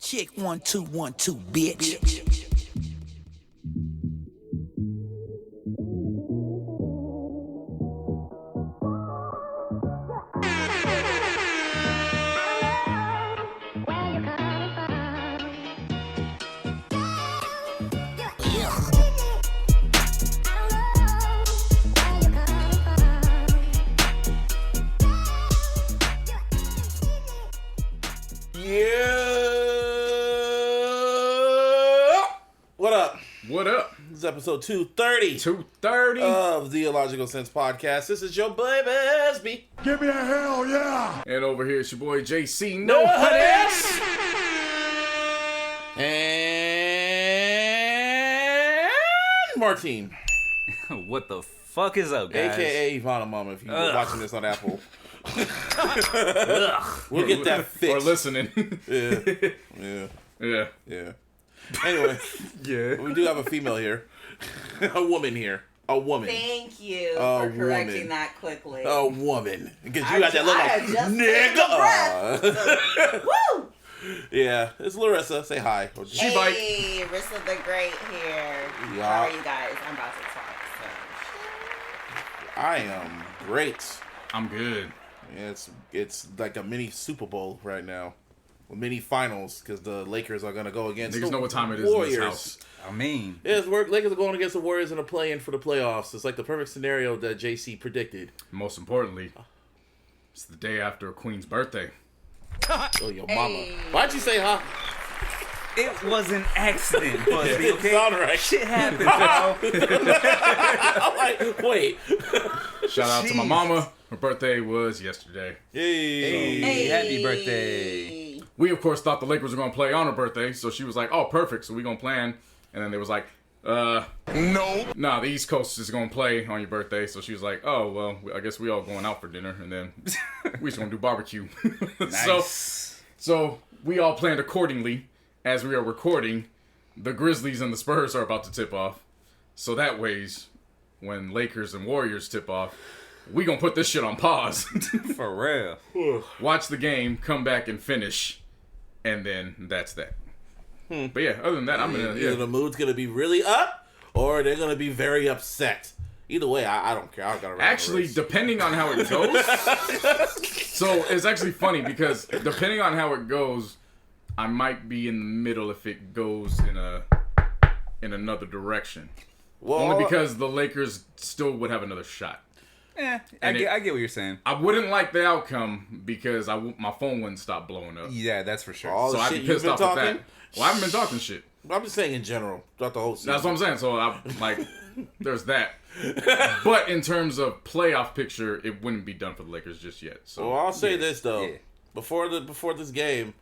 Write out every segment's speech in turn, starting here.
Check 1 2 1 2, bitch. This is episode 230. 230 of the iLLogical Sense podcast. This is your boy Besby. Give me a hell yeah! And over here it's your boy JC. No hoodies. And Martine. What the fuck is up, guys? AKA Ivana Mama, if you're watching this on Apple. We'll get that fixed. Or listening. Yeah. Anyway, we do have a female here. A woman here. A woman. Thank you for correcting that quickly. A woman. Because you got that look like, nigga. Woo! Yeah, it's Larissa. Say hi. Hey, Larissa the Great here. Yeah. How are you guys? I'm about to talk. I am great. I'm good. Yeah, it's like a mini Super Bowl right now. Mini finals, because the Lakers are going to go against Niggas the know what time it is Warriors. in this house. I mean, yeah, Lakers are going against the Warriors in a play-in for the playoffs. It's like the perfect scenario that JC predicted. Most importantly, it's the day after Queen's birthday. Oh, your mama. Why'd you say huh? it was an accident, Busby, okay? Sound right. Shit happens, bro. I'm like, wait. Shout out to my mama. Her birthday was yesterday. Hey. Happy birthday. We, of course, thought the Lakers were going to play on her birthday, so she was like, oh, perfect, so we going to plan. And then they was like, no. Nah, the East Coast is going to play on your birthday, so she was like, oh, well, I guess we all going out for dinner, and then we just going to do barbecue. Nice. So we all planned accordingly. As we are recording, the Grizzlies and the Spurs are about to tip off. So that ways, when Lakers and Warriors tip off, we gonna put this shit on pause. For real. Watch the game, come back and finish, and then that's that. But yeah, other than that, I'm gonna... Either the mood's going to be really up, or they're going to be very upset. Either way, I don't care. I gotta actually, depending on how it goes... So, it's actually funny, because depending on how it goes, I might be in the middle if it goes in another direction. Well, only because the Lakers still would have another shot. I get what you're saying. I wouldn't like the outcome because my phone wouldn't stop blowing up. Yeah, that's for sure. All So the I'd shit be you've pissed been off at talking? that. Well, I haven't been talking shit. I'm just saying in general, throughout the whole season. That's what I'm saying. So I'm like, there's that. But in terms of playoff picture, it wouldn't be done for the Lakers just yet. So Well, I'll say this though. Yeah. Before this game,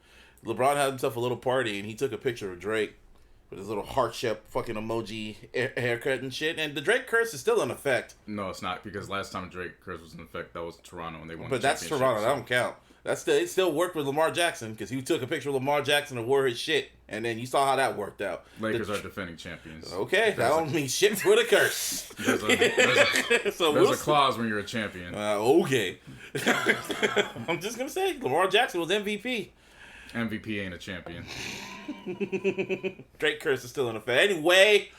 LeBron had himself a little party and he took a picture of Drake with his little heart-shaped fucking emoji haircut and shit. And the Drake curse is still in effect. No, it's not, because last time Drake curse was in effect, that was Toronto and they won. But the that's championship, Toronto. so. That don't count. It still worked with Lamar Jackson because he took a picture of Lamar Jackson and wore his shit. And then you saw how that worked out. Lakers are defending champions. Okay, that don't mean shit for the curse. There's a clause when you're a champion. Okay. I'm just going to say, Lamar Jackson was MVP. MVP ain't a champion. Drake curse is still in effect. Anyway.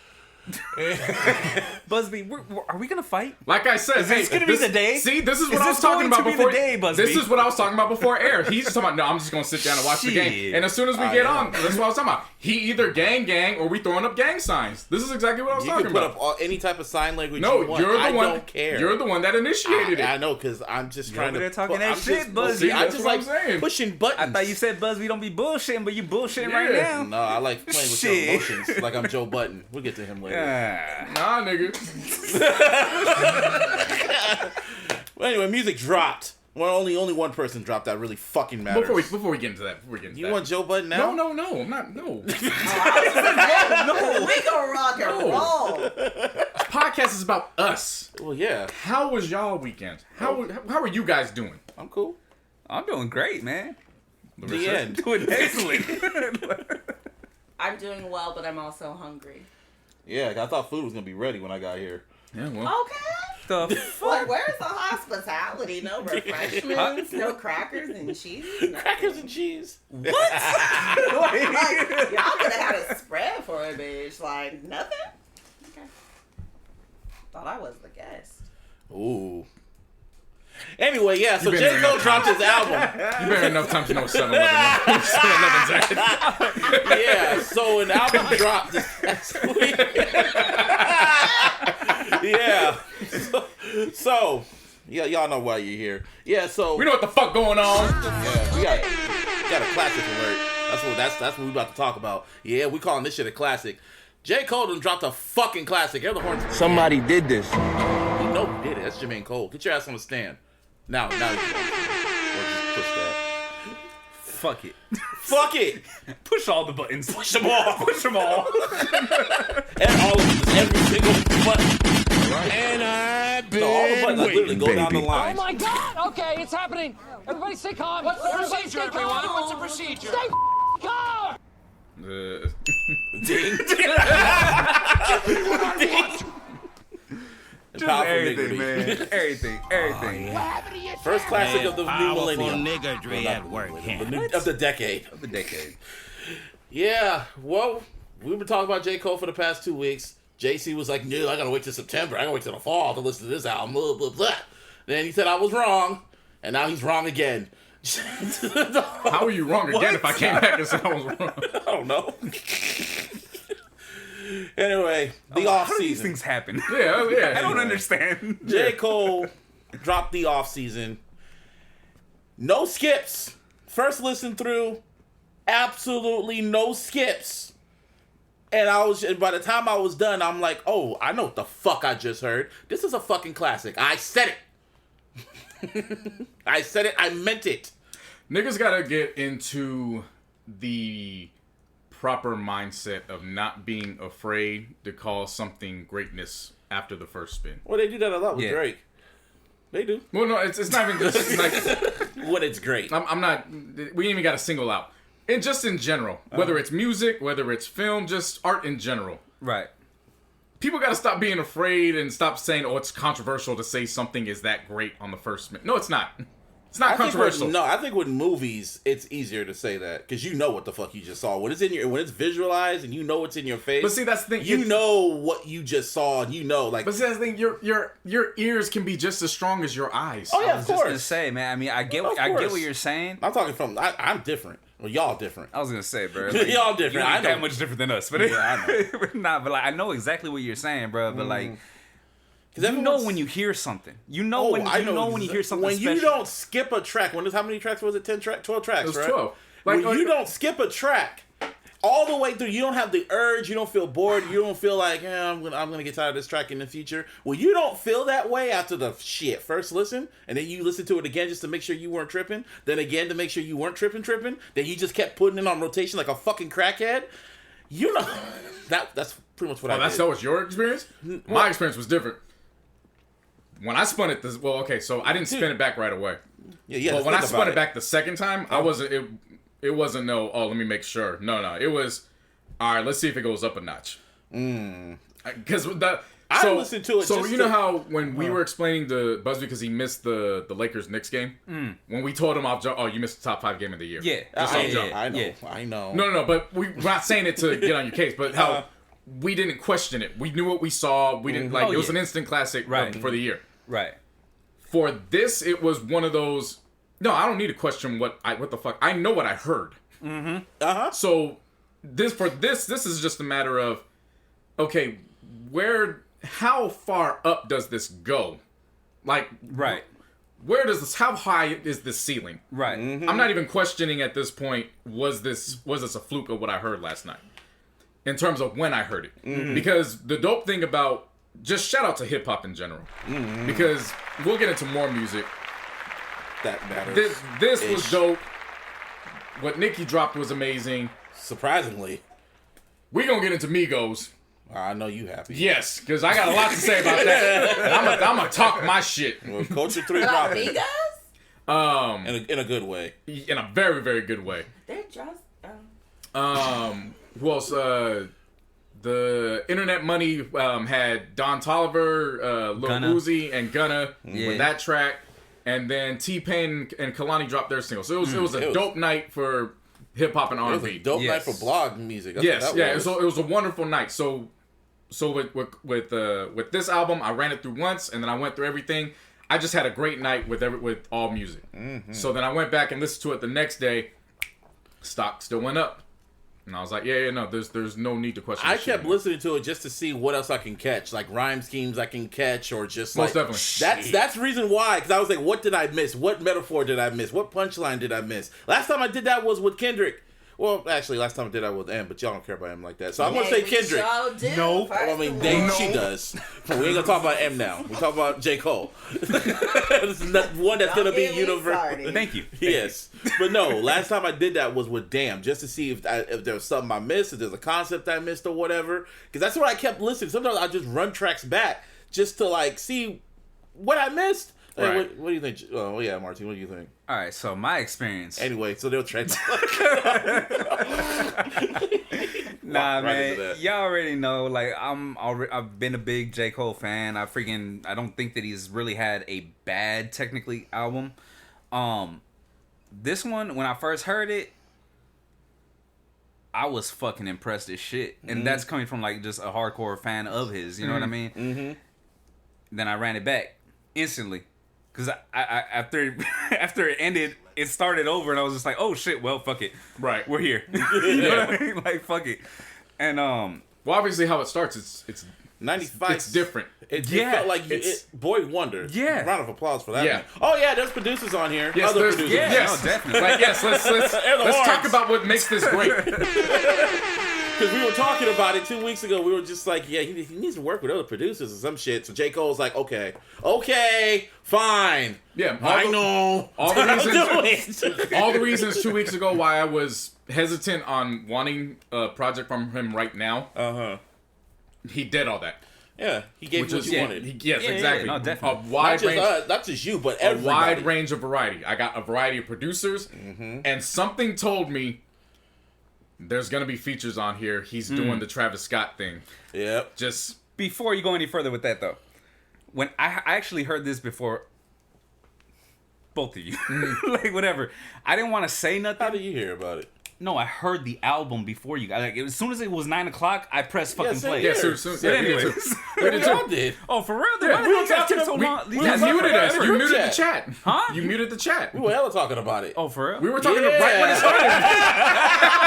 Busby, are we gonna fight? Like I said, Is this gonna be the day? See, this is what Is I this was talking going about to be before. the day, Busby? This is what I was talking about before air. He's just talking about, no, I'm just gonna sit down and watch the game. Shit. And as soon as we get on, that's what I was talking about. He either gang or we throwing up gang signs. This is exactly what I was You talking can put about. up any type of sign language No, you want. you're the I one. don't care. You're the one that initiated it. I know, because I'm just trying over to... there talking that I'm shit, just, Busby. I That's just what like I'm saying. pushing buttons. I thought you said Busby don't be bullshitting, but you bullshitting right now. No, I like playing with your Shit. emotions like I'm Joe Budden. We'll get to him later. Nah, nigga. Well, anyway, music dropped. Well, only one person dropped that really fucking matters. Before we get into that, You want Joe Budden now? No, I'm not. No. No, we go rock and roll. Podcast is about us. Well, yeah. How was y'all weekend? How are you guys doing? I'm cool. I'm doing great, man. The end. Doing excellent. I'm doing well, but I'm also hungry. Yeah, I thought food was going to be ready when I got here. Yeah, well. Okay. The fuck? Like, where's the hospitality? No refreshments, no crackers and cheese. Nothing. Crackers and cheese. What? Like, y'all could have had a spread for a bitch. Like, nothing? Okay. Thought I was the guest. Ooh. Anyway, yeah, so been J. there Cole enough dropped his album. You better enough time to know 7-Eleven. Yeah, so an album dropped this past week. Yeah. So yeah, y'all know why you're here. Yeah, so We know what the fuck going on. yeah, we got a classic alert. That's what we about to talk about. Yeah, we calling this shit a classic. J. Cole done dropped a fucking classic. Hear the horns. Somebody did this. You know who did it. That's Jermaine Cole. Get your ass on the stand. Now you can. Or just push that. Fuck it. Fuck it. Push all the buttons. Push them all. Push them all. And all of them. Every single button. And I've been No, all the buttons. Like, literally go down the line. Oh my God! Okay, it's happening. Everybody stay calm. What's the procedure, everyone? What's the procedure? Stay calm. Ding. Just everything, man. Everything. First classic of the new millennium. niggardry at work. Of the decade. Yeah, well, we've been talking about J. Cole for the past 2 weeks. JC was like, no, I gotta wait till September. I gotta wait till the fall to listen to this album. Blah, blah, blah. Then he said I was wrong, and now he's wrong again. How are you wrong again if I came back and said I was wrong? I don't know. Anyway, the off How do these season. things happen? Yeah. I don't understand. J. Cole dropped the off season. No skips. First listen through, absolutely no skips. And by the time I was done, I'm like, oh, I know what the fuck I just heard. This is a fucking classic. I said it. I said it. I meant it. Niggas gotta get into the proper mindset of not being afraid to call something greatness after the first spin. Well, they do that a lot with Yeah. Drake. They do. Well, no, it's not even just like When it's great. I'm not. We ain't even got a single out. And just in general, whether it's music, whether it's film, just art in general. Right. People got to stop being afraid and stop saying, "Oh, it's controversial to say something is that great on the first minute." No, it's not. It's not controversial. I think with movies, it's easier to say that because you know what the fuck you just saw. When it's visualized and you know it's in your face. But see, that's the thing. You know what you just saw, and you know, like. But see, that's the thing. Your ears can be just as strong as your eyes. Oh yeah, I was of just gonna course. say, man. I mean, I get what you're saying. I'm talking from. I'm different. Well, y'all different. I was gonna say, bro. Y'all different. You I ain't know. that much different than us, but Yeah, I know. nah. But like, I know exactly what you're saying, bro. But like, 'Cause you know everyone's- when you hear something. You know when you hear something. When special. you don't skip a track. How many tracks was it? 12 tracks, It was right? 12. When you don't skip a track all the way through, you don't have the urge. You don't feel bored. You don't feel like I'm gonna get tired of this track in the future. Well, you don't feel that way after the first listen, and then you listen to it again just to make sure you weren't tripping. Then again to make sure you weren't tripping. Then you just kept putting it on rotation like a fucking crackhead. You know that's pretty much what I did. That was your experience. My experience was different. When I spun it, so I didn't spin it back right away. Yeah. But when I spun it back the second time, I wasn't. It wasn't no. Oh, let me make sure. No. It was. All right. Let's see if it goes up a notch. Because I listened to it. So just you know how when we were explaining to Busby because he missed the Lakers Knicks game, when we told him you missed the top 5 game of the year. Yeah. I know. Yeah. I know. No, but we're not saying it to get on your case, but how we didn't question it. We knew what we saw. We didn't it was an instant classic for the year. Right. For this, it was one of those. No, I don't need to question what the fuck. I know what I heard. So this is just a matter of, okay, how far up does this go? Like, Right. how high is this ceiling? Right. I'm not even questioning at this point, was this a fluke of what I heard last night? In terms of when I heard it. Because the dope thing about, just shout out to hip hop in general. Because we'll get into more music. That matters. This was dope. What Nicki dropped was amazing. Surprisingly. We gonna get into Migos. I know you happy. Yes, because I got a lot to say about that. And I'm gonna talk my shit. Well, Culture 3 About dropping. Migos? In a good way. In a very, very good way. They're just. Who else? the Internet Money had Don Toliver, Lil Gunna. Uzi, and Gunna Yeah. with that track. And then T-Pain and Kalani dropped their single. So it was a dope night for hip-hop and It was R&B. a dope night Yes. for blog music. That's Yes, what yeah. that was. So it was a wonderful night. So with this album, I ran it through once, and then I went through everything. I just had a great night with all music. Mm-hmm. So then I went back and listened to it the next day. Stock still went up, and I was like, no, there's no need to question. I this shit kept anymore. listening to it just to see what else I can catch, like rhyme schemes I can catch, or just Most like definitely. that's the reason why. Because I was like, what did I miss? What metaphor did I miss? What punchline did I miss? Last time I did that was with Kendrick. Well, actually, last time I did that with M, but y'all don't care about M like that. So I'm gonna say Kendrick. No. Well, I mean, she does. But we ain't gonna talk about M now. We talk about J. Cole. It's not one that's gonna be universal. Thank you. Yes, but no. Last time I did that was with Damn, just to see if there was something I missed, if there's a concept I missed or whatever. Because that's what I kept listening. Sometimes I just run tracks back just to like see what I missed. Hey, Right. what do you think? Oh yeah, Martin. What do you think? All right, so my experience. Anyway, so they'll trend. Nah, Right into man, that. y'all already know. Like, I've been a big J. Cole fan. I don't think that he's really had a bad technically album. This one, when I first heard it, I was fucking impressed as shit, and that's coming from like just a hardcore fan of his. You know what I mean? Mm-hmm. Then I ran it back instantly. Because I after it ended, it started over, and I was just like, "Oh shit! Well, fuck it, Right. we're here." You know what I mean? Like, fuck it. And Well, obviously, how it starts, it's 95. it's different. It Yeah, felt like it's- Boy Wonder. Yeah. Round of applause for that. Yeah. One. Oh yeah, there's producers on here. Yes, Other there's- producers. yeah, yes. no, definitely. Like, yes, let's And the talk horns. about what makes this great. Because we were talking about it 2 weeks ago. We were just like, yeah, he needs to work with other producers or some shit. So J. Cole's like, okay, fine. Yeah, I know. all the I'll reasons- do it. All the reasons 2 weeks ago why I was hesitant on wanting a project from him right now. He did all that. Yeah, he gave Which you what is you wanted. yes, Yeah, exactly. no, definitely. A wide range, Not just you, but a everybody. wide range of variety. I got a variety of producers, and something told me there's gonna be features on here. He's doing the Travis Scott thing. Yep. Just before you go any further with that, though, when I actually heard this before, both of you, like whatever, I didn't want to say nothing. How did you hear about it? No, I heard the album before you guys. Like, as soon as it was 9 o'clock, I pressed fucking same play. here. yeah, But yeah, me too. anyways. Me We too. all did. Oh, for real? Yeah, Why we the were heck talking took so about- long? we You were talking muted about us. it in You the muted the chat. chat. Huh? You muted the chat. We were hella talking about it. Oh, for real? We were talking Yeah. right when it started.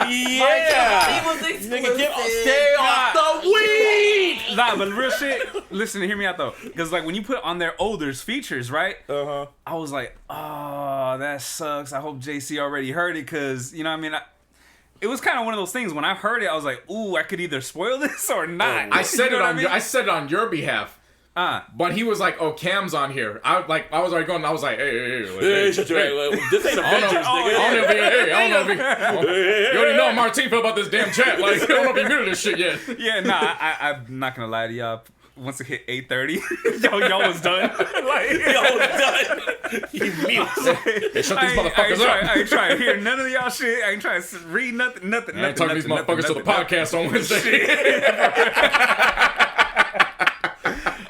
Yeah. He was Nigga, exclusive. stay off the weed. Nah, but real shit. Listen, hear me out though, because like when you put on there, oh, there's features, right? I was like, oh, that sucks. I hope JC already heard it, because you know what I mean. It was kind of one of those things. When I heard it, I was like, ooh, I could either spoil this or not. I said You it know on what I mean? I said it on your behalf. But he was like, "Oh, Cam's on here." I was already going. I was like, "Hey, Hey, shut your this ain't Avengers, I don't know if you already know how Martin felt about this damn chat. Like, I don't know if you muted this shit yet. Yeah, nah, I'm not gonna lie to y'all. Once it hit 8:30, y'all was done. Like, y'all was done. You mute. Hey, shut these I motherfuckers up. ain't trying to hear none of y'all shit. I ain't trying to read nothing. I ain't talking to these motherfuckers to the podcast on Wednesday.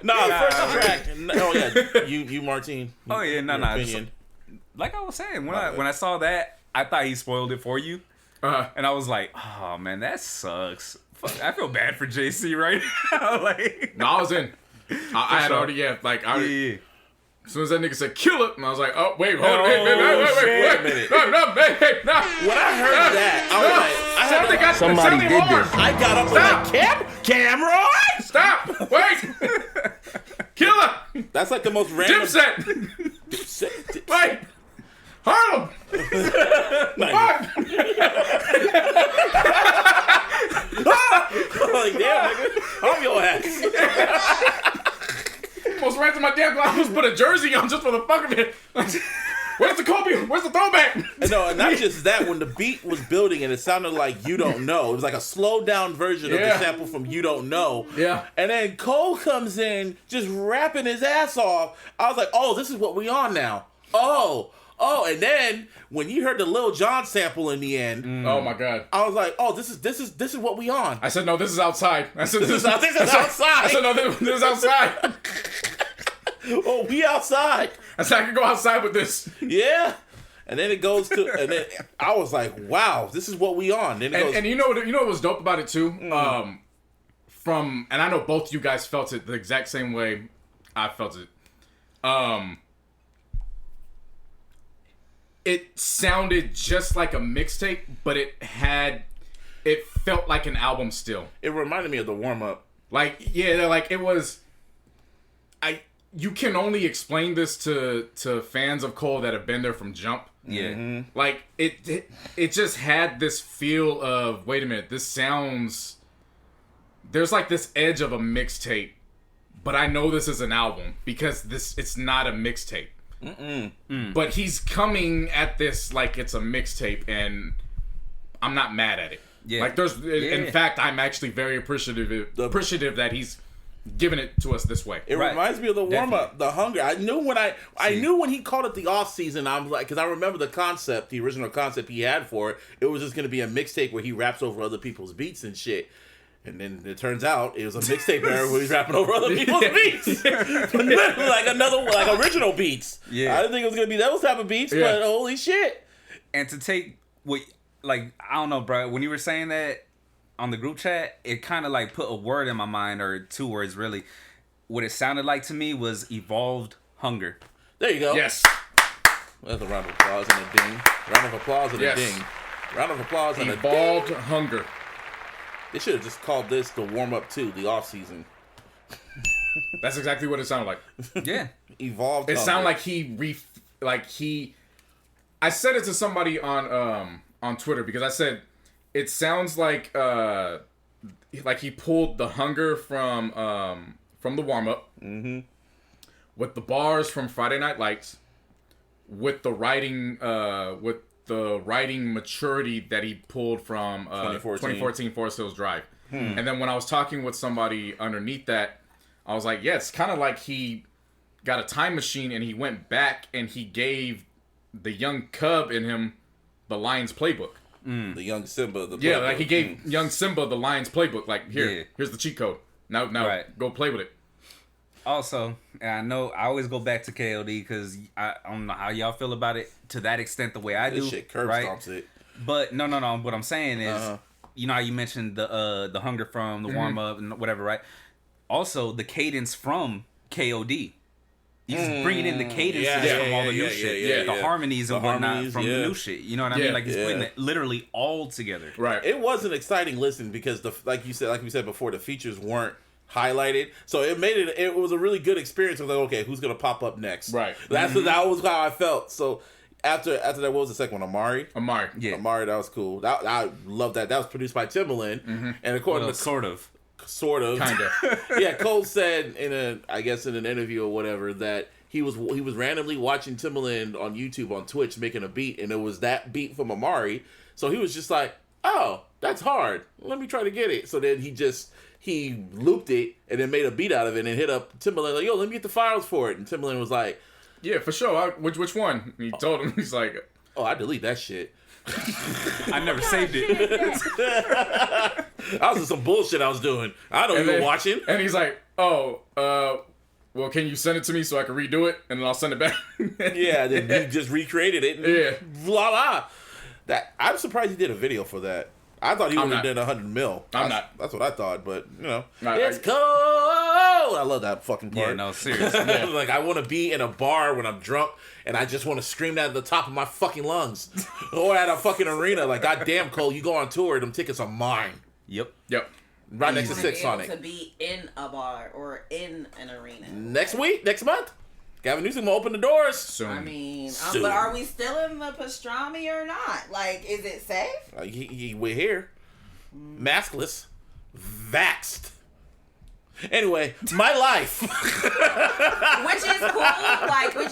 First track. Oh yeah, you Martin. Oh yeah, Your no. opinion. Like I was saying, when I saw that, I thought he spoiled it for you, and I was like, oh man, that sucks. Fuck, I feel bad for JC right now. Like, No, I was in. I had sure. already, like, yeah. as soon as that nigga said kill it, and I was like, oh, wait, hold on, Oh, wait. a minute. No. When I heard that, I was like, I had to, Somebody did this. I got up and like, Cameron! Stop! Wait! Kill it! That's like the most random. Dipset! Wait! Harlem! Like, damn, nigga, I'm your ass. Almost ran to my damn clothes, put a jersey on just for the fuck of it. Where's the Kobe? Where's the throwback? No, and not just that, when the beat was building and it sounded like You Don't Know, it was like a slowed down version of the Yeah. sample from You Don't Know. Yeah. And then Cole comes in just rapping his ass off. I was like, oh, this is what we on now. Oh, Oh, and then when you heard the Lil Jon sample in the end, Oh my god. I was like, oh, this is what we on. I said no. This is outside. I said This is outside. I said no. This is outside. Oh, we outside. I said I could go outside with this. Yeah. And then it goes to, and then I was like, wow, this is what we on. Then it goes, And you know what was dope about it too? And I know both you guys felt it the exact same way I felt it. It sounded just like a mixtape, but it felt like an album still. it reminded me of the warm up. Like, yeah, like it was. You can only explain this to fans of Cole that have been there from jump. Yeah. Like it just had this feel of, wait a minute, this sounds. There's like this edge of a mixtape, but I know this is an album because it's not a mixtape. But he's coming at this like it's a mixtape, and I'm not mad at it. Yeah. Like in fact, I'm actually very appreciative that he's giving it to us this way. It Right. reminds me of the warm up, Definitely. the hunger. I knew when he called it the off season. I'm like, because I remember the original concept he had for it. It was just going to be a mixtape where he raps over other people's beats and shit. And then it turns out it was a mixtape era where he's rapping over other people's beats, like original beats. Yeah. I didn't think it was gonna be those type of beats, Yeah. but holy shit! And to take what, like, I don't know, bro. When you were saying that on the group chat, it kind of like put a word in my mind, or two words really. What it sounded like to me was evolved hunger. There you go. Yes. That's a round of applause and a ding. Round of applause and Yes. a ding. Round of applause and a ding. Evolved hunger. They should have just called this the warm up to the off season. That's exactly what it sounded like. Yeah. Evolved. It hunger. sounded like I said it to somebody on Twitter because I said it sounds like he pulled the hunger from the warm up with the bars from Friday Night Lights, with the writing maturity that he pulled from 2014 Forest Hills Drive. And then when I was talking with somebody underneath that, I was like, yeah, it's kind of like he got a time machine and he went back and he gave the young cub in him the Lions playbook. the young Simba. Yeah, like he gave young Simba the Lions playbook. Like, here's the cheat code. Now Right. go play with it. Also, and I know I always go back to KOD because I don't know how y'all feel about it to that extent the way I do. This shit curb right? stomps it. But no. What I'm saying is, you know how you mentioned the hunger from the warm up and whatever, right? Also, the cadence from KOD. You just bringing in the cadences from all the new shit, the harmonies and whatnot from the new shit. You know what I mean? Like he's putting it literally all together. Right. It was an exciting listen because like we said before, the features weren't highlighted, so it was a really good experience. I was like, okay, who's gonna pop up next? Right. That was how I felt. So after that, what was the second one? Amari, Yeah. Amari, that was cool. I love that. That was produced by Timbaland, and according to Sort of. kind of, yeah. Cole said in an interview or whatever that he was randomly watching Timbaland on YouTube on Twitch making a beat, and it was that beat from Amari. So he was just like, oh, that's hard. Let me try to get it. So then he looped it and then made a beat out of it and hit up Timbaland like, yo, let me get the files for it. And Timbaland was like, Yeah, for sure. Which one? And he told him, he's like, oh, I delete that shit. I never saved it. That was just some bullshit I was doing. I know you were watching. And he's like, oh, well, can you send it to me so I can redo it? And then I'll send it back. Yeah, then he just recreated it. And voila. I'm surprised he did a video for that. I thought he would have done 100 mil. That's what I thought, but it's cold. I love that fucking part. Yeah, no, seriously. Like I want to be in a bar when I'm drunk and I just want to scream that at the top of my fucking lungs, or at a fucking arena. Like, goddamn, Cole, you go on tour, them tickets are mine. Yep. Right next to To Six be able Sonic. to be in a bar or in an arena. Next month, Gavin Newsom will open the doors. Soon. I mean, Soon. but are we still in the pastrami or not? Like, is it safe? We're here, maskless, vaxxed. Anyway, my life. Which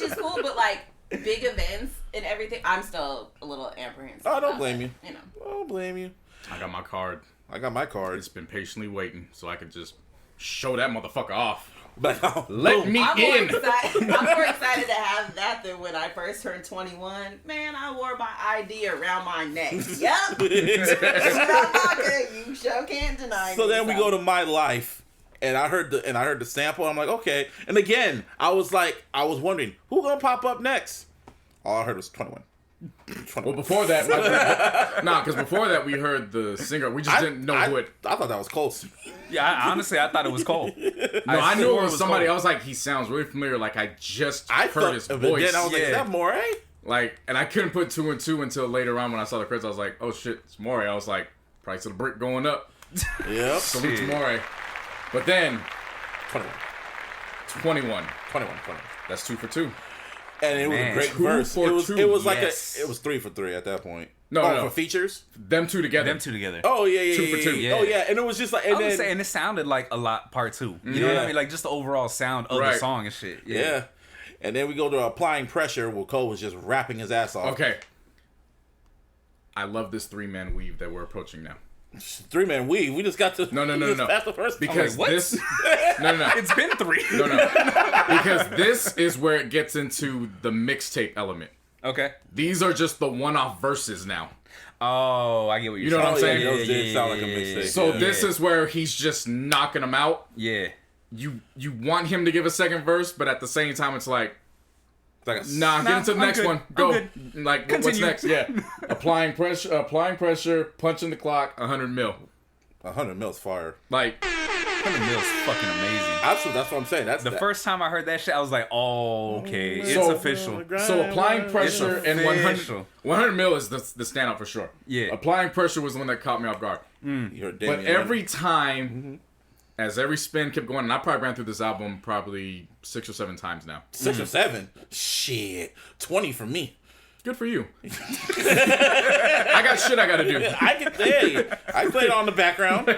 is cool, but like big events and everything, I'm still a little apprehensive. I don't about blame that, you. You know. I don't blame you. I got my card. I got my card. It's been patiently waiting so I could just show that motherfucker off. Like, oh, Let me I'm in. more excited to have that than when I first turned 21. Man, I wore my ID around my neck. Yep. You sure can't deny so me. then we go to My Life, and I heard the sample. I'm like, okay. And again, I was wondering who gonna pop up next. All I heard was 21. Well, before that, because before that we heard the singer. We just didn't know who it. I thought that was close. Yeah, honestly, I thought it was Cole. I knew it was somebody. Cole. I was like, he sounds really familiar. Like I just heard thought his of it, voice. then I was like, is that Moray? Like, and I couldn't put 2 and 2 until later on when I saw the credits. I was like, oh shit, it's Moray. I was like, price of the brick going up. Yep. Salute to Moray. But then 21. That's 2 for 2. And it was a great 2 verse. for It was 2, like yes. it was 3 for 3 at that point. No. For features. Them two together. Oh yeah, 2 for 2. yeah. Oh yeah, and it was just like, and And it sounded like a lot part 2. You know what I mean? Like just the overall sound of the song and shit. Yeah. And then we go to Applying Pressure where Cole was just rapping his ass off. Okay. I love this 3-man weave that we're approaching now. 3-man weave. We just got to No. That's the first Because what? this No. It's been 3. No. Because this is where it gets into the mixtape element. Okay. These are just the one-off verses now. Oh, I get what you're You know saying. what I'm saying? Those did sound like a mixtape. So this is where he's just knocking them out. Yeah. You want him to give a second verse, but at the same time it's like, It's like nah, get into the I'm next good. one. I'm Go. good. Like what's Continue. next? Yeah. applying pressure, punching the clock, 100 mil. 100 mils fire. Like 100 Mill's fucking amazing. Absolutely, that's what I'm saying. That's The first time I heard that shit, I was like, oh, okay. It's So- official. So applying pressure It's and official. 100 mil is the standout for sure. Yeah. Applying pressure was the one that caught me off guard. You're But every time, as every spin kept going, and I probably ran through this album probably 6 or 7 times now. 6 or 7, shit, 20 for me. Good for you. I got shit I gotta do. I can say I played it on the background.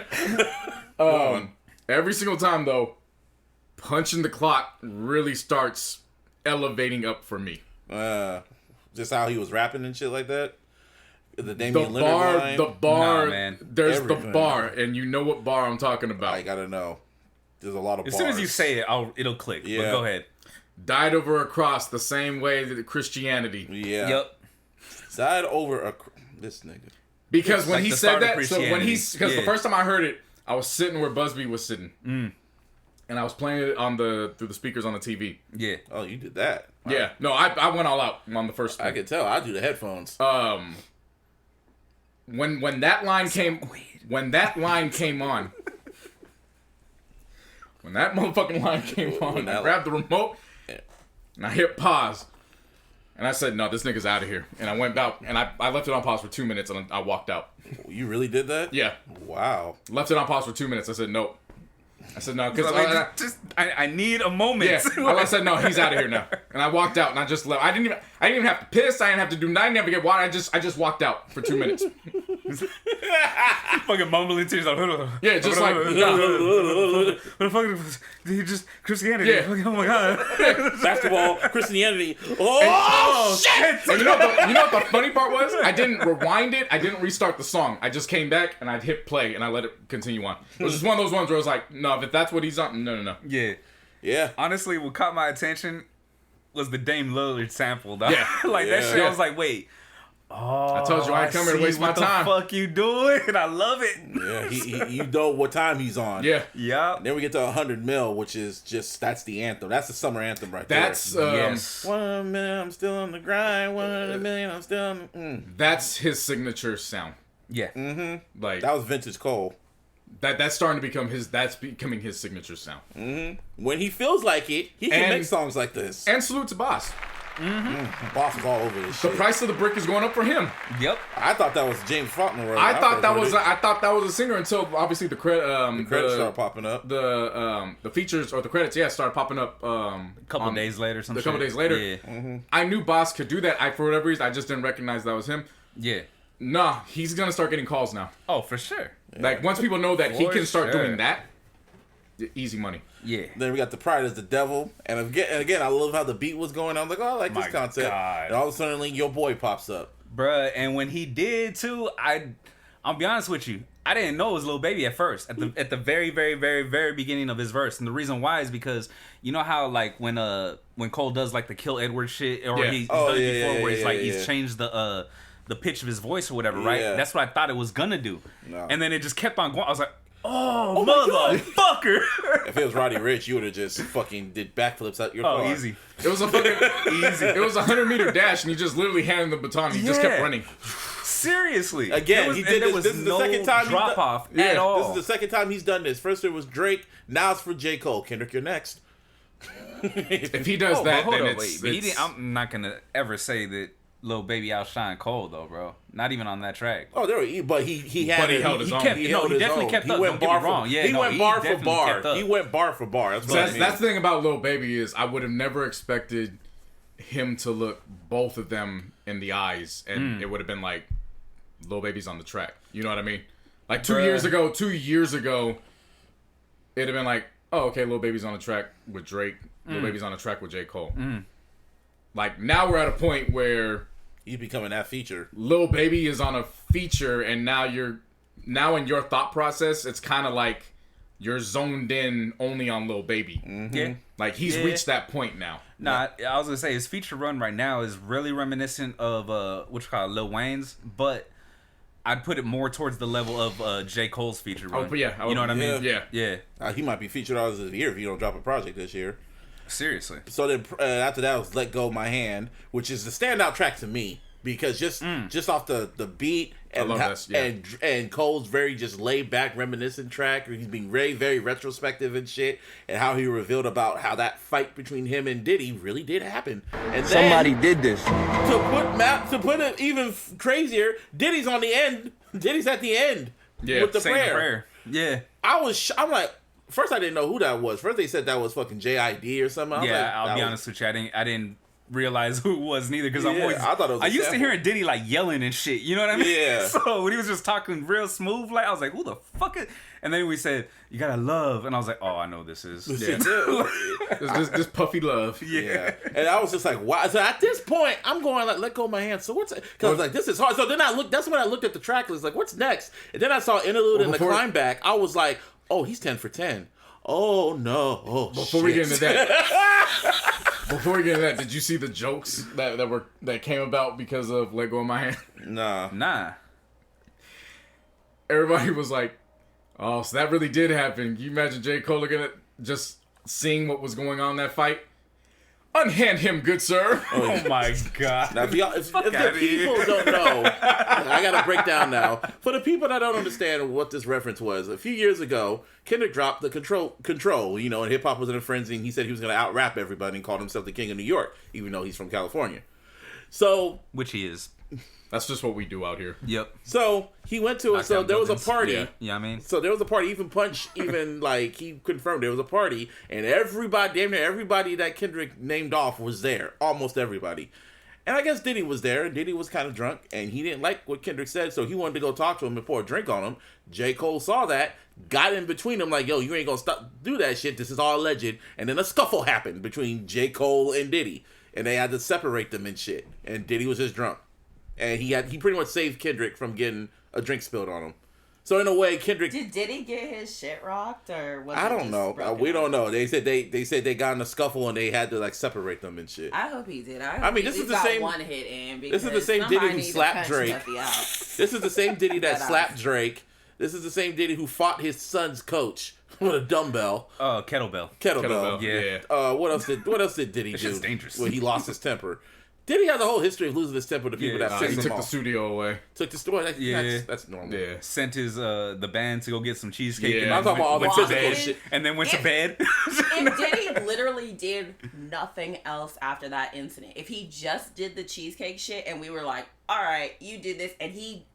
Every single time though, punching the clock really starts elevating up for me. Just how he was rapping and shit like that. The The Damian Lillard bar, line. the bar. Nah, man. There's Everything. the bar, and you know what bar I'm talking about. I gotta know. There's a lot of As bars. soon as you say it, it'll click. Yeah. But go ahead. Died over a cross the same way that Christianity. Yeah. Yep. Died over this nigga. Because when Like he the said start of that, so when Christianity. because the Yeah. first time I heard it, I was sitting where Busby was sitting, and I was playing it through the speakers on the TV. Yeah. Oh, you did that. Wow. Yeah, no, I went all out on the first. I could tell. I do the headphones. When that line came on, when that motherfucking line came on, I grabbed the remote and I hit pause. And I said, no, this nigga's out of here. And I went out and I left it on pause for 2 minutes and I walked out. You really did that? Yeah. Wow. Left it on pause for 2 minutes. I said, nope. I said, no, because I need a moment. yeah. I said, no, he's out of here now. And I walked out and I just left. I didn't even have to piss. I didn't have to do nothing. I didn't have to get water. I just walked out for 2 minutes. Fucking mumbling to yourself. Yeah, just like, what the fuck? Did he just Christianity? Yeah. Oh my god. Basketball, Christianity. Oh, shit! And you know what the funny part was? I didn't rewind it. I didn't restart the song. I just came back and I hit play and I let it continue on. It was just one of those ones where I was like, no, if that's what he's on, no. Yeah. Yeah. Honestly, what caught my attention was the Dame Lillard sample, dog. Yeah. Like that Yeah. shit, I was like, wait. Oh, I told you I ain't come here to waste my time. What the fuck you doing? I love it. Yeah, you know what time he's on. Yeah. Yeah. Then we get to 100 mil, which is just, that's the anthem. That's the summer anthem right That's there. Yes. 1 million, I'm still on the grind. 1 million, I'm still on the... That's his signature sound. Yeah. Like That was vintage Cole. that's starting to become that's becoming his signature sound. When he feels like it, he can And- make songs like this. And salute to Boss. Boss was all over this The shit. price of the brick is going up for him. Yep. I thought that was James Faulkner. I thought that was a singer until obviously the credits started popping up. The features or the credits started popping up A couple days later, some a couple shit. days later. Yeah. I knew Boss could do that. For whatever reason I just didn't recognize that was him. Yeah. Nah, he's gonna start getting calls now. Oh, for sure. Like once people know that he For can start sure. doing that, easy money. Yeah. Then we got The Pride as the Devil. And again, I love how the beat was going. I was like, oh, I like this My concept. God. And all of a sudden, your boy pops up. Bruh, and when he did too, I'll be honest with you. I didn't know it was Lil Baby at first. At the very, very, very, very beginning of his verse. And the reason why is because you know how like when Cole does like the Kill Edward shit, or he's done it before, where he's changed the pitch of his voice or whatever, right? Yeah. That's what I thought it was gonna do. No. And then it just kept on going. I was like, oh motherfucker. If it was Roddy Ricch, you would have just fucking did backflips out your car. Easy. It was a fucking easy. It was a 100-meter dash, and he just literally handed the baton. And he just kept running. Seriously. Again, he did this. This is the second time drop off at all. This is the second time he's done this. First it was Drake. Now it's for J. Cole. Kendrick, you're next. If he does that, then it's... I'm not gonna ever say that Lil Baby outshined Cole though, bro. Not even on that track. Oh, but he held his own. He definitely kept up. Don't get me wrong. Yeah, he went bar for bar. He went bar for bar. That's the thing about Lil Baby is I would have never expected him to look both of them in the eyes, and it would have been like Lil Baby's on the track. You know what I mean? Like 2 years ago, it'd have been like, oh, okay, Lil Baby's on the track with Drake. Lil Baby's on the track with J. Cole. Like now we're at a point where he's becoming that feature. Lil Baby is on a feature, and now in your thought process, it's kind of like you're zoned in only on Lil Baby. Yeah, like he's reached that point now. Nah, I was gonna say his feature run right now is really reminiscent of what you call Lil Wayne's, but I'd put it more towards the level of J. Cole's feature run. Oh, yeah, you know what I mean? Yeah. He might be featured all of the year if you don't drop a project this year. Seriously. So then after that was Let Go of My Hand, which is the standout track to me because just off the beat and Cole's very just laid back reminiscent track. He's being very, very retrospective and shit, and how he revealed about how that fight between him and Diddy really did happen. And somebody did this. To put it even crazier, Diddy's on the end. Diddy's at the end with the prayer. Yeah. I'm like, first I didn't know who that was. First they said that was fucking JID or something. I'll be honest with you. I didn't realize who it was neither because I thought it was I used to hearing Diddy like yelling and shit. You know what I mean? Yeah. So when he was just talking real smooth, like I was like, who the fuck is? And then we said, you gotta love, and I was like, oh, I know this is. Yeah. this puffy love. Yeah. And I was just like, wow. So at this point, I'm going like, let go of my hand. So what's? Because I was like, this is hard. So then that's when I looked at the track list, like, what's next? And then I saw Interlude and the Climb Back. I was like, oh, he's 10 for 10. Oh no! Oh, before we get into that, did you see the jokes that came about because of Let Go of My Hand? Nah. Everybody was like, "Oh, so that really did happen." Can you imagine J. Cole looking at just seeing what was going on in that fight? Unhand him, good sir. Oh my god. Now, if the people don't know, I gotta break down now. For the people that don't understand what this reference was, a few years ago, Kendrick dropped the Control. You know, and hip hop was in a frenzy, and he said he was gonna out rap everybody and called himself the King of New York, even though he's from California. So, which he is. That's just what we do out here. Yep. So he went to it. So there was a party. Yeah, I mean. So there was a party. Even Punch, like he confirmed there was a party, and everybody, damn near everybody that Kendrick named off was there. Almost everybody. And I guess Diddy was there, and Diddy was kind of drunk, and he didn't like what Kendrick said, so he wanted to go talk to him and pour a drink on him. J. Cole saw that, got in between them, like, yo, you ain't gonna do that shit. This is all alleged. And then a scuffle happened between J. Cole and Diddy, and they had to separate them and shit. And Diddy was just drunk. And he pretty much saved Kendrick from getting a drink spilled on him. So in a way, Kendrick did he get his shit rocked or was I don't know. We don't know. They said they got in a scuffle and they had to like separate them and shit. I hope he did. I mean, this is the same one hit in. This is the same Diddy who slapped Drake. This is the same Diddy that slapped Drake. This is the same Diddy who fought his son's coach with a dumbbell. Kettlebell. Yeah. What else did Diddy do? It's just dangerous. When he lost his temper. Diddy has a whole history of losing his temper to people that piss him off. He took the studio away. That's normal. Yeah. Sent his the band to go get some cheesecake. Yeah. I'm talking about all the physical shit. And then went to bed. If Diddy literally did nothing else after that incident, if he just did the cheesecake shit and we were like, all right, you did this, and he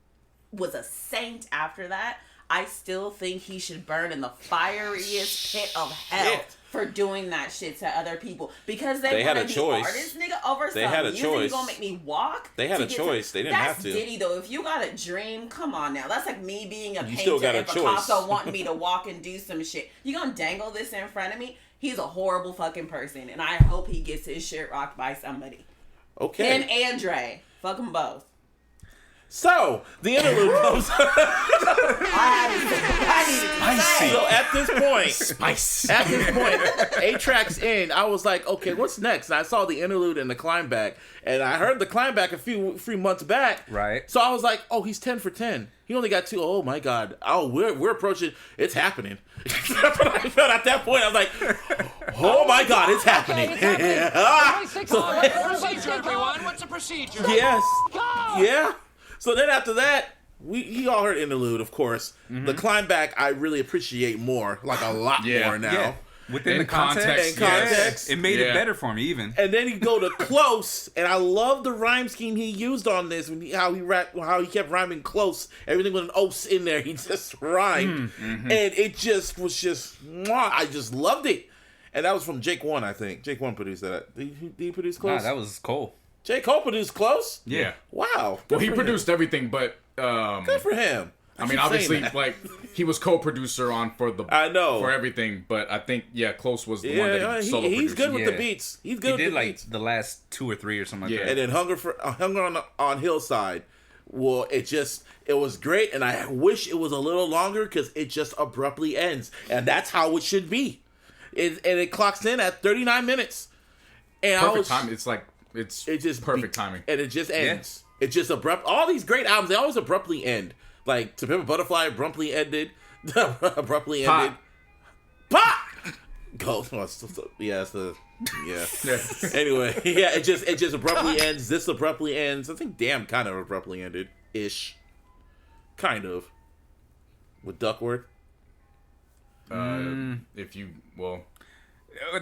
was a saint after that, I still think he should burn in the fieriest pit of hell for doing that shit to other people. Because they had a want to choice. be artists, nigga, over they some had a music. choice. You gonna make me walk? They had a choice. They didn't have to. That's Diddy, though. If you got a dream, come on now. That's like me being a painter still got a and Picasso wanting me to walk and do some shit. You gonna dangle this in front of me? He's a horrible fucking person. And I hope he gets his shit rocked by somebody. Okay. Him and Dre. Fuck them both. So the interlude comes. Spicy. So at this point, Spice. At this point, 8 tracks in, I was like, okay, what's next? And I saw the interlude and the climb back, and I heard the climb back a few months back. Right. So I was like, oh, he's 10 for 10. He only got 2. Oh my God. Oh, we're approaching. It's happening. That's what I felt at that point. I was like, oh my God, it's happening. What's the procedure? Yes. Yeah. So then after that, you all heard interlude, of course. The climb back, I really appreciate more, like a lot more now. Yeah. Within In the context. In context. It made it better for me, even. And then you go to close, and I love the rhyme scheme he used on this. How he kept rhyming close. Everything with an os in there, he just rhymed, and it just was mwah, I just loved it. And that was from Jake One, I think. Jake One produced that. Did he produce close? Nah, that was Cole. Jake Cole produced close. Yeah. Wow. Well, he Good for produced everything, but Good for him. I mean, keep obviously, saying that. like he was co-producer on I know. for everything, but I think Close was the one that he solo he's produced. good with the Yeah. beats. He's He good with did the like beats. the last 2 or 3 or something like Yeah. that. And then Hunger on Hillside. Well, it was great, and I wish it was a little longer because it just abruptly ends, and that's how it should be. It clocks in at 39 minutes. And Perfect time. It's just perfect timing. and it just ends. It just abrupt. All these great albums, they always abruptly end. Like To Pimp a Butterfly abruptly ended. Abruptly ended. Pop. Go. Yeah. Anyway, yeah. It just abruptly ends. This abruptly ends. I think Damn kind of abruptly ended ish. Kind of. With Duckworth. If you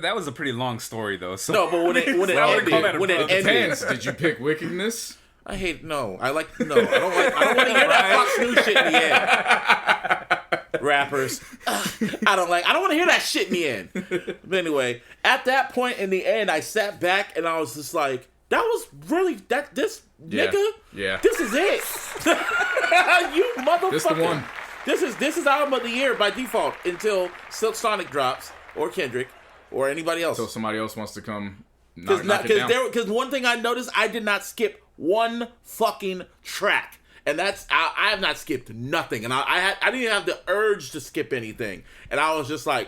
That was a pretty long story, though. So. No, but when it ended, depends. Did you pick Wickedness? I hate no. I don't want to hear that Fox News shit in the end. Rappers. I don't want to hear that shit in the end. But anyway, at that point in the end, I sat back and I was just like, that was really this nigga. Yeah. This is it. You motherfucker. This the one. This is album of the year by default until Silk Sonic drops or Kendrick or anybody else. So somebody else wants to come knock it down. Because one thing I noticed, I did not skip one fucking track, and that's I have not skipped nothing, and I didn't even have the urge to skip anything, and I was just like,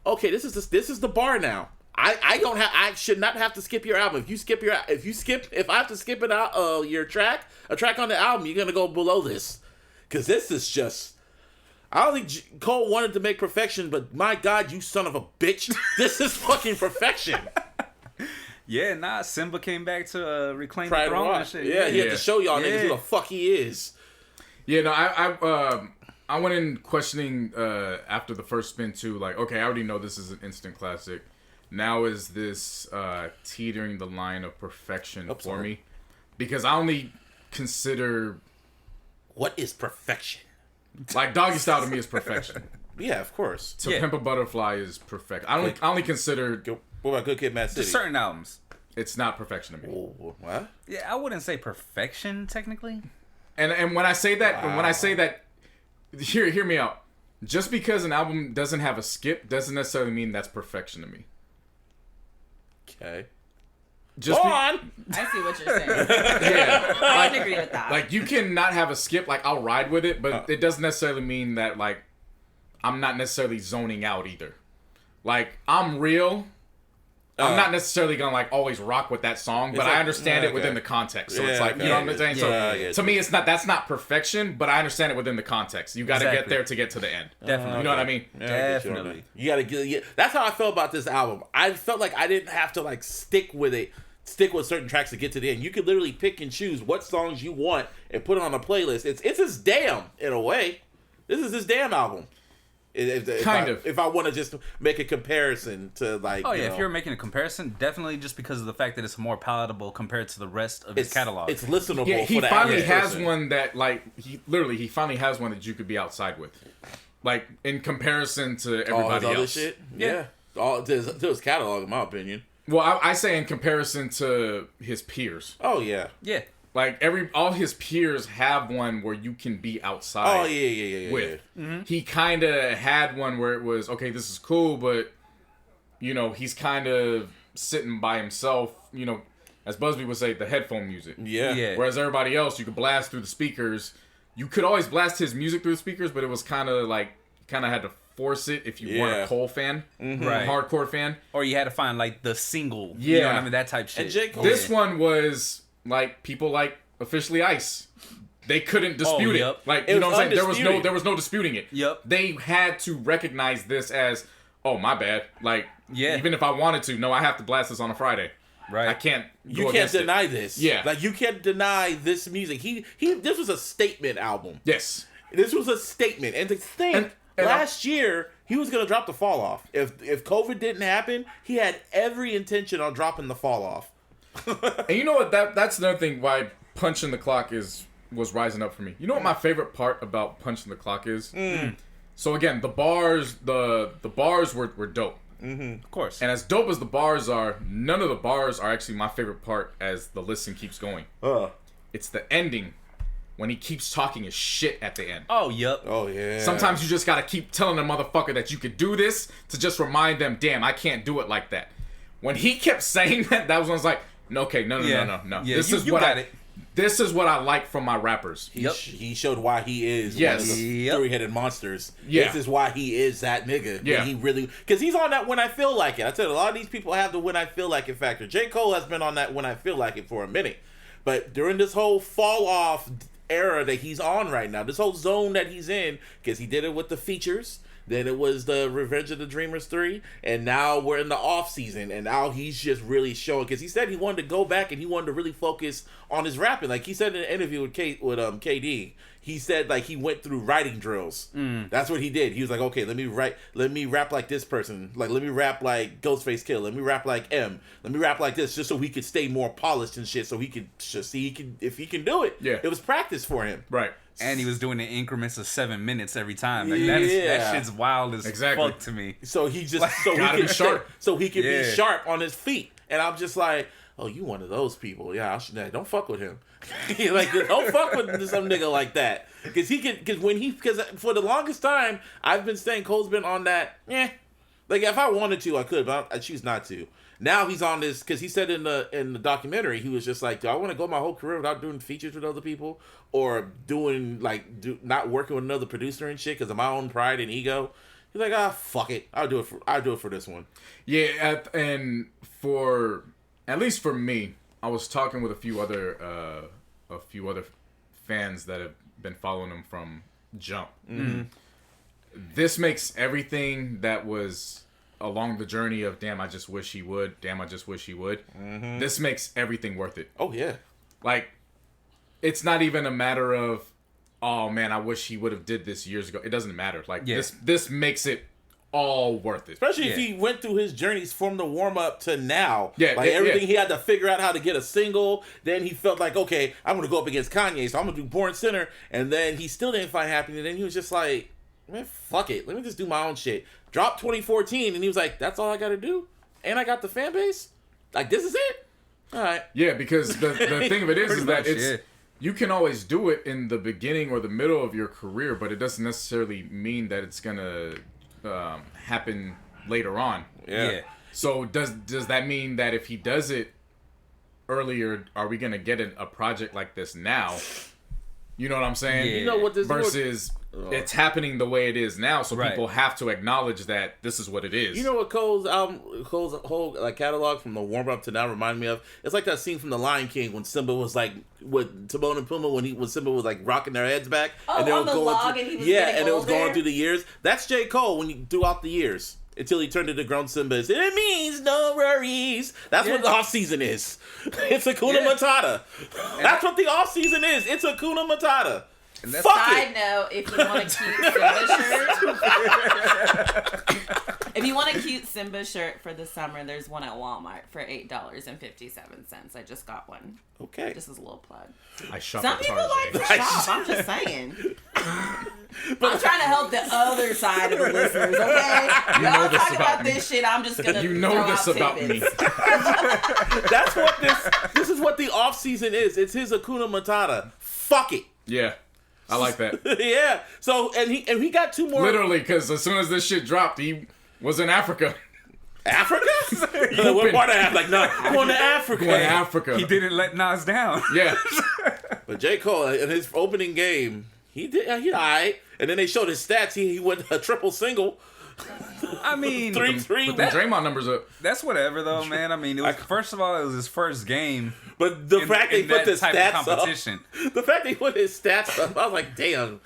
okay, this is the bar now. I should not have to skip your album. If I have to skip it out a track on the album, you're gonna go below this, because this is just. I don't think Cole wanted to make perfection, but my God, you son of a bitch, this is fucking perfection. Yeah, nah, Simba came back to reclaim Pride the throne Rock. and shit. Yeah, he had to show y'all niggas Yeah. who the fuck he is. Yeah, no, I went in questioning after the first spin too, like, okay, I already know this is an instant classic. Now is this teetering the line of perfection for me? Because I only consider What is perfection? like Doggy Style to me is perfection. Yeah, of course. To Pimp a Butterfly is perfect. I only consider What about Good Kid, Mad City? Just certain albums. it's not perfection to me. What? Yeah, I wouldn't say perfection technically. And when I say that, hear me out. Just because an album doesn't have a skip doesn't necessarily mean that's perfection to me. Okay. Just Go on. I see what you're saying. yeah, I can agree with that. like you cannot have a skip. Like I'll ride with it, but it doesn't necessarily mean that like I'm not necessarily zoning out either. Like I'm real. I'm not necessarily gonna like always rock with that song, but like- I understand okay. it within the context. So Yeah, it's like okay. you know what I'm saying. Yeah, So to me, that's not perfection, but I understand it within the context. You got to get Exactly. there to get to the end. Definitely. You know what I mean? Yeah, I get you on Definitely. that. You gotta get. Yeah, that's how I felt about this album. I felt like I didn't have to like stick with certain tracks to get to the end. You could literally pick and choose what songs you want and put it on a playlist. It's his damn in a way. This is his damn album. If I want to just make a comparison to like. Oh yeah, you if know, you're making a comparison, definitely just because of the fact that it's more palatable compared to the rest of his catalog. It's listenable. Yeah, he for the finally average has person. one that like he finally has one that you could be outside with, like in comparison to All everybody his other else. shit. Yeah. All to his catalog, in my opinion. Well, I say in comparison to his peers. Oh yeah. yeah. Like all his peers have one where you can be outside. Oh yeah. With. Mm-hmm. He kind of had one where it was, okay, this is cool, but, you know, he's kind of sitting by himself, you know, as Busby would say, the headphone music. Yeah. Whereas everybody else, you could blast through the speakers. You could always blast his music through the speakers, but it was kind of had to force it if you weren't a Cole fan, Right. a hardcore fan. Or you had to find like the single. Yeah. You know what I mean? That type shit. And J. Cole, This one was like people like Officially Ice. They couldn't dispute it. yep. Like, It you know was what I'm saying? undisputed. There was no disputing it. Yep. They had to recognize this as, oh, my bad. Like, Yeah. even if I wanted to, no, I have to blast this on a Friday. Right. I can't. you go can't against deny it. this. Yeah. Like, you can't deny this music. This was a statement album. Yes. This was a statement. And to think, And last year, he was going to drop the Fall Off. If COVID didn't happen, he had every intention on dropping the Fall Off. And you know what? That's another thing why Punching the Clock was rising up for me. You know what my favorite part about Punching the Clock is? So again, the bars were dope. Of course. And as dope as the bars are, none of the bars are actually my favorite part as the listen keeps going. It's the ending when he keeps talking his shit at the end. Oh, yep. Oh, yeah. Sometimes you just gotta keep telling a motherfucker that you could do this to just remind them, damn, I can't do it like that. When he kept saying that was when I was like, no. Yeah, This is you what got it. This is what I like from my rappers. He showed why he is Yes. one of the Yep. three-headed monsters. Yeah. This is why he is that nigga. Yeah. When he really... Because he's on that When I Feel Like It. I tell you, a lot of these people have the When I Feel Like It factor. J. Cole has been on that When I Feel Like It for a minute. But during this whole fall-off era that he's on right now, this whole zone that he's in, because he did it with the features... Then it was the Revenge of the Dreamers 3, and now we're in the off season, and now he's just really showing, because he said he wanted to go back and he wanted to really focus on his rapping. Like he said in an interview with KD, he said like he went through writing drills. That's what he did. He was like, okay, let me rap like this person, like let me rap like Ghostface Kill, let me rap like M, let me rap like this, just so he could stay more polished and shit, so he could just see if he can do it. Yeah, it was practice for him. Right. And he was doing it in increments of 7 minutes every time. Like that shit's wild as fuck to me. So he just so gotta he be can sharp. so he can Yeah. be sharp on his feet. And I'm just like, oh, you one of those people? Yeah, don't fuck with him. Like, don't fuck with some nigga like that, because because for the longest time I've been saying Cole's been on that. Like if I wanted to, I could, but I choose not to. Now he's on this because he said in the documentary, he was just like, do I want to go my whole career without doing features with other people or doing not working with another producer and shit because of my own pride and ego? He's like, fuck it, I'll do it for this one. Yeah, and for at least for me, I was talking with a few other fans that have been following him from Jump. This makes everything that was along the journey of damn, I just wish he would. This makes everything worth it. Oh yeah. Like, it's not even a matter of, oh man, I wish he would have did this years ago. It doesn't matter. Like this makes it all worth it. Especially if he went through his journeys from the warm up to now. Yeah, like everything he had to figure out how to get a single. Then he felt like, okay, I'm gonna go up against Kanye, so I'm gonna do Born Sinner. And then he still didn't find happiness. And then he was just like, man, fuck it. Let me just do my own shit. Dropped 2014, and he was like, that's all I gotta do? And I got the fan base? Like, this is it? All right. Yeah, because the thing of it is that much, it's you can always do it in the beginning or the middle of your career, but it doesn't necessarily mean that it's gonna happen later on. Yeah. So does that mean that if he does it earlier, are we gonna get a project like this now? You know what I'm saying? Yeah. You know what this versus it's happening the way it is now, so Right. people have to acknowledge that this is what it is. You know what Cole's whole like catalog from the warm up to now remind me of? It's like that scene from The Lion King when Simba was like with Timon and Pumbaa when Simba was like rocking their heads back. Oh, they on were the going log through, and he was yeah, getting and it was going older? through the years. That's J. Cole throughout the years. Until he turned into grown Simba. It means no worries. That's what the off season is. It's Hakuna Matata. That's what the off season is. It's Hakuna Matata. Fuck Side it. note, if you want a cute Simba shirt, if you want a cute Simba shirt for the summer, there's one at Walmart for $8.57. I just got one. Okay. Just as a little plug. I shop Some at people Target. like to shop. I'm just saying. I'm trying to help the other side of the listeners, okay? Y'all talk about this shit. I'm just gonna. You know this about me. That's what this is what the off season is. It's his Hakuna Matata. Fuck it. Yeah, I like that. Yeah. So and he got two more. Literally, because as soon as this shit dropped, he was in Africa. Africa? What part of Africa? Like, no, going to Africa. Going to Africa. He didn't let Nas down. Yeah. But J. Cole, in his opening game, he all right. And then they showed his stats. He went a triple single. I mean, 3-3. Put the Draymond numbers up. that's whatever though, man. I mean, it was, first of all, it was his first game. But the fact they put the stats up, the fact they put his stats up, I was like, damn,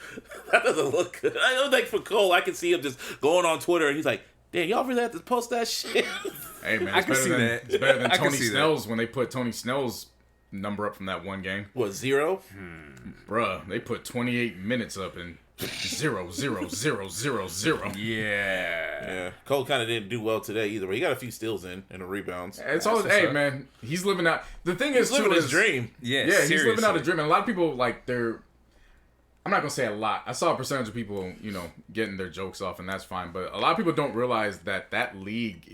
that doesn't look good. I don't think for Cole, I can see him just going on Twitter and he's like, damn, y'all really have to post that shit. Hey man, I can see that. It's better than I can Tony see that. Snell's when they put Tony Snell's number up from that one game. What, 0? Bruh, they put 28 minutes up and 0, 0, 0, 0, 0. Yeah. Cole kind of didn't do well today either, but he got a few steals in and the rebounds. It's all, hey man, he's living out. The thing is, He's living too, his is- dream. Yeah, Yeah, seriously. he's living out a dream, and a lot of people like they're. I'm not gonna say a lot. I saw a percentage of people, getting their jokes off, and that's fine. But a lot of people don't realize that league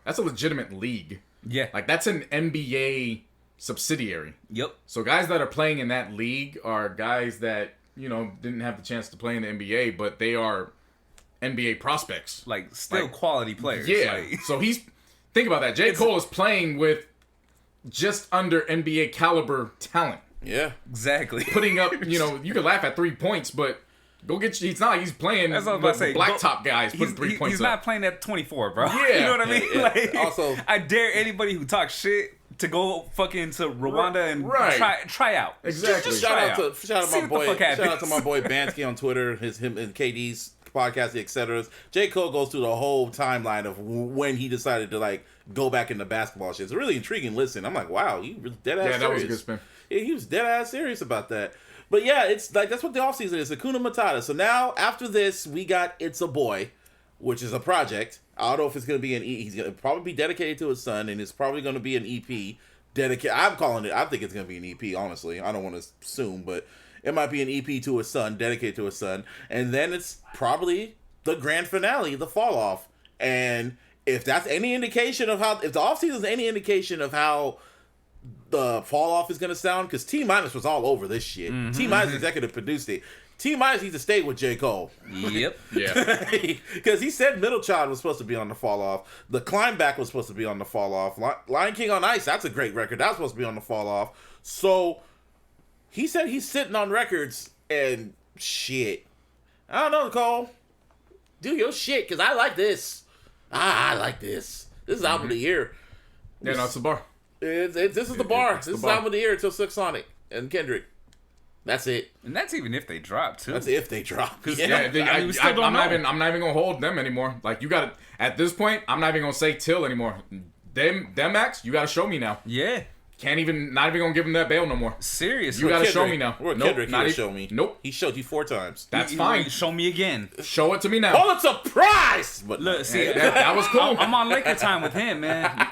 that's a legitimate league. Yeah. Like that's an NBA subsidiary. Yep. So guys that are playing in that league are guys that didn't have the chance to play in the NBA, but they are NBA prospects. Like still Like, quality players. Yeah. Like, So think about that. J. Cole is playing with just under NBA caliber talent. Yeah. exactly. Putting up, you can laugh at 3 points, but it's not like he's playing That's what I was with about to say. blacktop guys putting 3 points He's up. not playing at 24, bro. Yeah. You know what I mean? Yeah. Like, Also- I dare anybody who talks shit to go fucking to Rwanda and Right. try out. Exactly. Shout Try out to See my what the boy. fuck Shout out happens. to my boy Bansky on Twitter. Him and KD's podcast, etc. J. Cole goes through the whole timeline of when he decided to like go back into basketball shit. It's a really intriguing listen. I'm like, wow, he was dead ass serious. Yeah, that was a good spin. Yeah, he was dead ass serious about that. But yeah, it's like that's what the offseason is. Hakuna Matata. So now after this, we got It's a Boy, which is a project. I don't know if it's gonna be he's gonna probably be dedicated to his son, and it's probably gonna be an EP. Dedicated. I'm calling it. I think it's gonna be an EP. Honestly, I don't want to assume, but it might be an EP to his son, dedicated to his son, and then it's probably the grand finale, the fall off. And if that's any indication of if the offseason is any indication of how the fall off is gonna sound, because T Minus was all over this shit. T Minus executive produced it. T Minus needs to stay with J. Cole. Yep. Yeah. Because he said Middle Child was supposed to be on the fall off. The Climb Back was supposed to be on the fall off. Lion King on Ice, that's a great record. That was supposed to be on the fall off. So he said he's sitting on records and shit. I don't know, Cole. Do your shit, because I like this. I like this. This is album of the year. Yeah, no, it's a bar. This is the bar. It's This the is bar. album of the year until Silk Sonic and Kendrick. That's it. And that's even if they drop too. That's if they drop. Yeah, I mean, we still don't I'm not know. I'm not even gonna hold them anymore. Like you got to at this point, I'm not even gonna say Till anymore. Them acts, you got to show me now. Yeah. Not even gonna give him that bail no more. Seriously. You got to Kendrick. show me now. Where Nope, Kendrick not here even- show me. Nope. He showed you 4 times. That's You- fine. Show me again. Show it to me now. Pulitzer Prize! But Look, see, that was cool. I'm on Laker time with him, man.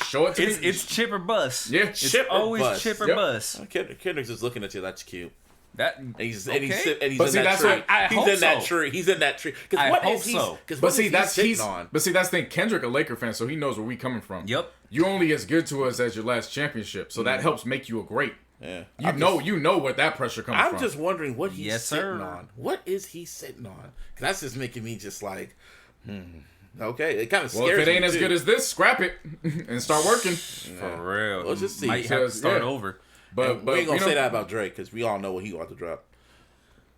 Show it to me. It's chip or bust. Yeah. It's Chip or always bust. chip or Yep. bust. Kendrick's just looking at you. That's cute. That And he's okay. and he's But in see, that that's tree. what- I He's hope in that so. tree. He's in that tree. I Because what hope is he? so. But see, that's he's on. But see, that's the thing. Kendrick a Laker fan, so he knows where we coming from. Yep. You only as good to us as your last championship, so that helps make you a great. Yeah. You know what that pressure comes from. I'm just wondering what he's Yes, sitting sir. on. What is he sitting on? 'Cause that's just making me just like, okay. It kind of scares me. Well, if it ain't as too. good as this, scrap it and start working. For real. Let's just see. Might have to start Yeah. over. But we ain't gonna you say know, that about Drake because we all know what he ought to drop.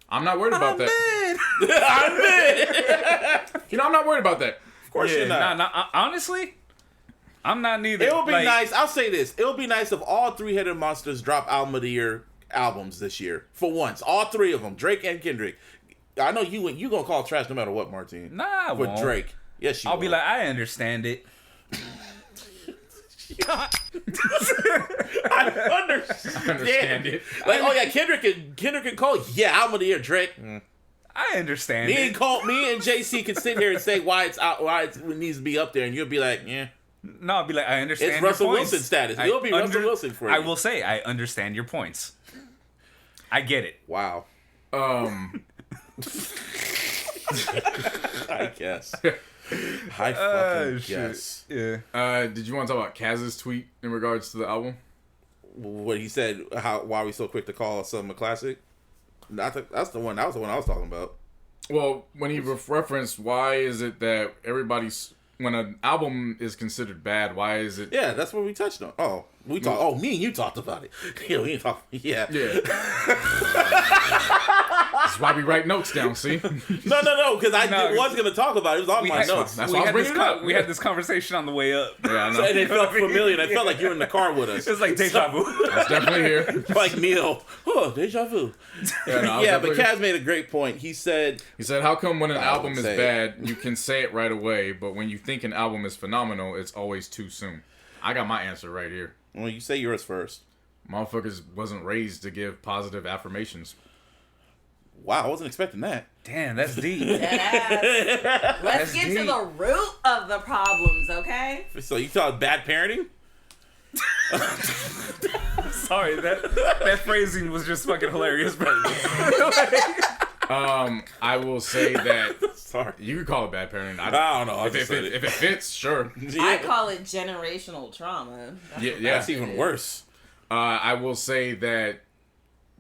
I'm not worried about that. I'm in. I'm not worried about that. Of course you're not. Honestly, I'm not neither. It would be Like, nice. I'll say this. It would be nice if all 3-Headed Monsters drop album of the year albums this year for once. All 3 of them, Drake and Kendrick. I know you gonna call trash no matter what, Martin. Nah, I with won't. Drake. Yes, you. I'll will. be like, I understand it. I understand it. Like, oh yeah, Kendrick and Cole. Yeah, album of the year, Drake. I understand Me it. and Cole, me and JC can sit here and say why it needs to be up there, and you'll be like, yeah. No, I'll be like, I understand It's your Russell points. Wilson status. It'll be Russell Wilson for you. I will say, I understand your points. I get it. Wow. I guess. I fucking guess. Yeah. Did you want to talk about Kaz's tweet in regards to the album? What he said, why are we so quick to call something a classic? That was the one I was talking about. Well, when he referenced why is it that everybody's when an album is considered bad, why is it? Yeah, that's what we touched on. Oh, we talked. Oh, me and you talked about it. Yeah, we didn't talk. Yeah. That's why we write notes down. See? No, because I was going to talk about it. It was on my notes. That's why I was bringing it up. We had this conversation on the way up. Yeah, I know. And it felt familiar. It felt like you were in the car with us. It's like deja vu. I was definitely here. Like Neil. Oh, deja vu. Yeah, But Kaz made a great point. He said, how come when an album is say it. bad, you can say it right away, but when you think an album is phenomenal, it's always too soon? I got my answer right here. well, you say yours first. Motherfuckers wasn't raised to give positive affirmations. Wow, I wasn't expecting that. Damn, that's deep. Let's get to the root of the problems, okay? So you thought bad parenting? Sorry, that phrasing was just fucking hilarious, bro. I will say that Sorry. you could call it bad parenting. I don't know. If it fits, sure. I call it generational trauma. Yeah. That's even worse. I will say that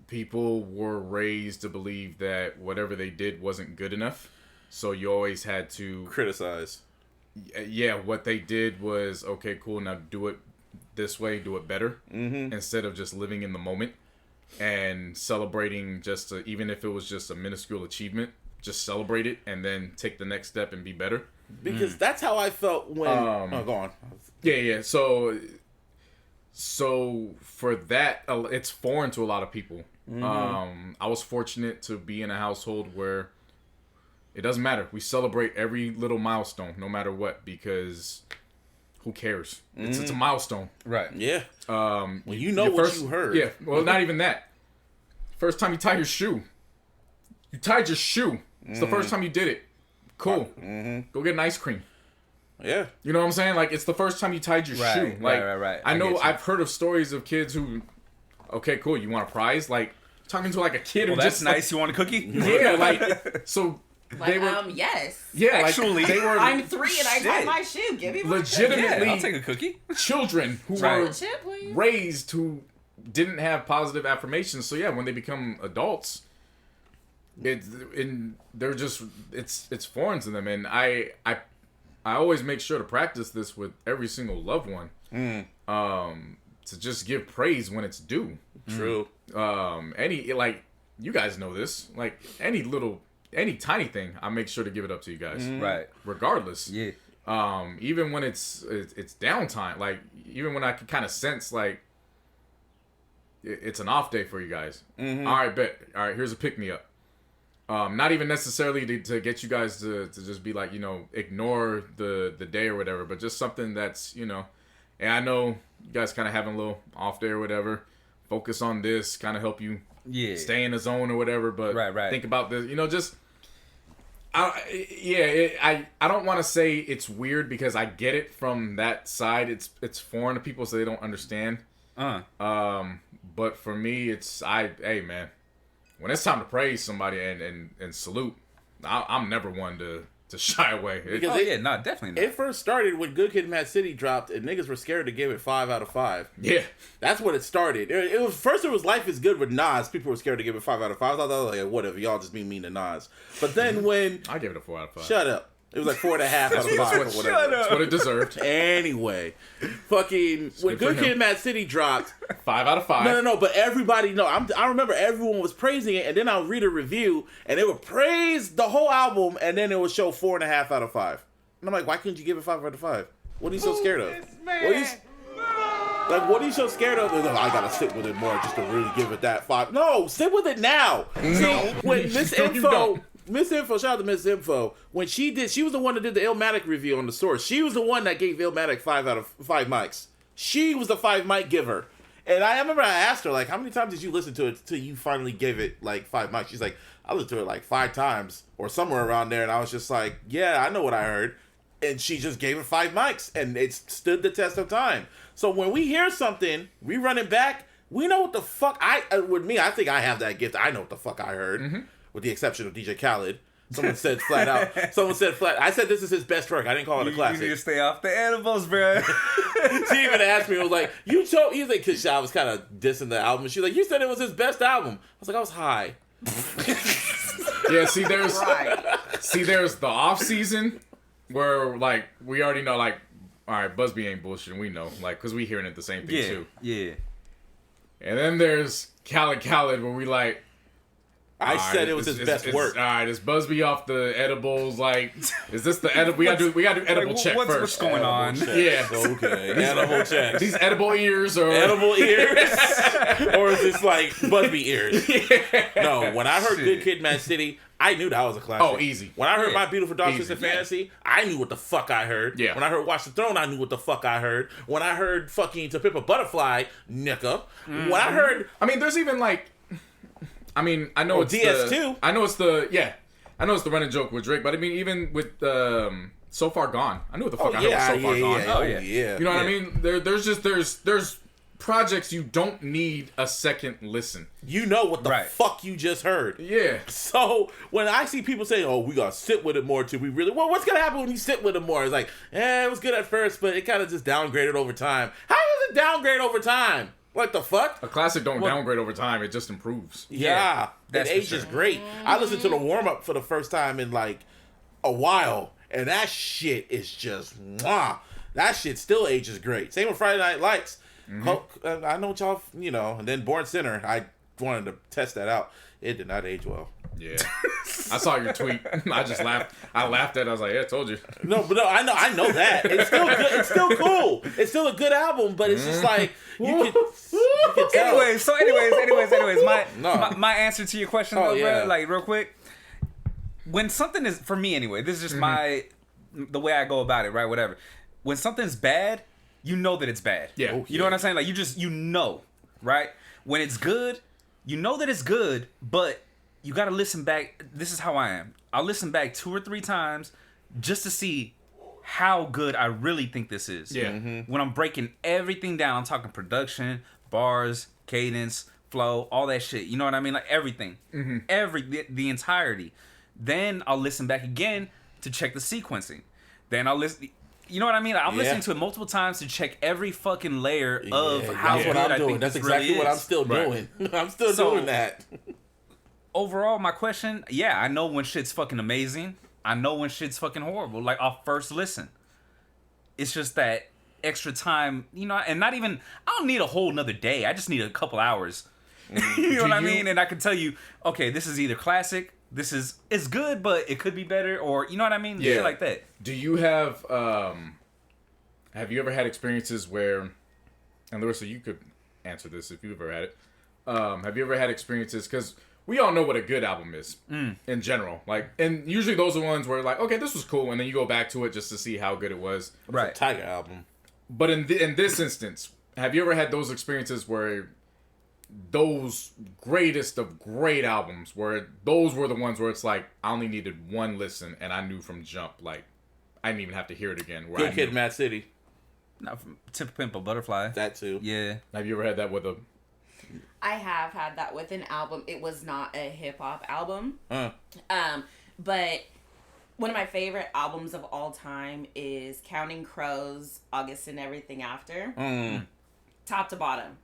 people were raised to believe that whatever they did wasn't good enough, so you always had to Criticize. Yeah, what they did was okay, cool. Now do it this way, do it better, instead of just living in the moment and celebrating even if it was just a minuscule achievement, just celebrate it and then take the next step and be better. Because that's how I felt when. Go on. Yeah. So for that, it's foreign to a lot of people. I was fortunate to be in a household where it doesn't matter. We celebrate every little milestone, no matter what, because who cares? It's a milestone. Right. Yeah. Well, you know what you heard. Yeah. Well, not even that. First time you tie your shoe. You tied your shoe. It's the first time you did it. Cool. Go get an ice cream. Yeah. You know what I'm saying? Like, it's the first time you tied your shoe. Like, Right. I know I've heard of stories of kids who, okay, cool, you want a prize? Like, talking to like a kid who Well, that's just nice. You want a cookie? Yeah, like, so they were. Yes. Yeah, Actually, like, they were. I'm 3 and I tie my shoe. Give me my legitimately. Yeah, I'll take a cookie. Children who Right. were chip, please. raised who didn't have positive affirmations. So yeah, when they become adults, they're just it's foreign to them, and I always make sure to practice this with every single loved one. To just give praise when it's due. True. Any like you guys know this, like any tiny thing, I make sure to give it up to you guys. Right. Regardless. Yeah. Even when it's downtime, like even when I can kind of sense like it's an off day for you guys. All right, bet. All right, here's a pick me up. Not even necessarily to get you guys to just be like, ignore the day or whatever, but just something that's, and I know you guys kind of having a little off day or whatever. Focus on this, kind of help you stay in the zone or whatever, but right. think about this, just I don't want to say it's weird because I get it from that side. It's foreign to people, so they don't understand. But for me, hey man, when it's time to praise somebody and salute, I'm never one to shy away. Definitely not. It first started when Good Kid, Mad City dropped, and niggas were scared to give it 5 out of 5. Yeah, that's what it started. It was first. It was Life Is Good with Nas. People were scared to give it 5 out of 5. I thought that was like whatever. Y'all just being mean to Nas. But then when I give it a 4 out of 5. Shut up. It was like 4.5 out of 5 or whatever. That's what it deserved. Anyway, fucking when Good Kid, Mad City dropped, 5 out of 5. No. But everybody, I remember everyone was praising it, and then I'll read a review, and they would praise the whole album, and then it would show 4.5 out of 5. And I'm like, why couldn't you give it 5 out of 5? What are you so scared of? What are you so scared of? I gotta stick with it more just to really give it that 5. No, stick with it now. No. See, when Miss Info, shout out to Miss Info. When she was the one that did the Illmatic review on the source. She was the one that gave Illmatic 5 out of 5 mics. She was the 5 mic giver. And I remember I asked her, like, how many times did you listen to it till you finally gave it, like, 5 mics? She's like, I listened to it, like, 5 times or somewhere around there. And I was just like, yeah, I know what I heard. And she just gave it 5 mics. And it stood the test of time. So when we hear something, we run it back, we know what the fuck I think I have that gift. I know what the fuck I heard. With the exception of DJ Khaled. Someone said flat out. I said this is his best work. I didn't call it a classic. You need to stay off the edibles, bro. She even asked me, I was like, he's like, because I was kind of dissing the album. She's like, you said it was his best album. I was like, I was high. Yeah, there's the off season, where like we already know like, all right, Busby ain't bullshitting. We know like because we hearing it the same thing too. Yeah. And then there's Khaled where we like. I said it was his best work. All right, is Busby off the edibles? Like, is this the edible? We gotta do edible check first. What's going on? Yeah. Okay. Edible checks. These edible ears or edible ears, or is this like Busby ears? Yeah. No. When I heard Good Kid, Mad City, I knew that was a classic. Oh, easy. When I heard My Beautiful Dark Twisted Fantasy, I knew what the fuck I heard. Yeah. When I heard Watch the Throne, I knew what the fuck I heard. When I heard fucking To Pimp a Butterfly, nigga. When I heard, I mean, there's even like. I mean, I know it's DS2. I know it's the running joke with Drake, but I mean, even with So Far Gone, I knew what the fuck I heard with So Far Gone. Oh yeah. You know what I mean? There's projects you don't need a second listen. You know what the fuck you just heard. Yeah. So when I see people say, "Oh, we gotta sit with it more," till we really, well, what's gonna happen when you sit with it more? It's like, it was good at first, but it kind of just downgraded over time. How does it downgrade over time? What the fuck? A classic don't downgrade over time. It just improves. Yeah. That's It ages great. I listened to the warm-up for the first time in like a while, and that shit is just, mwah. That shit still ages great. Same with Friday Night Lights. I know what y'all, and then Born Sinner, I wanted to test that out. It did not age well. Yeah. I saw your tweet. I just laughed. I laughed at it. I was like, yeah, I told you. No, I know that. It's still good. It's still cool. It's still a good album, but it's just like you can tell. Anyways, my answer to your question though, bro, like real quick. When something is, for me anyway, this is just the way I go about it, right? Whatever. When something's bad, you know that it's bad. Yeah. You know what I'm saying? Like you know, right? When it's good, you know that it's good, but you got to listen back. This is how I am. I'll listen back 2 or 3 times just to see how good I really think this is. Yeah. When I'm breaking everything down, I'm talking production, bars, cadence, flow, all that shit. You know what I mean? Like everything. The entirety. Then I'll listen back again to check the sequencing. Then I'll listen. You know what I mean? I'm listening to it multiple times to check every fucking layer of how good I think That's this exactly really what is. I'm still doing. I'm still doing that. Overall, my question, I know when shit's fucking amazing. I know when shit's fucking horrible. Like, off first listen. It's just that extra time, and not even, I don't need a whole nother day. I just need a couple hours. You know what I mean? And I can tell you, okay, this is either classic, it's good, but it could be better, or, you know what I mean? Yeah. Shit like that. Do you have you ever had experiences where, and Larissa, you could answer this if you've ever had it. Have you ever had experiences, because we all know what a good album is in general. Like, and usually those are ones where like, okay, this was cool, and then you go back to it just to see how good it was. Right. It's a Tiger album. But in this instance, have you ever had those experiences where those greatest of great albums, where those were the ones where it's like, I only needed one listen, and I knew from jump, like, I didn't even have to hear it again. Good Kid, Mad City. Not from Tip Pimp a Butterfly. That too. Yeah. Have you ever had that with a... I have had that with an album. It was not a hip-hop album. But one of my favorite albums of all time is Counting Crows, August and Everything After. Top to bottom.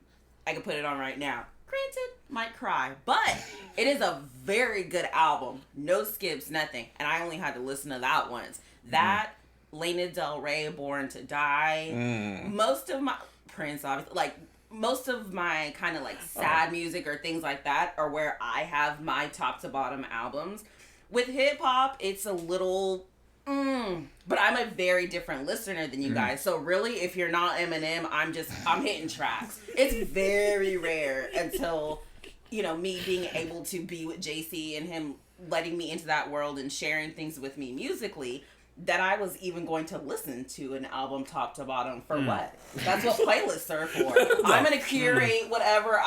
I can put it on right now. Granted, might cry. But it is a very good album. No skips, nothing. And I only had to listen to that once. That, Lana Del Rey, Born to Die. Most of my... Prince, obviously. Like... Most of my kind of like sad music or things like that are where I have my top to bottom albums. With hip hop, it's a little, but I'm a very different listener than you guys. So really, if you're not Eminem, I'm hitting tracks. It's very rare until, me being able to be with JC and him letting me into that world and sharing things with me musically, that I was even going to listen to an album top to bottom for what? That's what playlists are for. I'm gonna curate whatever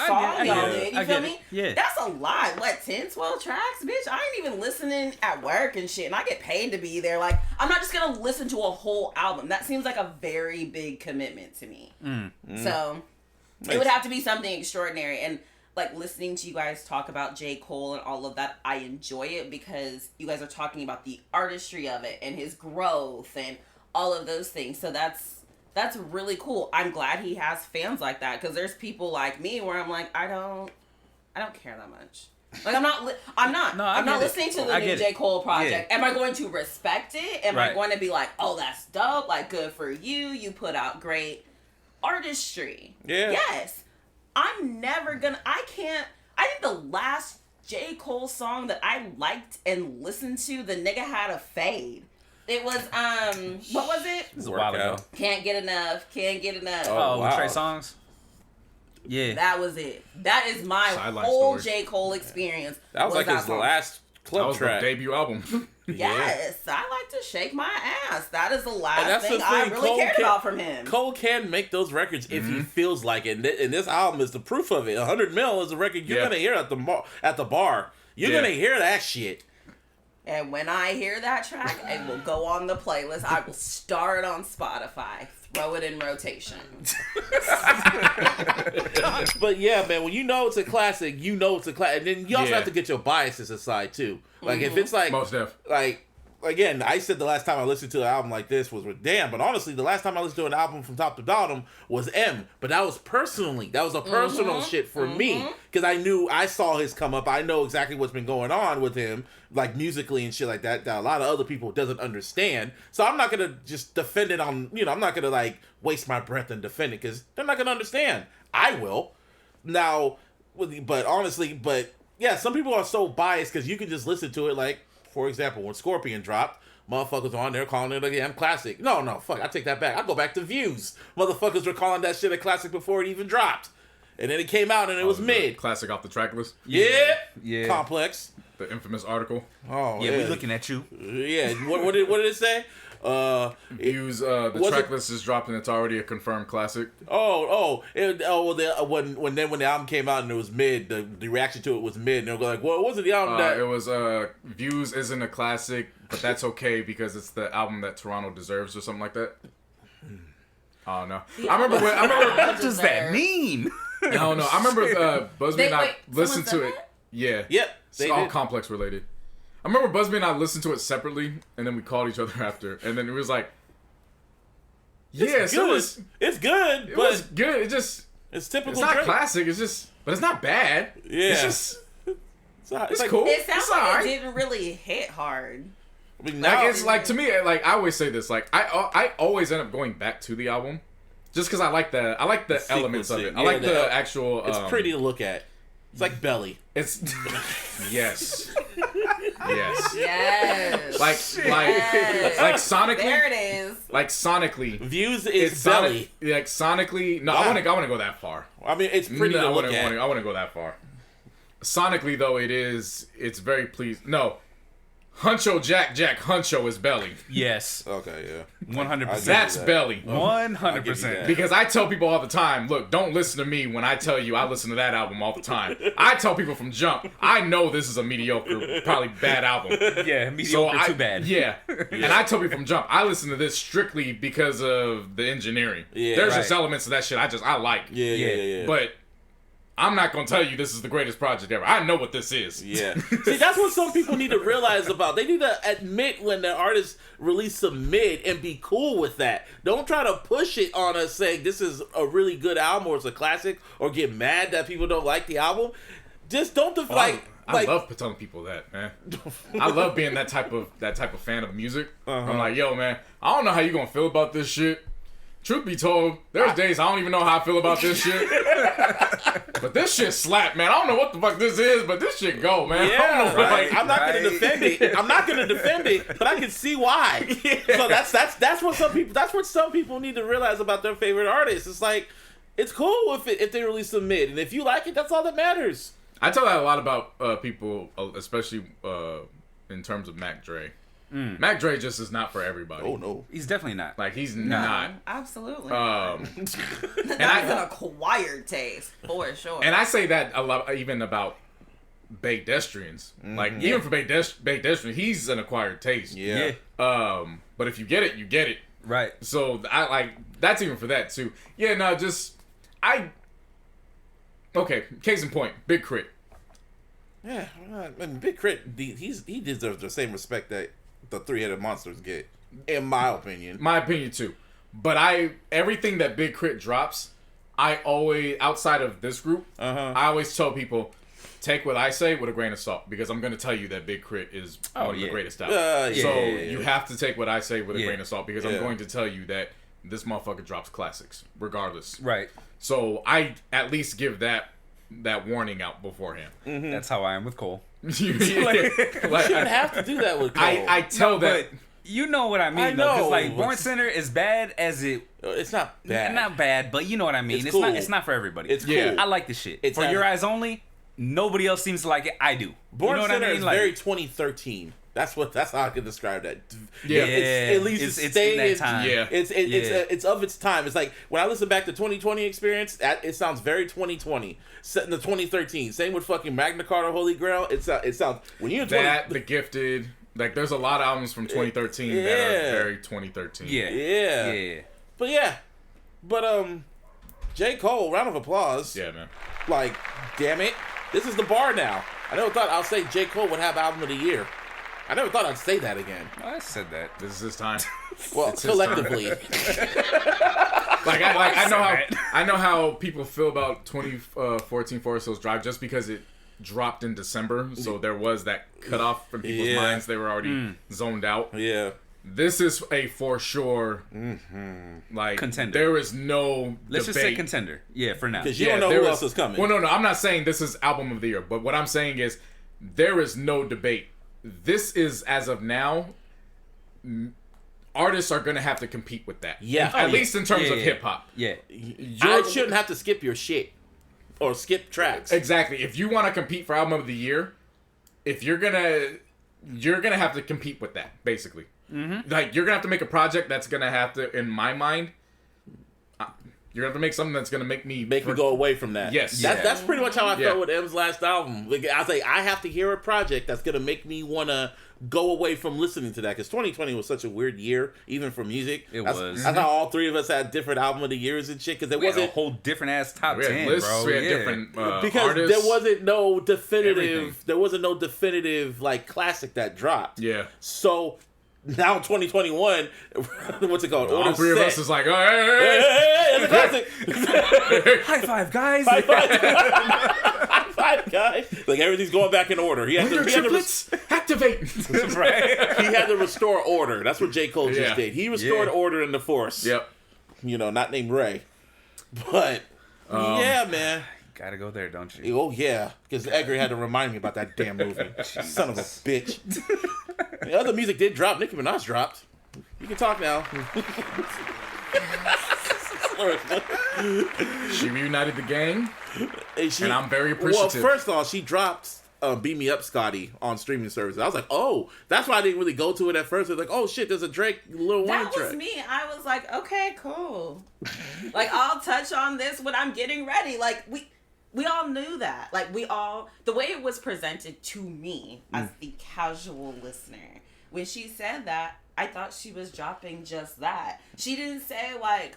song y'all did. You feel me? Yeah. That's a lot. What, 10, 12 tracks? Bitch, I ain't even listening at work and shit, and I get paid to be there. Like, I'm not just gonna listen to a whole album. That seems like a very big commitment to me. So, it would have to be something extraordinary. And like listening to you guys talk about J. Cole and all of that, I enjoy it because you guys are talking about the artistry of it and his growth and all of those things. So that's really cool. I'm glad he has fans like that, because there's people like me where I'm like, I don't care that much. Like I'm not listening to the new J. Cole project. Yeah. Am I going to respect it? Am I Right. going to be like, oh, that's dope, like good for you, you put out great artistry? Yeah. Yes. I'm never gonna I think the last J. Cole song that I liked and listened to, the nigga had a fade. It was what was it? This is a while ago. Can't get enough. Oh, wow. Trey Songz. Yeah. That was it. That is my Sideline whole story. J. Cole experience. That was like his song. last That club was track. the debut album. Yes, I like to shake my ass. That is the And last that's thing the I thing, really Cole cared can- about from him. Cole can make those records if he feels like it. And this album is the proof of it. 100 Mil is a record you're going to hear at the bar. You're going to hear that shit. And when I hear that track, it will go on the playlist. I will start on Spotify. Throw it in rotation. But yeah, man, when you know it's a classic, you know it's a classic. And then you also Yeah. have to get your biases aside too. Like if it's like Most def. like again, I said the last time I listened to an album like this was with Dan, but honestly, the last time I listened to an album from top to bottom was M. But that was personally, that was a personal shit for me because I saw his come up. I know exactly what's been going on with him, like musically and shit like that. That a lot of other people doesn't understand. So I'm not gonna just defend it on, I'm not gonna like waste my breath and defend it because they're not gonna understand. I will now, but honestly, yeah, some people are so biased because you can just listen to it like. For example, when Scorpion dropped, motherfuckers on there calling it a damn classic. No, fuck, I take that back. I go back to Views. Motherfuckers were calling that shit a classic before it even dropped. And then it came out and it was mid. Classic off the track list. Yeah. Complex. The infamous article. Oh, Yeah, we looking at you. Yeah, what did it say? Views, the track list is dropped and it's already a confirmed classic. When the album came out and it was mid, the reaction to it was mid, and they were like, "Well, it wasn't the album that." It was Views isn't a classic, but that's okay because it's the album that Toronto deserves or something like that. Oh no, I remember. What does that mean? I don't know. I remember Busby and I listened to someone it. said Yeah. Yep, It's they all did. complex related. I remember Busby and I listened to it separately, and then we called each other after, and then it was like, It's so good. It's good, it but was good. It just, it's typical. it's not Drake. classic. It's just, but it's not bad. Yeah. It's just, it's like, cool. It sounds It's like alright. it didn't really hit hard. I mean, Like now, it's like to me, like I always say this, like I always end up going back to the album, just because I like the elements of it. I sequencing. like Yeah, the actual. it's pretty to look at. It's like Belly. It's yes, yes. Yes. Like sonically, There it is. like sonically. Views is It's Belly. like sonically. No, Wow. I want to go that far. I mean, it's pretty No, to I look wouldn't at. I want to go that far. Sonically, though, it's very pleased. No, Huncho Jack Huncho is Belly. Yes. Okay, yeah. 100%. That's that. Belly. 100%. Because I tell people all the time, look, don't listen to me when I tell you I listen to that album all the time. I tell people from jump, I know this is a mediocre, probably bad album. Yeah, mediocre, too bad. Yeah. And I tell people from jump, I listen to this strictly because of the engineering. Yeah, There's just right. elements of that shit I like. Yeah. But I'm not gonna tell you this is the greatest project ever. I know what this is. Yeah. See, that's what some people need to realize about. They need to admit when the artist release some mid and be cool with that. Don't try to push it on us saying this is a really good album or it's a classic or get mad that people don't like the album. Just don't I love telling people that, man. I love being that type of fan of music. I'm like, yo, man, I don't know how you gonna feel about this shit. Truth be told, there's days I don't even know how I feel about this shit. But this shit slap, man. I don't know what the fuck this is, but this shit go, man. I don't Yeah, know, right. like, I'm not gonna defend it. I'm not gonna defend it, but I can see why. So that's what some people need to realize about their favorite artists. It's like it's cool if they release some mid, and if you like it, that's all that matters. I tell that a lot about people, especially in terms of Mac Dre. Mac Dre just is not for everybody. Oh no. He's definitely not. Like he's not. Absolutely. And That's an acquired taste, for sure. And I say that a lot, even about baked pedestrians. Like even for baked pedestrian, he's an acquired taste. Yeah. But if you get it, you get it. Right. So I like that's even for that too. Yeah. No, okay. Case in point, Big Crit. Yeah. And Big Crit, he deserves the same respect that the three-headed monsters get, in my opinion. My opinion too. But everything that Big Crit drops, I always outside of this group, I always tell people take what I say with a grain of salt, because I'm going to tell you that Big Crit is one of the greatest albums. You have to take what I say with a grain of salt, because I'm going to tell you that this motherfucker drops classics, regardless. Right. So I at least give that warning out beforehand. Mm-hmm. That's how I am with Cole. You shouldn't have to do that with Cole. I tell that. But you know what I mean, though. Because, like, Born Center, as bad as it... It's not bad. Not bad, but you know what I mean. It's cool. It's not for everybody. It's cool. I like the shit. It's for Your Eyes Only, nobody else seems to like it. I do. Born you know Center what I mean? is Like, very 2013. That's how I can describe that. Yeah, at least it's in that time. Yeah, it's of its time. It's like when I listen back to 2020 Experience, it sounds very 2020. Set in the 2013. Same with fucking Magna Carta, Holy Grail. It sounds when you're in The Gifted. Like, there's a lot of albums from 2013 that are very 2013. Yeah. But J. Cole, round of applause. Yeah, man. Like, damn it, this is the bar now. I never thought I'll say J. Cole would have album of the year. I never thought I'd say that again. I said that. This is his time. Well, collectively. I know how people feel about 2014 Forest Hills Drive, just because it dropped in December, so there was that cutoff from people's minds. They were already zoned out. Yeah. This is a for sure like contender. There is no Let's debate. just say contender. Yeah, for now. Because you don't know who else is coming. Well, no, I'm not saying this is album of the year, but what I'm saying is there is no debate. This is, as of now, artists are going to have to compete with that. Yeah. At least in terms of hip hop. Yeah. You shouldn't have to skip your shit. Or skip tracks. Exactly. If you want to compete for album of the year, if you're gonna have to compete with that, basically. Mm-hmm. Like, you're gonna have to make a project that's gonna have to, in my mind, you're gonna have to make something that's gonna make me go away from that. Yes. That's pretty much how I felt with M's last album. Like, I say I have to hear a project that's gonna make me wanna go away from listening to that, because 2020 was such a weird year, even for music. That's how all three of us had different album of the years and shit, because it wasn't a whole different ass top 10, lists, bro. We had different because artists, there wasn't no definitive like classic that dropped. Yeah. So now 2021, what's it called? All three of us is like, oh, hey, the classic. High five, guys. High five, guys. Like, everything's going back in order. He had to activate. Right. He had to restore order. That's what J. Cole just did. He restored order in the Force. Yep. You know, not named Ray, but yeah, man. Gotta go there, don't you? Oh yeah, because Edgar had to remind me about that damn movie. Son of a bitch. The other music did drop. Nicki Minaj dropped. You can talk now. She reunited the gang, and I'm very appreciative. Well, first off, she dropped Beat Me Up, Scotty on streaming services. I was like, oh, that's why I didn't really go to it at first. I was like, oh shit, there's a Drake Lil Wayne track. That was me. I was like, okay, cool. Like, I'll touch on this when I'm getting ready. Like, we all knew that. Like, the way it was presented to me as the casual listener, when she said that, I thought she was dropping just that. She didn't say, like,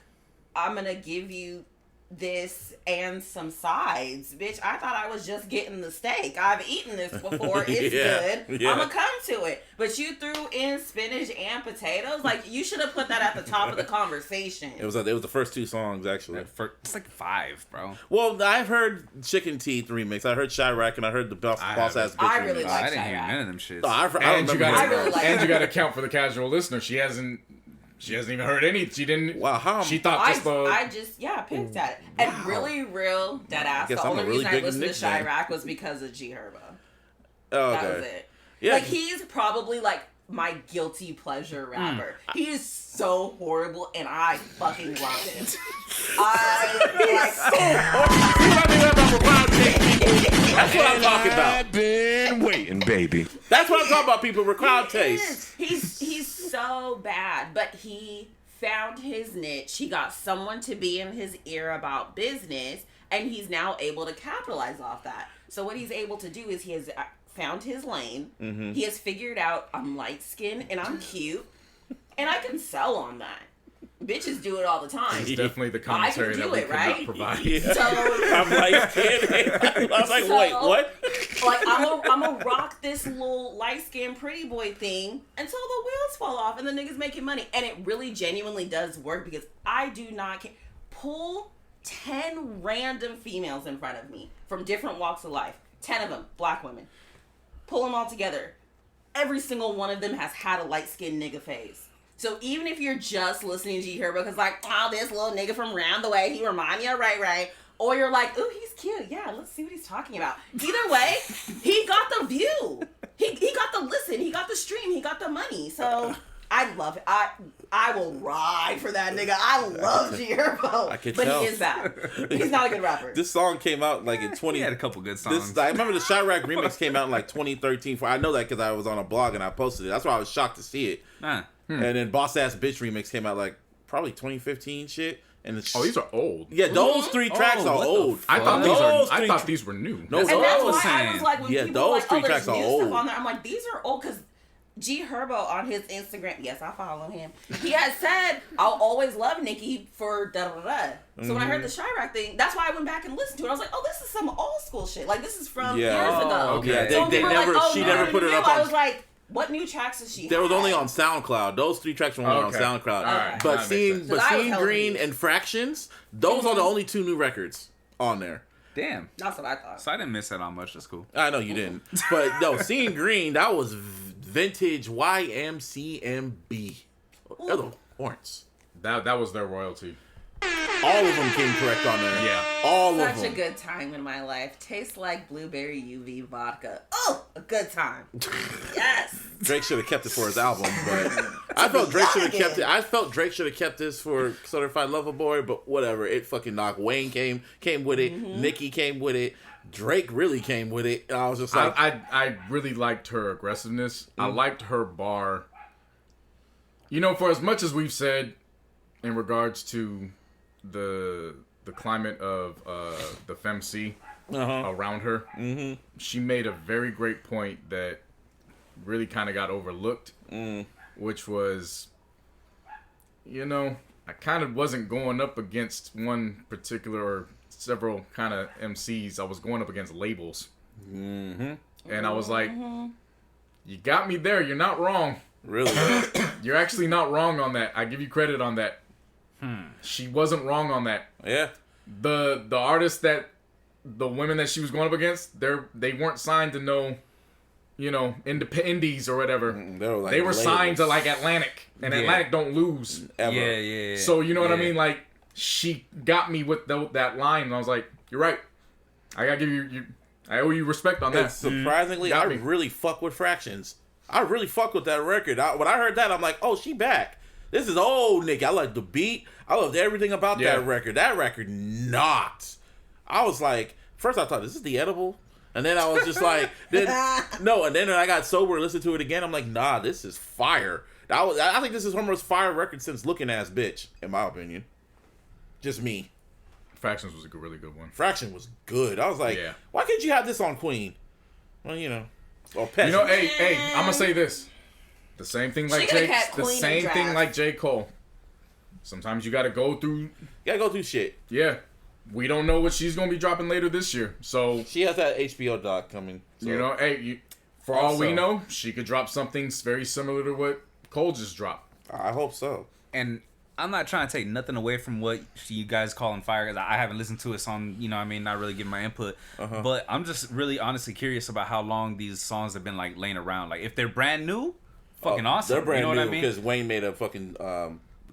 I'm gonna give you this and some sides. Bitch, I thought I was just getting the steak. I've eaten this before. It's good. Yeah. I'm gonna come to it. But you threw in spinach and potatoes. Like, you should have put that at the top of the conversation. It was the first two songs, actually. It's like 5, bro. Well, I've heard Chicken Teeth remix. I heard Chirac, and I heard the Boss Ass Bitch I remix. really like I didn't hear Chirac. none of them shits. And you got to count for the casual listener. She hasn't even heard any. She didn't. Wow, she thought I just picked at it. And really real dead ass. The only reason I listened to Chirac was because of G Herbo. Oh, that was it. Yeah. Like, he's probably like my guilty pleasure rapper. He is so horrible, and I fucking love him. That's what I'm talking about. I've been waiting, baby. That's what I'm talking about, people. Crowd taste. He's so bad, but he found his niche. He got someone to be in his ear about business, and he's now able to capitalize off that. So what he's able to do is he has found his lane. Mm-hmm. He has figured out I'm light skinned and I'm cute, and I can sell on that. Bitches do it all the time. It's definitely the commentary that we could not provide. Yeah. So I'm light skinned. I was like, wait, what? Like, I'm gonna rock this little light skinned pretty boy thing until the wheels fall off and the niggas making money. And it really genuinely does work, because I do not pull 10 random females in front of me from different walks of life. 10 of them, black women. Pull them all together. Every single one of them has had a light-skinned nigga face. So even if you're just listening to G Herbo because like, oh, this little nigga from round the way, he remind me of Ray. Or you're like, ooh, he's cute. Yeah, let's see what he's talking about. Either way, he got the view. He got the listen. He got the stream. He got the money. So I love it. I will ride for that nigga. I love G Herbo. But he is bad. He's not a good rapper. This song came out like in 20... He had a couple good songs. I remember the Chirac remix came out in like 2013. I know that because I was on a blog and I posted it. That's why I was shocked to see it. And then Boss Ass Bitch remix came out like probably 2015 shit. And these are old. Yeah, those 3 tracks are old. I thought these were new. No, and that's why I was saying. like, when people those were like, 3 oh, there's tracks are new old. stuff on there, I'm like, these are old because G Herbo on his Instagram, yes, I follow him. He had said, "I'll always love Nicki for da da da." So when I heard the Chirac thing, that's why I went back and listened to it. I was like, "Oh, this is some old school shit. Like this is from years ago." Okay. So They never. like, She never put it up on. I was like, "What new tracks is she?" There was only on SoundCloud. Those 3 tracks were only on SoundCloud. Right. But seeing Green new. and Fractions, those are the only 2 new records on there. Damn. That's what I thought. So I didn't miss that on much. That's cool. I know you didn't. But no, Seeing Green, that was vintage YMCMB. They're the horns. That was their royalty. All of them came correct on there. Yeah. All of them. Such a good time in my life. Tastes like blueberry UV vodka. Oh, a good time. Yes. Drake should have kept it for his album, but I felt Drake should have kept it. I felt Drake should have kept this for Certified Lover Boy, but whatever. It fucking knocked. Wayne came with it. Nicki came with it. Drake really came with it. And I was just like, I really liked her aggressiveness. I liked her bar. You know, for as much as we've said in regards to the climate of the femc around her, she made a very great point that really kind of got overlooked, which was, you know, I kind of wasn't going up against one particular or several kind of MCs. I was going up against labels. And I was like, you got me there. You're not wrong. really? You're actually not wrong on that. I give you credit on that. She wasn't wrong on that. Yeah. The artists that the women that she was going up against, they weren't signed to no, you know, indies or whatever. They were signed to like Atlantic, and Atlantic don't lose ever. Yeah. So you know what I mean? Like she got me with that line, and I was like, "You're right. I gotta give you. I owe you respect on that." And surprisingly, I really fuck with Fractions. I really fuck with that record. When I heard that, I'm like, oh, she back. This is old Nick. I like the beat. I loved everything about that record. That record knocked. I was like, first I thought, is this the edible? And then I was just like, and then when I got sober and listened to it again, I'm like, nah, this is fire. I think this is her most fire record since Looking Ass Bitch, in my opinion. Just me. Fractions was a really good one. Fraction was good. I was like, why can't you have this on Queen? Well, you know. Or Peasants. You know, hey, I'm gonna say this. The same thing like J. Cole. Sometimes you gotta go through. You gotta go through shit. Yeah. We don't know what she's gonna be dropping later this year. So she has that HBO doc coming. So. You know, hey, for all we know, she could drop something very similar to what Cole just dropped. I hope so. And I'm not trying to take nothing away from what you guys calling fire, because I haven't listened to it, so I'm, you know what I mean, not really giving my input. But I'm just really honestly curious about how long these songs have been like laying around. Like if they're brand new, fucking awesome. They're brand new, what I mean? Because Wayne made a fucking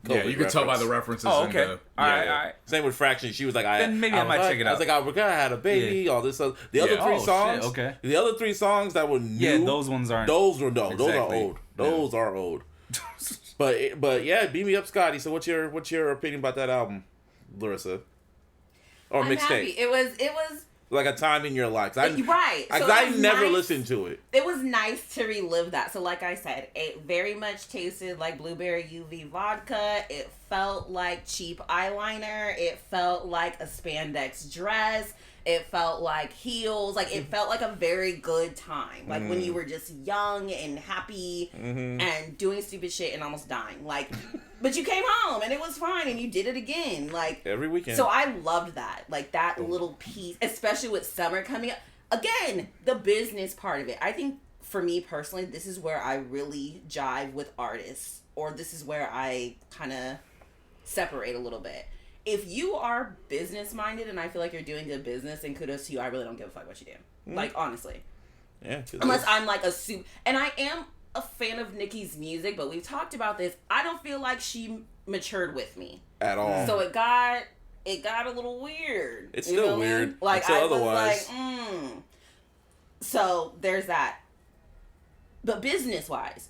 yeah, you can tell by the references. Oh, okay. All right. Same with Fraction. She was like, then maybe I might check it out. I was like, we're gonna have a baby. All this other. The other three songs. Shit, okay. The other 3 songs that were new. Yeah, those ones aren't. Those were no. Exactly. Those are old. Those are old. But yeah, beat me up, Scotty. So what's your opinion about that album, Larissa? Or mixtape? It was like a time in your life. Right. So I never listened to it. It was nice to relive that. So like I said, it very much tasted like blueberry UV vodka. It felt like cheap eyeliner. It felt like a spandex dress. It felt like heels. Like it felt like a very good time. Like when you were just young and happy and doing stupid shit and almost dying. Like, but you came home and it was fine and you did it again. Like every weekend. So I loved that. Like that little piece, especially with summer coming up. Again, the business part of it. I think for me personally, this is where I really jive with artists, or this is where I kind of separate a little bit. If you are business minded and I feel like you're doing good business, and kudos to you, I really don't give a fuck what you do. Like, honestly. Yeah. Unless I'm like a super... And I am a fan of Nicki's music, but we've talked about this. I don't feel like she matured with me. At all. So it got a little weird. It's still weird. I mean? Like, until I otherwise. was like, So, there's that. But business-wise,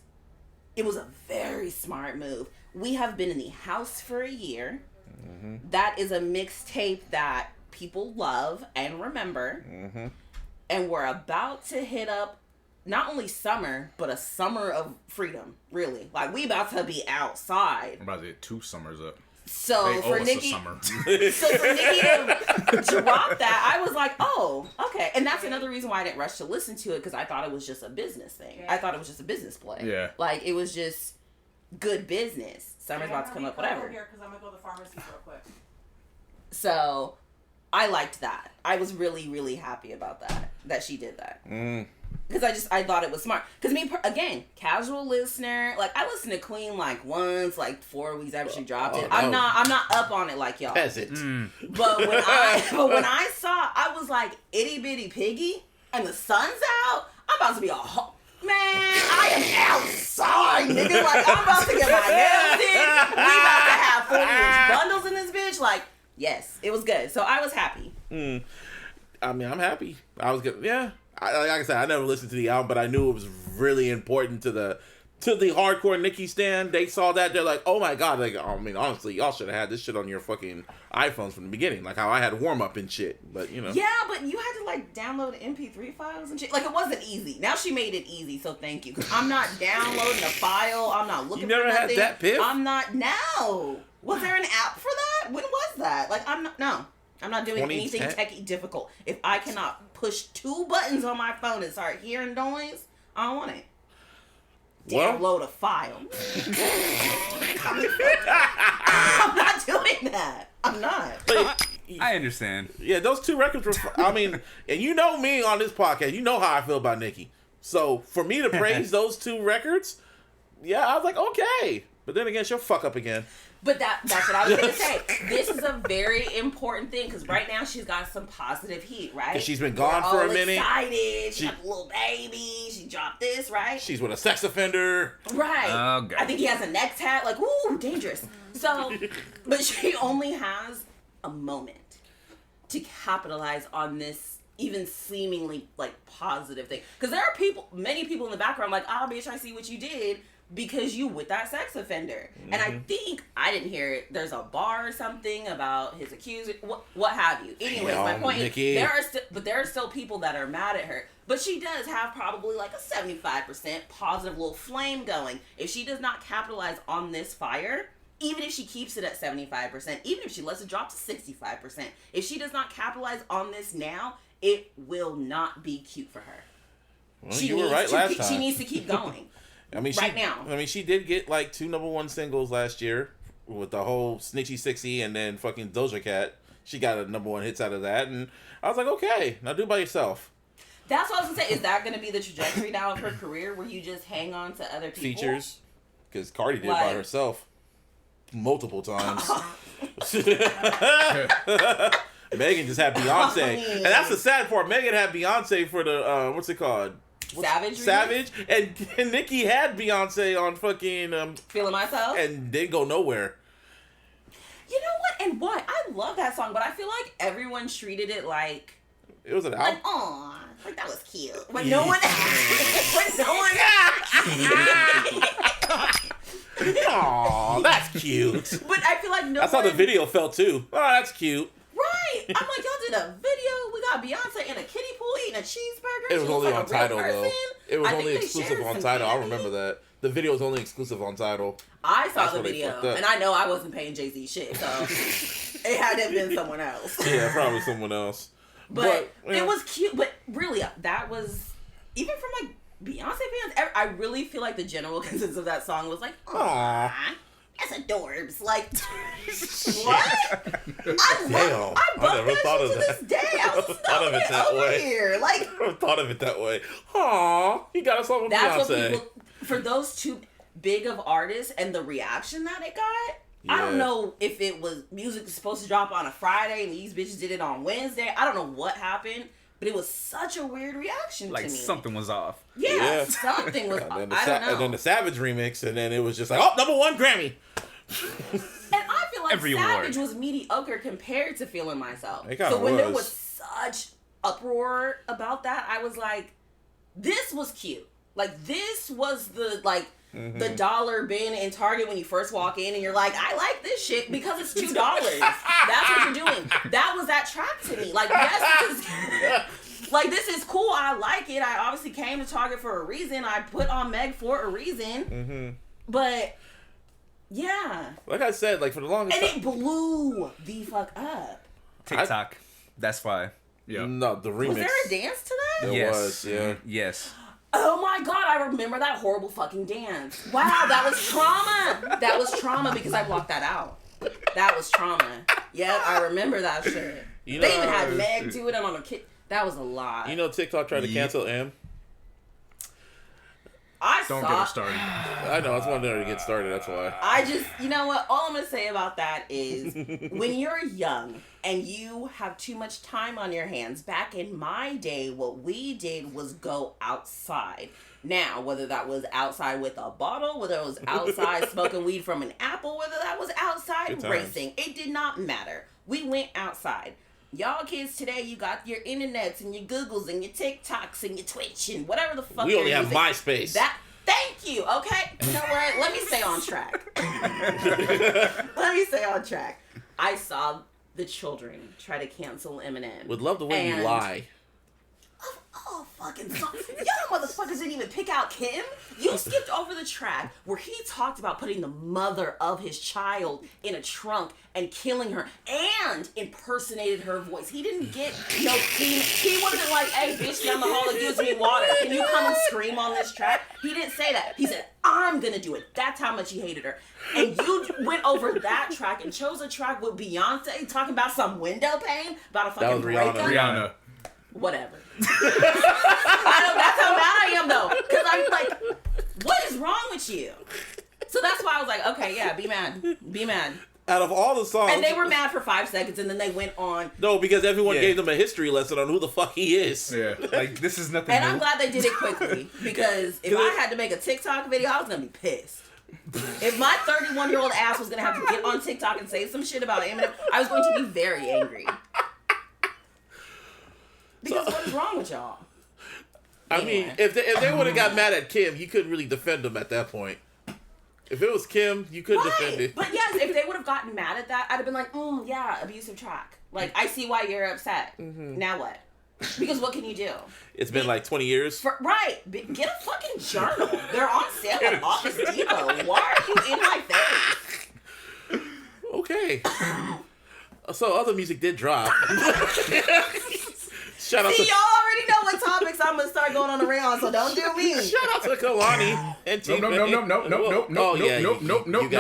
it was a very smart move. We have been in the house for a year. Mm-hmm. That is a mixtape that people love and remember. Mm-hmm. And we're about to hit up not only summer, but a summer of freedom, really. Like, we about to be outside. I'm about to get 2 summers up. So for Nicki to drop that, I was like, oh, okay. And that's another reason why I didn't rush to listen to it, because I thought it was just a business thing. I thought it was just a business play. Yeah. Like, it was just good business. Summer's about to come up, whatever. Here, because I'm gonna go to the pharmacy real quick. So I liked that. I was really, really happy about that she did that. Because I thought it was smart. Because me, again, casual listener. Like, I listened to Queen like once, like 4 weeks after she dropped it. I'm not up on it like y'all. Peasant. But when I saw, I was like, itty bitty piggy, and the sun's out. I'm about to be man, I am outside, nigga. Like, I'm about to get my nails in. We about to have 40-inch bundles in this bitch. Like, yes, it was good. So I was happy. I mean, I'm happy. I was good. Yeah. Like I said, I never listened to the album, but I knew it was really important to the hardcore Nicki stan. They saw that, they're like, oh my god. Like, I mean, honestly, y'all should have had this shit on your fucking iPhones from the beginning, like how I had warm up and shit. But you know, yeah, but you had to like download MP3 files and shit. Like, it wasn't easy. Now she made it easy, so thank you. Cause I'm not downloading a file. I'm not looking. You never for nothing. had that piff? I'm not. No. Was there an app for that? When was that? Like, I'm not. No. I'm not doing anything techie difficult. If I cannot push 2 buttons on my phone and start hearing noise, I don't want it. Download a file. I'm not doing that. I'm not. I understand. Yeah, those 2 records were. I mean, and you know me on this podcast. You know how I feel about Nicki. So for me to praise those 2 records, yeah, I was like, okay. But then again, she'll fuck up again. But that's what I was going to say. This is a very important thing, because right now she's got some positive heat, right? Because she's been gone for a minute. Excited. She got a little baby. She dropped this, right? She's with a sex offender. Right. Oh, God. I think he has a neck tat. Like, ooh, dangerous. So, but she only has a moment to capitalize on this even seemingly, like, positive thing. Because there are many people in the background like, oh, bitch, I see what you did. Because you with that sex offender. Mm-hmm. And I think, I didn't hear it, there's a bar or something about his accuser, what have you. Anyways, my point is, there are still people that are mad at her. But she does have probably like a 75% positive little flame going. If she does not capitalize on this fire, even if she keeps it at 75%, even if she lets it drop to 65%, if she does not capitalize on this now, it will not be cute for her. Well, you were right last time. She needs to keep going. I mean, she did get like 2 #1 singles last year with the whole Snitchy 60 and then fucking Doja Cat. She got a #1 hits out of that, and I was like, okay, now do it by yourself. That's what I was gonna say. Is that gonna be the trajectory now of her career, where you just hang on to other people? Features, because Cardi did it by herself multiple times. Megan just had Beyonce, and that's the sad part. Megan had Beyonce for the what's it called? Savage, and Nicki had Beyonce on fucking Feeling Myself, and didn't go nowhere. You know what? And why? I love that song, but I feel like everyone treated it like it was an album. Like, aw, like that was cute. When no one, Aw, that's cute. But I feel like that's how the video felt too. Oh, that's cute. Right. I'm like, y'all did a video. We got Beyonce in a kiddie pool eating a cheeseburger. It was only on Tidal though. It was only exclusive exclusive on Tidal. I remember that. The video was only exclusive on Tidal. I saw the video, and I know I wasn't paying Jay-Z shit, so it had to have been someone else. Yeah, probably someone else. But it was cute. But really, that was, even from like Beyonce fans, I really feel like the general consensus of that song was like, aww. That's adorbs. Like, what? I never thought of that. To this day, I was thought of it that way. Here. Like, I never thought of it that way. Aw, he got a song with Beyonce. What people, for those 2 big of artists and the reaction that it got, yeah. I don't know if it was music was supposed to drop on a Friday and these bitches did it on Wednesday. I don't know what happened, But it was such a weird reaction Like to me. something was off. Yeah, something was off. I don't know. And then the Savage remix, and then it was just like, oh, #1 Grammy. And I feel like Every Savage award. was mediocre compared to Feeling Myself. It kinda So when there was. was such uproar about that, I was like, this was cute. Like, this was the, like, the dollar bin in Target when you first walk in and you're like, I like this shit because it's $2. That's what you're doing. That was that track to me. Like, yes, this is cool. I like it. I obviously came to Target for a reason. I put on Meg for a reason. But, yeah. Like I said, like for the longest And time. it blew the fuck up. TikTok. That's why. Yeah. No, the remix. Was there a dance to that? There Yes. was, yeah. Yes. Oh my god, I remember that horrible fucking dance. Wow, that was trauma. That was trauma because I blocked that out. That was trauma. Yep, I remember that shit. You They know- even had Meg do it on a kid. That was a lot. You know, TikTok tried to cancel M. Don't get saw. her started. I know, I just wanted her to get started. That's why. I just, you know what? All I'm gonna say about that is, when you're young and you have too much time on your hands. Back in my day, what we did was go outside. Now, whether that was outside with a bottle, whether it was outside smoking weed from an apple, whether that was outside Good times. racing, it did not matter. We went outside. Y'all kids today, you got your internets and your Googles and your TikToks and your Twitch and whatever the fuck. We you're only have using. MySpace. Thank you. Okay, you know what? Let me stay on track. Let me stay on track. I saw the children try to cancel Eminem. Would love the way you And- lie. Oh, fucking son. Y'all motherfuckers didn't even pick out Kim. You skipped over the track where he talked about putting the mother of his child in a trunk and killing her and impersonated her voice. He didn't get, he wasn't like, hey, bitch down the hall that gives me water. Can you come and scream on this track? He didn't say that. He said, I'm gonna do it. That's how much he hated her. And you went over that track and chose a track with Beyonce talking about some window pane, about a fucking was Rihanna. breakup. Rihanna. Whatever. That's how mad I am though. Because I'm like, what is wrong with you? So that's why I was like, okay, yeah, be mad. Be mad. Out of all the songs. And they were mad for 5 seconds and then they went on. No, because everyone Yeah. gave them a history lesson on who the fuck he is. Yeah. Like, this is nothing And new. I'm glad they did it quickly. Because if I had to make a TikTok video, I was going to be pissed. If my 31-year-old ass was going to have to get on TikTok and say some shit about Eminem, I was going to be very angry. Because what is wrong with y'all? I mean, if they would have got mad at Kim, you couldn't really defend him at that point. If it was Kim, you could defend it. But yes, if they would have gotten mad at that, I'd have been like, yeah, abusive track. Like, I see why you're upset. Now what? Because what can you do? It's been like 20 years. Get a fucking journal. They're on sale at Office Depot. Why are you in my face? Okay. So other music did drop. Shout out See, to y'all already know what topics I'm gonna start going on the rail on, so don't do me. shout out to Kalani and T. No.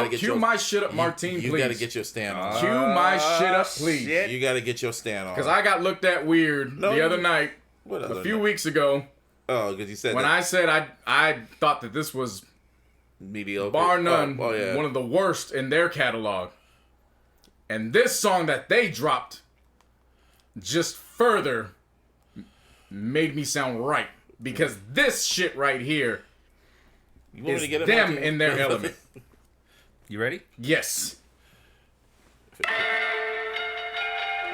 Cue my shit up, Martine, You please. gotta get your stand on. Cue my shit up, please. shit. You gotta get your stand on. Because I got looked at weird the other night, What other a few night? weeks ago, Oh, because you said when that I said I thought that this was, mediocre. bar none, Oh, yeah. one of the worst in their catalog. And this song that they dropped just further made me sound right. Because this shit right here You want me is to get it, them Martin? in their element. You ready? Yes.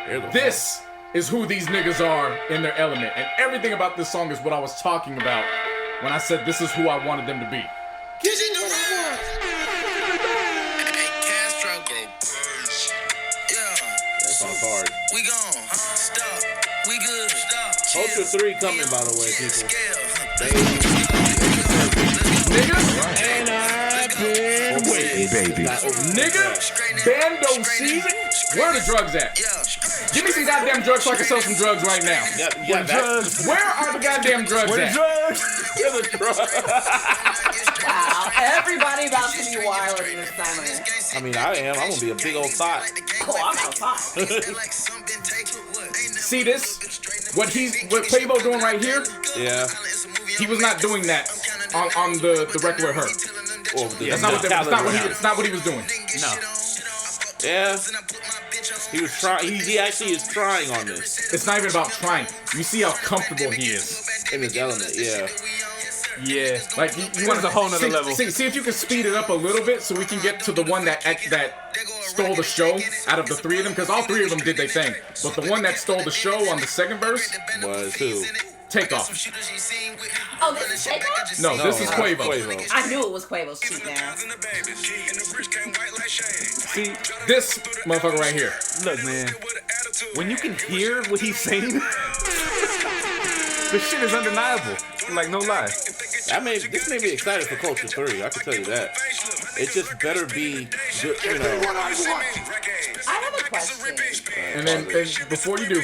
Here the This is who these niggas are in their element. And everything about this song is what I was talking about when I said this is who I wanted them to be. That song's hard. We gone. Stop. We good. Stop. Ultra 3 coming, by the way, people. Nigga, Waiting, baby. nigga, bando season. Where are the drugs at? Give me some goddamn drugs so I can sell some drugs right now. Where are the goddamn drugs at? Wow, everybody about to be wild in the summer. I mean, I am. I'm gonna be a big old thought. Oh, I'm outside. See this? What Quavo doing right here? Yeah. He was not doing that on the record with her. Well, That's not what he was doing. No. Yeah. He was trying. He actually is trying on this. It's not even about trying. You see how comfortable he is in his element. Yeah. Yeah. Like you want a whole nother level. See if you can speed it up a little bit so we can get to the one that stole the show out of the three of them, because all three of them did their thing. But the one that stole the show on the second verse was who? Takeoff. Oh, this is Takeoff? No, this is Quavo. I knew it was Quavo's cheap now. See, this motherfucker right here. Look, man. When you can hear what he's saying, this shit is undeniable. Like, no lie. This made me excited for Culture 3. I can tell you that. It just better be good, you know. I have a question. And then before you do,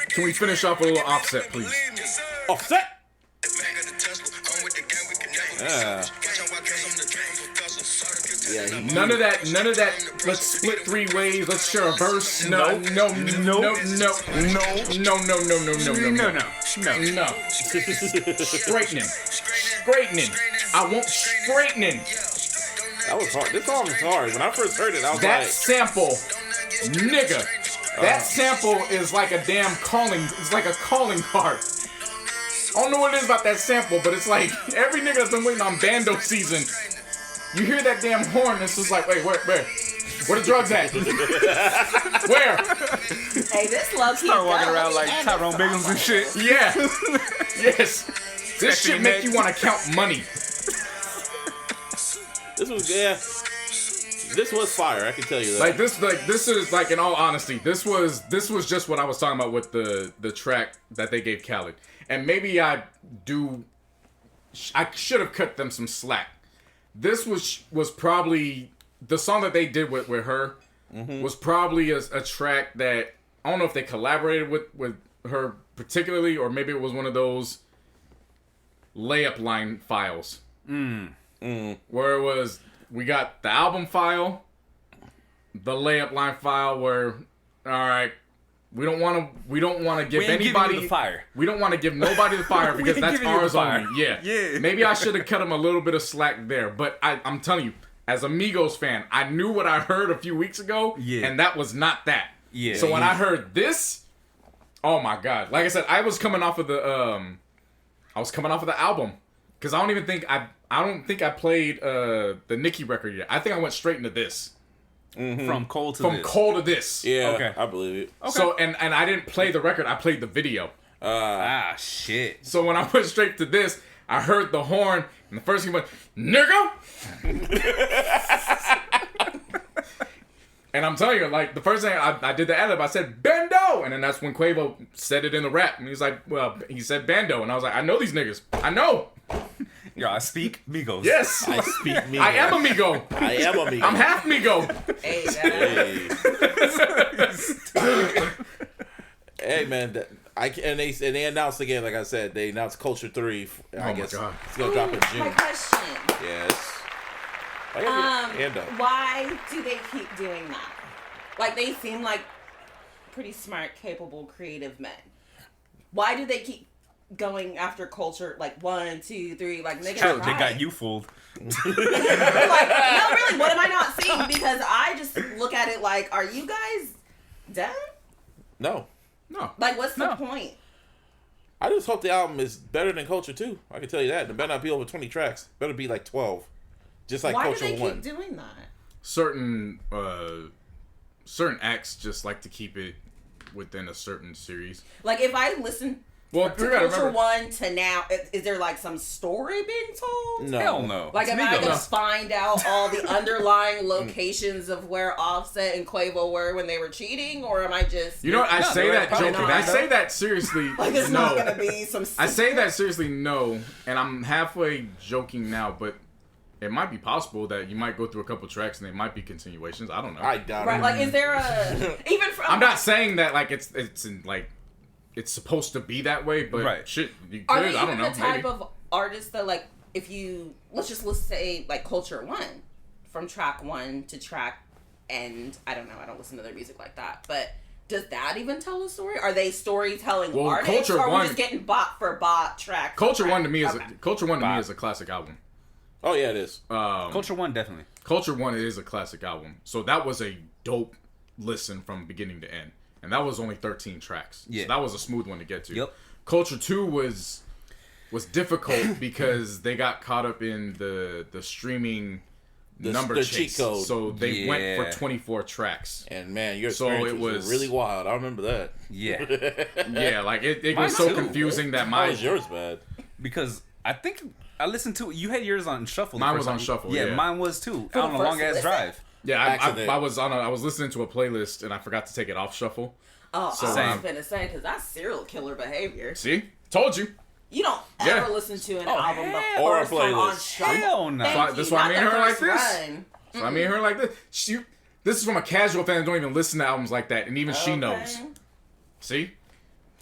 can we finish off with a little Offset, please? Offset? Yeah. None of that. Let's split three ways. Let's share a verse. No. Straightening. I want straightening. That was hard. This song was hard. When I first heard it, I was that like, sample, nigga. That sample is like a damn calling. It's like a calling card. I don't know what it is about that sample, but it's like every nigga that's been waiting on bando season. You hear that damn horn, it's just like, wait, where? Where the drugs at? Where? Hey, this love start walking around like Tyrone Biggums and shit. Yeah. Yes. This shit make you want to count money. This was fire. I can tell you that. This is like, in all honesty, this was just what I was talking about with the track that they gave Khaled, and maybe I should have cut them some slack. This was probably the song that they did with her was probably a track that I don't know if they collaborated with her particularly, or maybe it was one of those layup line files where it was we got the album file, the layup line file where all right. We don't want to give anybody the fire. We don't want to give nobody the fire because that's ours only. Yeah. Maybe I should have cut him a little bit of slack there, but I'm telling you, as a Migos fan, I knew what I heard a few weeks ago, and that was not that. Yeah. So when I heard this, oh my god! Like I said, I was coming off of the album because I don't think I played the Nicki record yet. I think I went straight into this. Mm-hmm. From cold to this. Yeah, okay. I believe it. Okay. So and I didn't play the record. I played the video. Shit. So when I went straight to this, I heard the horn, and the first thing went, nigga. And I'm telling you, like the first thing I did the ad-lib, I said bando, and then that's when Quavo said it in the rap, and he's like, well, he said bando, and I was like, I know these niggas. I know. Yo, I speak Migos. Yes. I speak Migos. I am a Migo. I am a Migo. I'm half Migo. Hey man, and they announced again, like I said, they announced Culture 3. I guess God. it's gonna drop in June. My question. Yes. Why do they keep doing that? Like, they seem like pretty smart, capable, creative men. Why do they keep going after Culture, like 1, 2, 3, like nigga? They got you fooled. Like, no, really, what am I not seeing? Because I just look at it like, are you guys done? No. Like, what's the point? I just hope the album is better than Culture 2. I can tell you that. It better not be over 20 tracks. It better be like 12. Just like Culture 1. Why do they keep doing that? Certain acts just like to keep it within a certain series. Like, if I listen to Culture 1 to now, is there like some story being told? No. Hell no. Like, am I going to find out all the underlying locations of where Offset and Quavo were when they were cheating? Or am I just... You know what? I say that joking. I say that seriously. Like, it's not going to be some... I say that seriously, no. And I'm halfway joking now, but it might be possible that you might go through a couple tracks and they might be continuations. I don't know. I doubt it. Right, like, is there a... Even from... I'm not saying that, like, it's in, like... It's supposed to be that way, but shit, you could, Are they I don't know. the type of artist that, like, if you let's say like Culture 1, from track 1 to track end, I don't know, I don't listen to their music like that, but does that even tell a story? Are they storytelling artists, or are we just getting bot for bot track? Culture 1 to me is Culture 1 to me is a classic album. Oh yeah, it is. Culture 1 definitely. Culture 1 is a classic album. So that was a dope listen from beginning to end, and that was only 13 tracks. Yeah, so that was a smooth one to get to. Yep. Culture 2 was difficult because they got caught up in the streaming number the chase. cheat code. So they went for 24 tracks. And man, your experience was really wild. I remember that. Yeah. Yeah, like it was Mine so too. confusing that Why mine was yours bad? Because I think I listened to you had yours on shuffle. Mine was on shuffle. Yeah, Yeah, mine was too. For the On a first long ass listen? drive. Yeah, Accident. I was listening to a playlist and I forgot to take it off shuffle. Oh, So, I was gonna say because that's serial killer behavior. See, told you. You don't Yeah. ever listen to an album the Or a first time on playlist. shuffle. Hell no. Thank That's you, why not me and the her like first this. run. So I mean, her like this. This is from a casual fan that don't even listen to albums like that, and even she knows. See?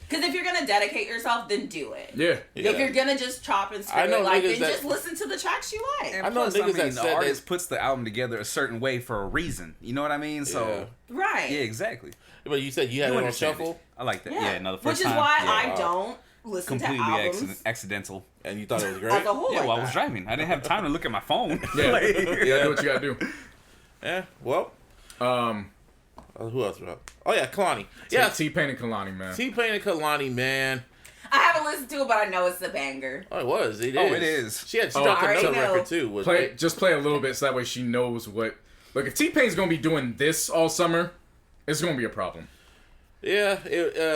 Because if you're gonna dedicate yourself, then do it. Yeah. If you're gonna just chop and I screw know it, like, niggas then that- just listen to the tracks you like. And I know plus, niggas that the said artist they- puts the album together a certain way for a reason. You know what I mean? So Right. yeah, exactly. But you said you had You it on understand shuffle, it. I like that. Yeah. Yeah, no, the first Which is time, why yeah, I don't listen to completely albums accidental. and you thought it was great. as a whole. Yeah, like while I was that. driving, I didn't have time to look at my phone. Yeah. Like- You gotta do what you gotta do. Yeah. Well, who else? Oh yeah, Kalani. Yeah, T-Pain and Kalani, man. T-Pain and Kalani, man. I haven't listened to it, but I know it's a banger. Oh, it was. It is. Oh, it is. She dropped I another know. record too. Was Just play a little bit so that way she knows what. Look, if T-Pain's gonna be doing this all summer, it's gonna be a problem. Yeah.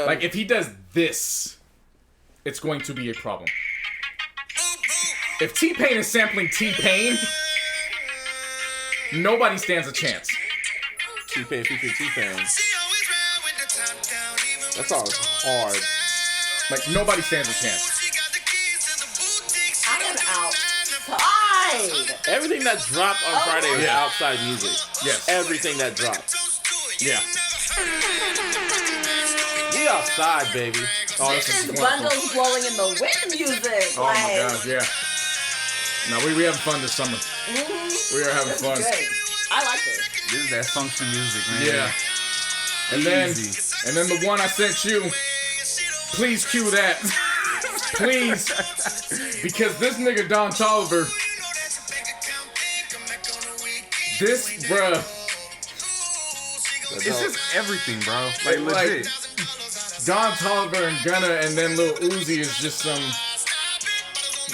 Like if he does this, it's going to be a problem. If T-Pain is sampling T-Pain, nobody stands a chance. T-Pain featuring T-Pain. That song is hard. Like nobody stands a chance. I am outside. Everything that dropped on Friday is Yeah. outside music. Yes. Everything that dropped. Yeah. We outside, baby. Oh, This is wonderful. bundles blowing in the wind music. Oh my god, yeah. No, we having fun this summer. We are having This fun. is great. I like this. This is that function music, man. Yeah. And then the one I sent you. Please cue that. Please. Because this nigga Don Toliver. This bruh. It's just everything, bro. Like legit. Don Toliver and Gunna and then Lil Uzi is just some.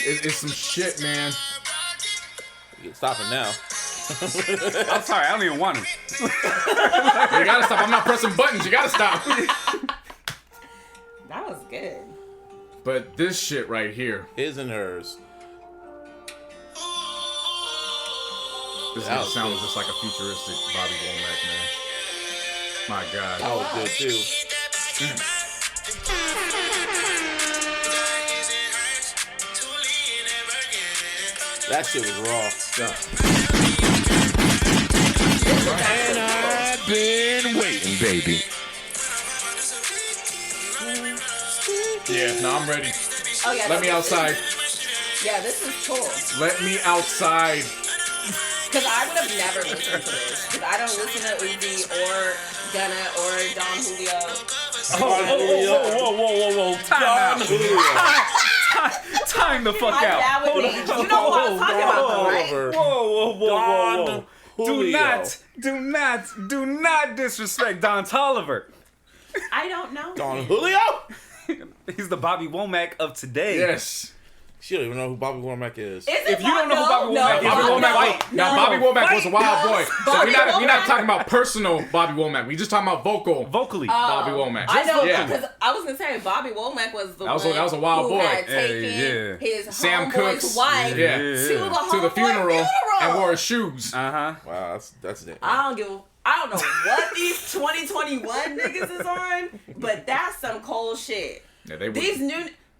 It's some shit, man. You can stop it now. I'm sorry, I don't even want him. You gotta stop. I'm not pressing buttons. You gotta stop. That was good. But this shit right here. His and hers. This That nigga was sounds good. just like a futuristic Bobby Womack, man. My God. That was good too. That shit was raw. And I've been waiting, baby. Yeah, no, I'm ready. Oh yeah. Let me outside. Yeah, this is cool. Let me outside. Because I would have never listened to this. Because I don't listen to Uzi or Gunna or Don Julio. Whoa. Time the fuck My out. dad would be. You know what I'm talking about, though, right? Whoa. Julio. Do not disrespect Don Toliver. I don't know. Don Julio? He's the Bobby Womack of today. Yes. She don't even know who Bobby Womack is. If you don't know who Bobby Womack is, Bobby Womack. Bobby Womack was a wild boy. So Bobby we're not Womack. talking about personal Bobby Womack. We just talking about vocally Bobby Womack. I know, Yeah. because I was gonna say Bobby Womack was the That was one a wild who boy. had taken his Sam homeboy's Cooke's wife yeah. to the to the homeboy funeral and wore his shoes. Uh-huh. Wow, that's it. I don't know what these 2021 niggas is on, but that's some cold shit. Yeah, they These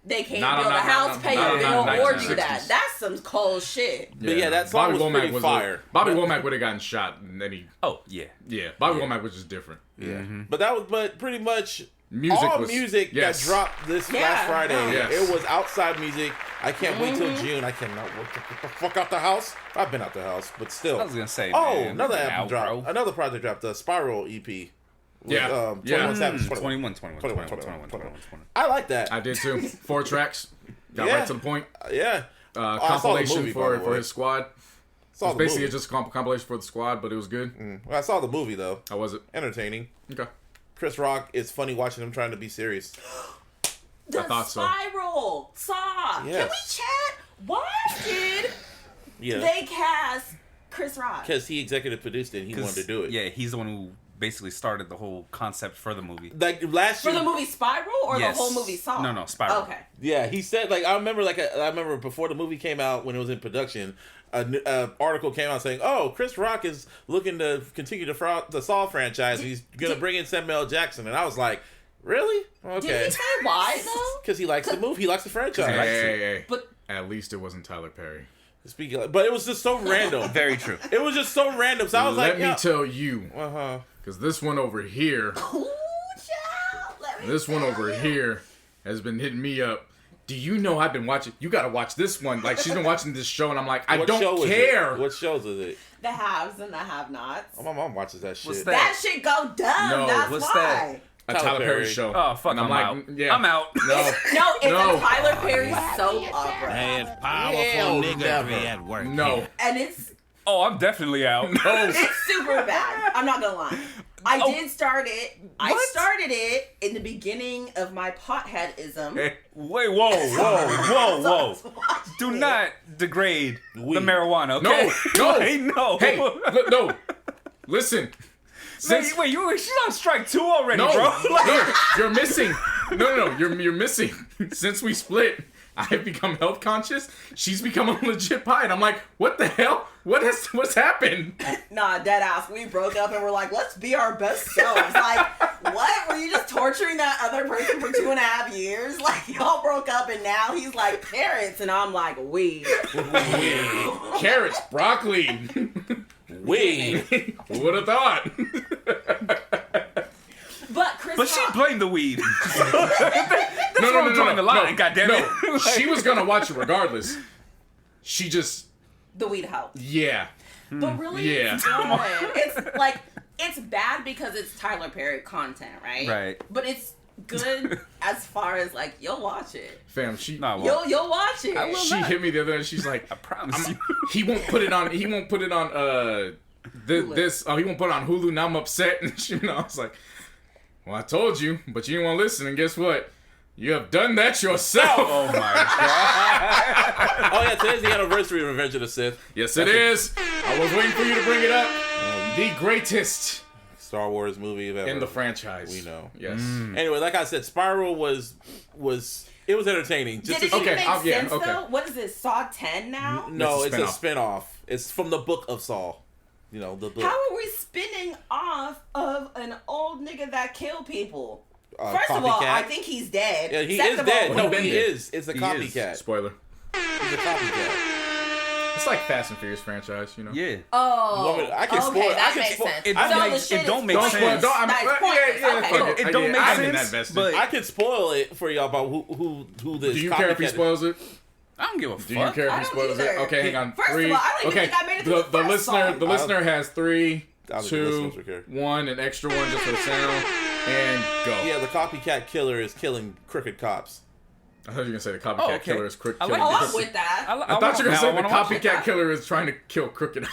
they can't Not- build a not- house, not- pay not- a bill, not or 1960s. do that. That's some cold shit. But yeah, that song was pretty fire. Bobby Womack would have gotten shot, and then he. Oh yeah. Bobby Womack was just different. Yeah, but pretty much Music all was- music yes. that dropped this Yeah, last Friday. yes. It was outside music. I can't wait till June. I cannot wait to get the fuck out the house. I've been out the house, but still. I was gonna say, oh, man, another now, album dropped. bro. Another project dropped. The Spiral EP. With, Yeah. 21 Savage. 21. I like that. I did too. 4 tracks. Got Yeah. right to the point. Yeah. Compilation movie, by the for way. his squad. Saw It's the basically movie. just a compilation for the squad, but it was good. Well, I saw the movie though. How was it? Entertaining. Okay. Chris Rock, it's funny watching him trying to be serious. The I thought so. Spiral Saw. Yes. Can we chat? Why did Yeah. they cast Chris Rock? Because he executive produced it and he wanted to do it. Yeah, he's the one who basically started the whole concept for the movie. Like last For year. the movie Spiral or Yes. the whole movie Saw? No, Spiral. Okay. Yeah, he said I remember before the movie came out when it was in production, an article came out saying, "Oh, Chris Rock is looking to continue the Saw franchise. He's gonna bring in Samuel L. Jackson." And I was like, "Really? Okay." Did he say why though? Because he likes the movie. He likes the franchise. Hey. But At least it wasn't Tyler Perry. But it was just so random. Very true. It was just so random. So I was Let like, me tell you, uh-huh. because this one over here, ooh, child, let me this one tell over you. here has been hitting me up. Do you know I've been watching? You got to watch this one. Like, she's been watching this show, and I'm like, I What show don't is care. it? What shows is it? The haves and the have-nots. Oh, my mom watches that shit. What's That shit go dumb. No, That's what's why. that? A Tyler Perry Perry. show. Oh, fuck, And I'm like, out. Yeah. I'm out. No. No, it's No. a Tyler Perry soap opera. And powerful Hell nigga never. be at work. No. And it's Oh, I'm definitely out. No. it's super bad. I'm not gonna lie. I did start it. I What? started it in the beginning of my potheadism. Wait, whoa. Do not degrade the marijuana, okay? No. Wait, no. Hey, no. Listen. Since Wait, she's on strike 2 already, no, bro. no, you're missing. No, you're missing. Since we split, I've become health conscious. She's become a legit pie, and I'm like, what the hell? What's happened? Nah, dead ass. We broke up and we're like, let's be our best selves. Like, what? Were you just torturing that other person for 2.5 years? Like, y'all broke up and now he's like parents, and I'm like, weed. Carrots, broccoli. Weed. Who would have thought? But Chris But she Rock- blamed the weed. No, drawing the line, goddammit. No, she was gonna watch it regardless. She just, the weed helped. yeah. But really, Yeah. it's good. It's like, it's bad because it's Tyler Perry content, right? Right. But it's good as far as like, you'll watch it. Fam, she Nah, well, You'll watch it. I will she not. hit me the other day. She's like, I promise you. he won't put it on. He won't put it on. This. Oh, he won't put it on Hulu. Now I'm upset. And she, I was like, well, I told you, but you didn't want to listen. And guess what? You have done that yourself. Oh my god. Oh, yeah, today's the anniversary of Revenge of the Sith. Yes, it is. I was waiting for you to bring it up. The greatest Star Wars movie ever. in the franchise. We know. Yes. Anyway, like I said, Spiral was entertaining. Did it Okay, even make yeah, sense okay. though? What is this, Saw 10 now? No, It's it's a a spin-off. It's from the book of Saul. You know, the book. How are we spinning off of an old nigga that killed people? First of all, copycat. I think he's dead. Yeah, he Second is of all, dead. No, been he dead. is. It's a He copycat. Spoiler. He's a copycat. It's like Fast and Furious franchise, you know? Yeah. Oh, I can spoil- okay, I that can makes spoil- sense. It So don't the make- shit it don't is make pointless. sense. Don't, That is yeah, pointless. fuck Okay. It don't make I'm in sense, that best. but- I can spoil it for y'all about who this. Do you care if he copycat- spoils it? I don't give a fuck. Do you care if I he don't spoils it? either. Okay, hang on. First of 3. all, I don't even think I made it to the first listener. song. The listener has 3, I don't think the 2, listeners would care. 1, an extra one just for the sound, and go. Yeah, the copycat killer is killing crooked cops. I thought you were gonna say the copycat Oh, okay. killer is quick. I like Oh, this. I'm with that. I thought you were gonna say the wanna watch it. copycat killer is trying to kill Crooked Eye.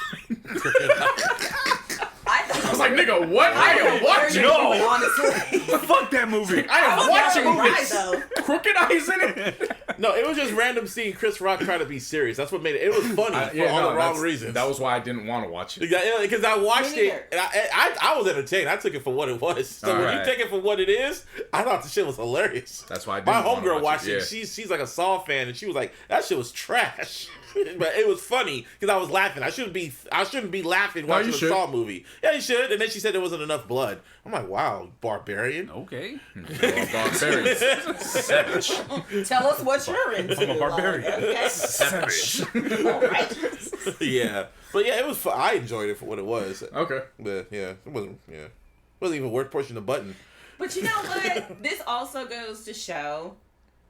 I I was like, nigga, what? I am watching. No. honestly. Fuck that movie. I am watching Right, this. though. Crooked Eye's in it. No, it was just random seeing Chris Rock try to be serious. That's what made it. It was funny for all the wrong reasons. That was why I didn't want to watch it. Because I watched Me it, and I was entertained. I took it for what it was. So when Alright. you take it for what it is, I thought the shit was hilarious. That's why I didn't My wanna homegirl watch watched it, it. yeah. She's like a Saw fan, and she was like, "That shit was trash." But it was funny because I was laughing. I shouldn't be laughing watching you a should. Saw movie. Yeah, you should. And then she said there wasn't enough blood. I'm like, wow, barbarian. Okay. Barbarians. Savage. Tell us what you're into. I'm a barbarian. Like, okay. Savage. All right. Yeah, but yeah, it was. I enjoyed it for what it was. Okay. But yeah, it wasn't. Yeah, it wasn't even worth pushing the button. But you know what? This also goes to show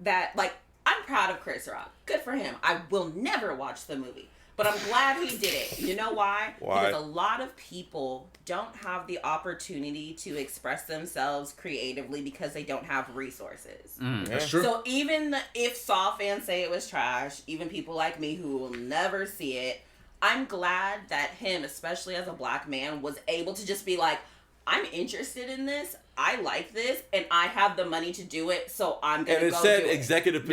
that, like, I'm proud of Chris Rock. Good for him. I will never watch the movie. But I'm glad he did it. You know why? Why? Because a lot of people don't have the opportunity to express themselves creatively because they don't have resources. That's true. So even if Saw fans say it was trash, even people like me who will never see it, I'm glad that him, especially as a black man, was able to just be like, I'm interested in this. I like this, and I have the money to do it, so I'm gonna go do it. And it said executive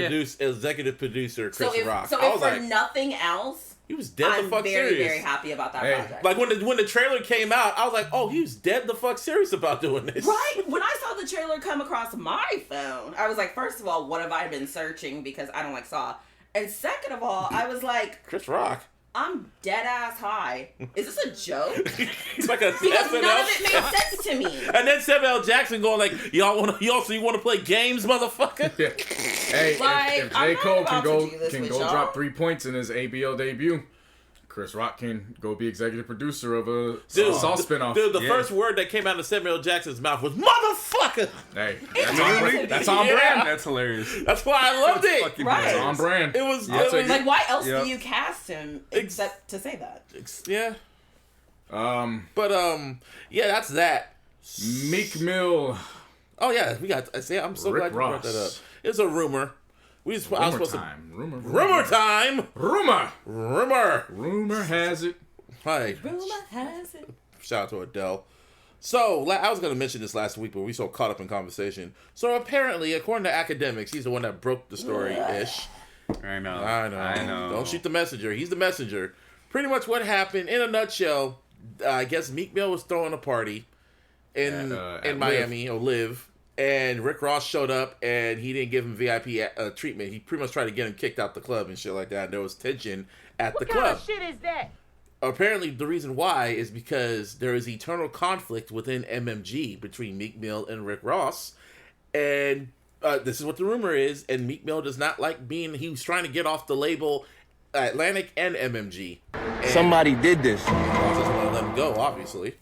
producer Chris Rock. So if for nothing else, he was dead the fuck serious. I'm very, very happy about that project. Like when the trailer came out, I was like, oh, he was dead the fuck serious about doing this. Right? When I saw the trailer come across my phone, I was like, first of all, what have I been searching? Because I don't like Saw. And second of all, I was like, Chris Rock. I'm dead ass high. Is this a joke? It's like a because SNL none of it made sense to me. And then Samuel L. Jackson going like, y'all want to play games, motherfucker? Hey, like, if J. Cole can go y'all. drop 3 points in his ABL debut, Chris Rock can go be executive producer of a Saw spinoff. Dude, the first word that came out of Samuel L. Jackson's mouth was motherfucker. Hey, that's on brand. That's hilarious. That's why I loved it. Right. It's on brand. It was like, why else do you cast him except to say that? Yeah. But yeah, that's that. Meek Mill. Oh yeah, we got. I'm so glad you brought that up. It's a rumor. Rumor time. Rumor has it. Hi. Rumor has it. Shout out to Adele. So, I was going to mention this last week, but we so caught up in conversation. So, apparently, according to academics, he's the one that broke the story-ish. I know. Don't shoot the messenger. He's the messenger. Pretty much what happened, in a nutshell, I guess Meek Mill was throwing a party in Miami, or Live. And Rick Ross showed up, and he didn't give him VIP treatment. He pretty much tried to get him kicked out the club and shit like that. And there was tension at the club. What kind of shit is that? Apparently, the reason why is because there is eternal conflict within MMG between Meek Mill and Rick Ross. And this is what the rumor is. And Meek Mill does not like being... He was trying to get off the label Atlantic and MMG. And somebody did this. Ross doesn't want to let him go, obviously.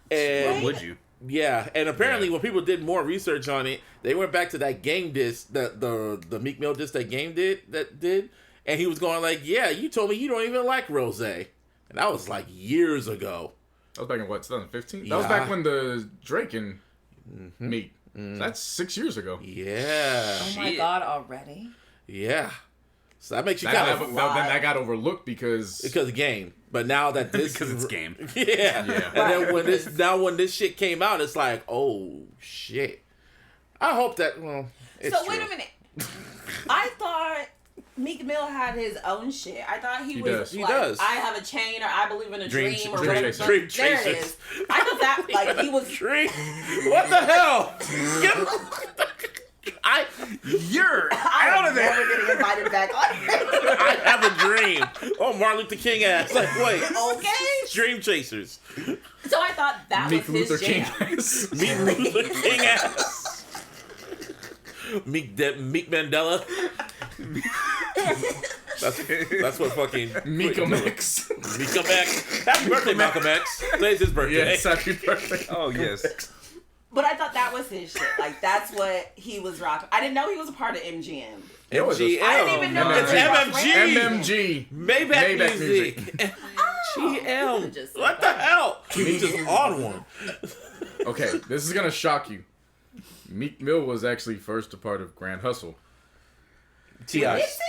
And would you? Yeah, and apparently when people did more research on it, they went back to that Game diss, the Meek Mill diss that Game did, and he was going like, yeah, you told me you don't even like Rose. And that was like years ago. That was back in what, 2015? Yeah. That was back when the Drake and Meek. So that's 6 years ago. Yeah. Oh my God, already? Yeah. So that makes you kind of... Then that got overlooked because of Game. But now that this... because it's Game. Yeah. And then when this shit came out, it's like, oh, shit. I hope that... Well, it's so, true. wait a minute. I thought Meek Mill had his own shit. I thought he was He like, does. I have a chain, or I believe in a dream or Dream whatever. Chasers. Dream There it Chasers. is. I thought that, like, he was... Dream? What the hell? You're out of there. I'm never getting invited back on. I have a dream. Oh, Martin Luther King ass. Like, wait. Okay. Dream Chasers. So I thought that Meek was his Luther King. jam. Meek Luther King ass. Meek Mandela. That's what fucking Malcolm X. Malcolm X. Happy birthday, Malcolm X. Today's his birthday. Yes, happy birthday. Oh, yes. But I thought that was his shit. Like, that's what he was rocking. I didn't know he was a part of MGM. MGM. I didn't even know It's MMG. MMG. Maybach Music. GM. What the hell? He's just on one. Okay, this is gonna shock you. Meek Mill was actually first a part of Grand Hustle. T.I. Is he?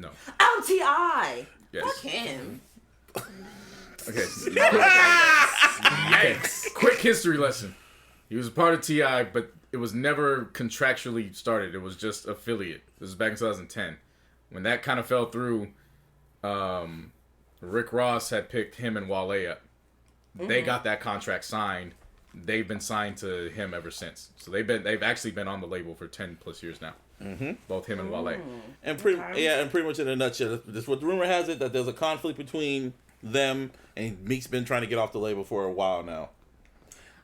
No. Oh, T.I. Yes. Fuck him. Okay. Yikes. Quick history lesson. He was a part of T.I., but it was never contractually started. It was just affiliate. This was back in 2010. When that kind of fell through, Rick Ross had picked him and Wale up. They got that contract signed. They've been signed to him ever since. So they've actually been on the label for 10 plus years now. Both him and Wale. And pretty much in a nutshell, this what the rumor has it, that there's a conflict between them, and Meek's been trying to get off the label for a while now.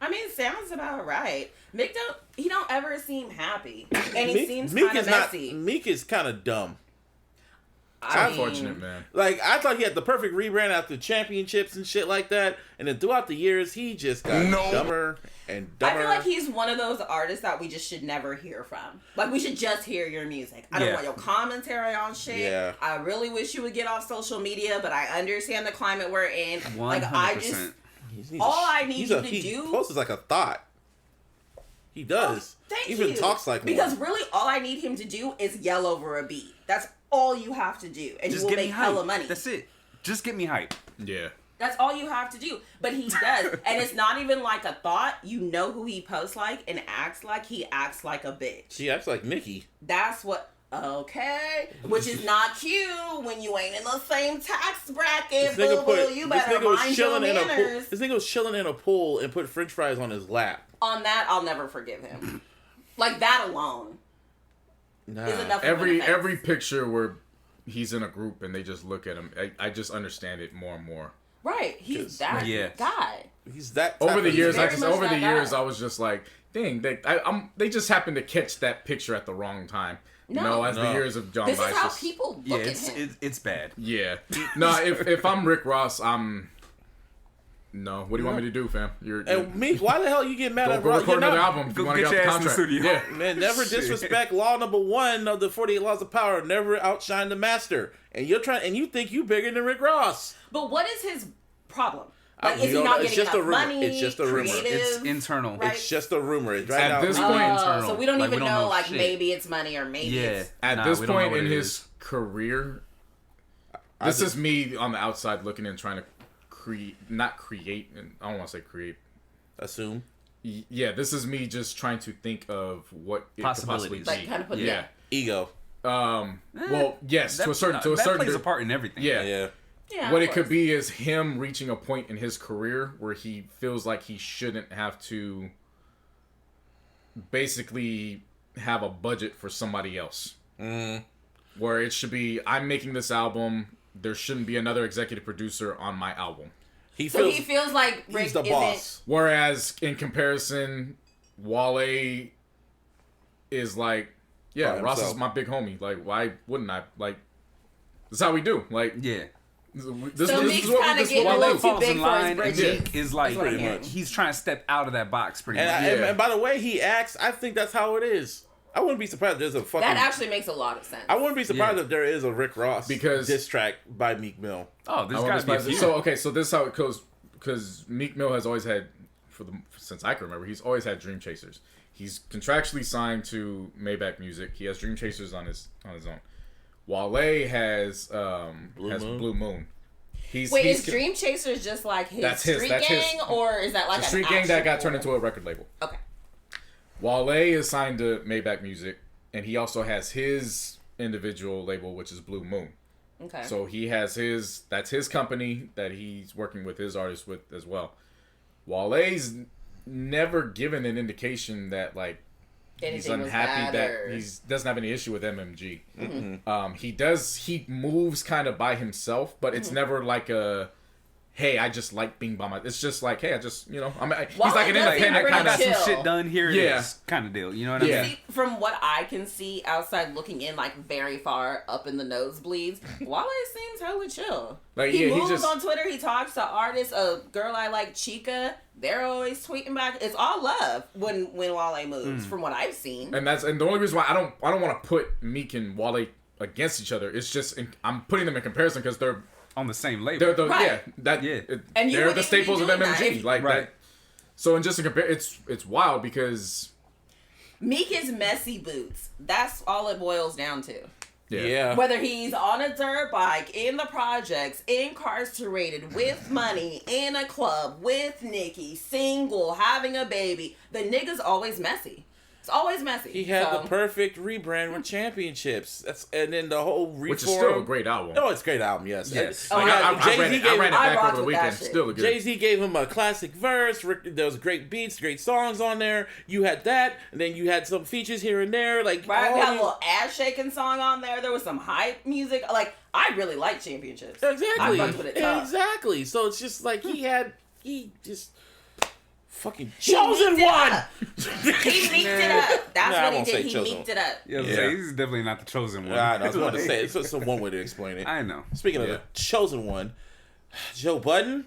I mean, sounds about right. Meek don't ever seem happy, and he seems kind of messy. Meek is kind of dumb. It's unfortunate, man. Like, I thought he had the perfect rebrand after championships and shit like that, and then throughout the years, he just got dumber and dumber. I feel like he's one of those artists that we just should never hear from. Like, we should just hear your music. I don't want your commentary on shit. Yeah. I really wish you would get off social media, but I understand the climate we're in. 100%. Like, all I need you to he do... posts like a thought. He does. Thank Even you. talks like because one. really, all I need him to do is yell over a beat. That's all you have to do, and Just you will get me make hella hyped. money. That's it. Just get me hype. Yeah. That's all you have to do. But he does. And it's not even like a thought. You know who he posts like and acts like. He acts like a bitch. She acts like Nicki. That's what... Okay. Which is not cute when you ain't in the same tax bracket, boo-boo. You better mind your manners. This nigga was chilling in a pool and put french fries on his lap. On that, I'll never forgive him. Like, that alone is enough of an offense. Every picture where he's in a group and they just look at him, I just understand it more and more. Right, he's that guy. He's that. Over the years, guy. I was just like, dang, they just happened to catch that picture at the wrong time. No, the years of John. This Vice is how people look at him. It's bad. Yeah. No, if I'm Rick Ross, I'm. No, what do you want me to do, fam? And Meek, why the hell you get mad at Go Ross? record another album if you want to get off the contract. Studio. Yeah. Man, never disrespect law number 1 of the 48 Laws of Power. Never outshine the master. And you think you bigger than Rick Ross. But what is his problem? Like, is he not getting enough money? It's just a rumor. It's internal. Right? It's just a rumor. It's right At now. this point, internal. So we don't even know, like, shit. maybe it's money or maybe it's... At this point in his career, this is me on the outside looking in, trying to not create, and I don't want to say create. Assume. Yeah, this is me just trying to think of what it could possibly be. Like, kind of put Ego. Well, yes, to a certain that plays a part in everything. Yeah. Yeah, What it could be is him reaching a point in his career where he feels like he shouldn't have to basically have a budget for somebody else. Where it should be, I'm making this album, there shouldn't be another executive producer on my album. He feels like Rick he's the boss. Whereas in comparison, Wale is like, yeah, Ross is my big homie. Like, why wouldn't I? Like, this is how we do. Like, yeah. This Meek's kind of getting a little too big for his britches. Is like he's trying to step out of that box pretty much. And by the way he acts, I think that's how it is. I wouldn't be surprised if there's a fucking... That actually makes a lot of sense. I wouldn't be surprised if there is a Rick Ross diss track by Meek Mill. Oh, there's gotta be a few. So this is how it goes, because Meek Mill has always had, since I can remember, he's always had Dream Chasers. He's contractually signed to Maybach Music. He has Dream Chasers on his own. Wale has Blue Moon. Is Dream Chasers just like his street gang, or is that like a street gang that got turned into a record label? Okay. Wale is signed to Maybach Music, and he also has his individual label, which is Blue Moon. Okay. So he has that's his company that he's working with his artists with as well. Wale's never given an indication that like he's unhappy that he doesn't have any issue with MMG. Mm-hmm. He moves kind of by himself, but it's never like a, hey, I just like being by myself. It's just like, hey, I just, he's like an independent kind of some shit done here. Yeah, kind of deal. You know what I mean? See, from what I can see outside looking in, like very far up in the nosebleeds, Wale seems hella chill. Like, he moves he just on Twitter. He talks to artists. A girl I like, Chica. They're always tweeting back. It's all love when Wale moves, from what I've seen. And the only reason why I don't want to put Meek and Wale against each other. It's just I'm putting them in comparison because they're on the same label. Right. And they're the staples of MMG. That. So and just to compare, it's wild because Meek is messy boots. That's all it boils down to. Yeah. Whether he's on a dirt bike, in the projects, incarcerated, with money, in a club, with Nicki, single, having a baby, the nigga's always messy. It's always messy. He had the perfect rebrand with Championships. And then the whole reform. Which is still a great album. Oh, it's a great album, yes. I ran it back over the weekend. Still a good. Jay-Z gave him a classic verse. There was great beats, great songs on there. You had that, and then you had some features here and there. Like, we had a little ass shaking song on there. There was some hype music. Like, I really like Championships. Exactly. I fucked with it tough. Exactly. So it's just like he just fucking chosen one. He leaked it up. That's what he did. He leaked it up. Yeah, he's definitely not the chosen one. I know. I was about to say it's just one way to explain it. I know. Speaking of the chosen one, Joe Budden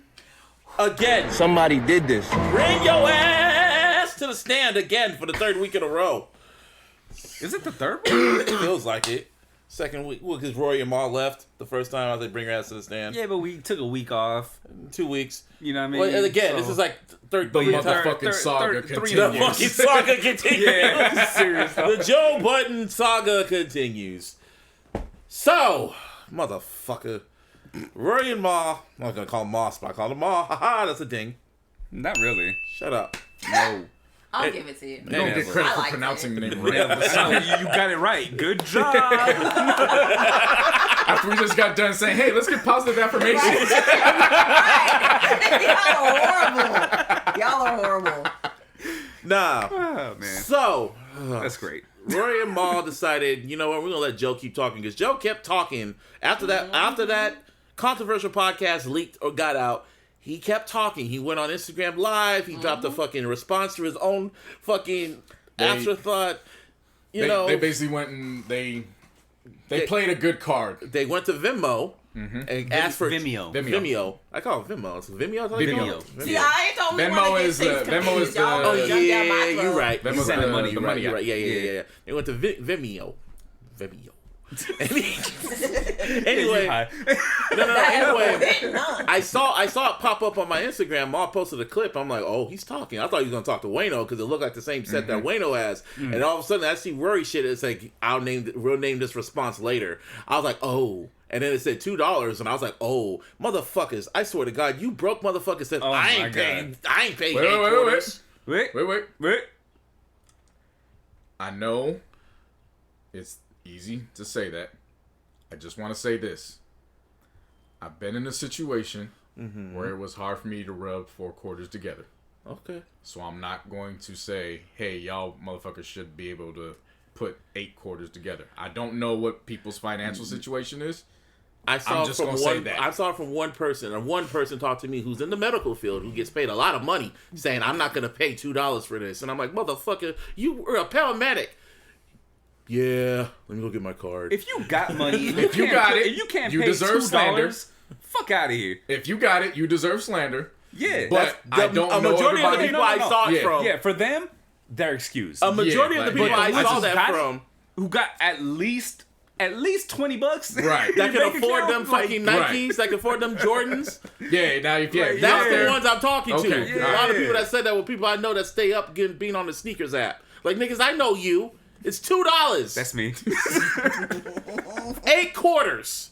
again. Somebody did this. Bring your ass to the stand again for the third week in a row. Is it the third one? It feels like it. Second week, because Rory and Ma left the first time. I was like, bring her ass to the stand. Yeah, but we took a week off. 2 weeks. You know what I mean? Well, and again, this is like third motherfucking saga continues. The fucking saga continues. Yeah, serious. The Joe Budden saga continues. So, motherfucker, Rory and Ma. I'm not gonna call him Moss, but I call him Ma. Haha, that's a ding. Not really. Shut up. No. I'll give it to you. You don't get credit I for liked pronouncing it. the name No, right. you got it right. Good job. After we just got done saying, hey, let's get positive affirmations. Y'all are horrible. Nah. Oh, man. So, That's great. Rory and Ma decided, you know what, we're gonna let Joe keep talking because Joe kept talking after that controversial podcast leaked or got out. He kept talking. He went on Instagram Live. He dropped a fucking response to his own fucking afterthought. You know, they basically went and they played a good card. they went to Venmo and asked for Vimeo. I call it Venmo. It's Vimeo. Vimeo. See, I ain't the only Venmo one that is gets things Venmo is confused. Y'all the- Oh jump down my yeah, throat. you're right. Venmo's sending the- money. the You're money. right. Yeah. They went to Vimeo. Anyway, anyway, I saw it pop up on my Instagram. Ma posted a clip. I'm like, oh, he's talking. I thought he was gonna talk to Wayno because it looked like the same set that Wayno has. And all of a sudden, I see Rory shit. It's like we'll name this response later. I was like, oh. And then it said $2, and I was like, "Oh, motherfuckers! I swear to God, you broke motherfuckers said I ain't paying. I ain't paying $8. Wait. I know it's easy to say that. I just want to say this. I've been in a situation where it was hard for me to rub 4 quarters together. Okay. So I'm not going to say, hey, y'all motherfuckers should be able to put 8 quarters together. I don't know what people's financial situation is. I saw just from gonna say one. that. I saw it from one person, and one person talked to me who's in the medical field, who gets paid a lot of money, saying, "I'm not going to pay $2 for this." And I'm like, "Motherfucker, you were a paramedic." Yeah, let me go get my card. If you got money, If you got it, you can't you pay deserve $2. slander. Fuck out of here. If you got it, you deserve slander. Yeah, But I don't a know majority of the everybody. people I saw it Yeah. from. yeah. For them, they're excused. A majority of the Yeah, people but I the saw ones that got it, from who got at least $20 Right. that can bank afford account, them like, fucking right. Nikes, that can afford them Jordans. Yeah, now if you That's Yeah. the ones I'm talking to. Okay, A lot of yeah. people that said that were people I know that stay up being on the sneakers app. Like, niggas, I know you. It's $2. That's me. 8 quarters.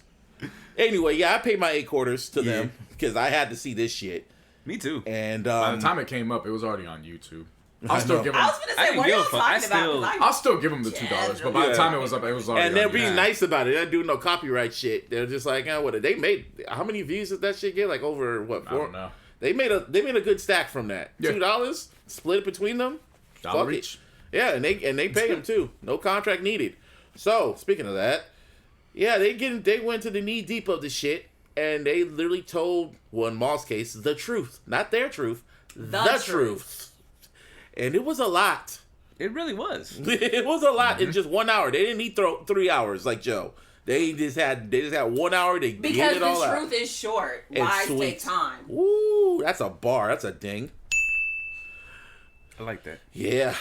Anyway, yeah, I paid my 8 quarters to them because I had to see this shit. Me too. And By the time it came up, it was already on YouTube. I'll still give I them. was gonna I say, didn't what are give a y'all fuck. I talking about? still- 'Cause I'll still give them the $2, but by the time it was up, it was already. and they're on being YouTube. nice about it. They don't do no copyright shit. They're just like, what? They made how many views did that shit get? Like over what? I don't know. They made a good stack from that. Yeah. $2 split it between them. Dollar Fuck it. each. Yeah, and they pay them too. No contract needed. So speaking of that, yeah, they went to the knee deep of the shit, and they literally told, well, in Maul's case, the truth, not their truth, the truth. And it was a lot. It really was. It was a lot in just 1 hour. They didn't need 3 hours like Joe. They just had 1 hour. They because get it all the out. truth is short. And Lies sweet. take time. Ooh, that's a bar. That's a ding. I like that. Yeah.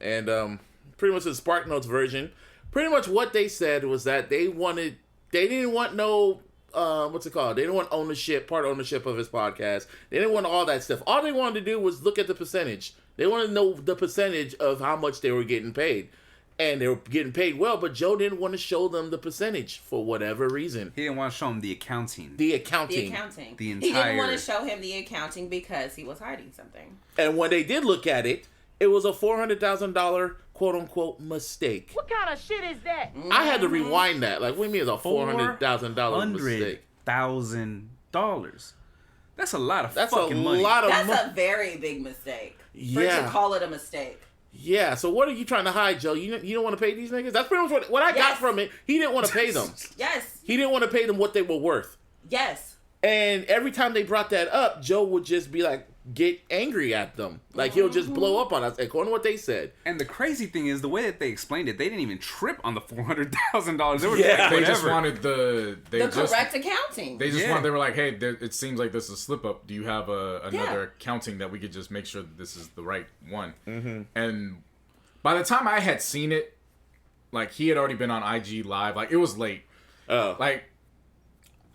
And pretty much the Spark Notes version. Pretty much what they said was that they didn't want no what's it called? They didn't want part ownership of his podcast. They didn't want all that stuff. All they wanted to do was look at the percentage. They wanted to know the percentage of how much they were getting paid. And they were getting paid well, but Joe didn't want to show them the percentage for whatever reason. He didn't want to show him the accounting. The accounting. The He didn't want entire- to show him the accounting because he was hiding something. And when they did look at it, it was a $400,000 quote unquote mistake. What kind of shit is that? I had to rewind that. Like, what do you mean it's a $400,000 mistake? $400,000. That's a lot of That's fucking a money. lot of That's money. a very big mistake. For Yeah. to call it a mistake. Yeah, so what are you trying to hide, Joe? You don't want to pay these niggas? That's pretty much what I got Yes. from it. He didn't want to pay them. Yes. He didn't want to pay them what they were worth. Yes. And every time they brought that up, Joe would just be like, get angry at them. Like, he'll just blow up on us, according to what they said. And the crazy thing is, the way that they explained it, they didn't even trip on the $400,000. They were Yeah. like, They whatever. just wanted The correct accounting. They just Yeah. want. They were like, "Hey, it seems like this is a slip up. Do you have another accounting that we could just make sure that this is the right one?" Mm-hmm. And by the time I had seen it, like he had already been on IG Live. Like it was late. Oh. Like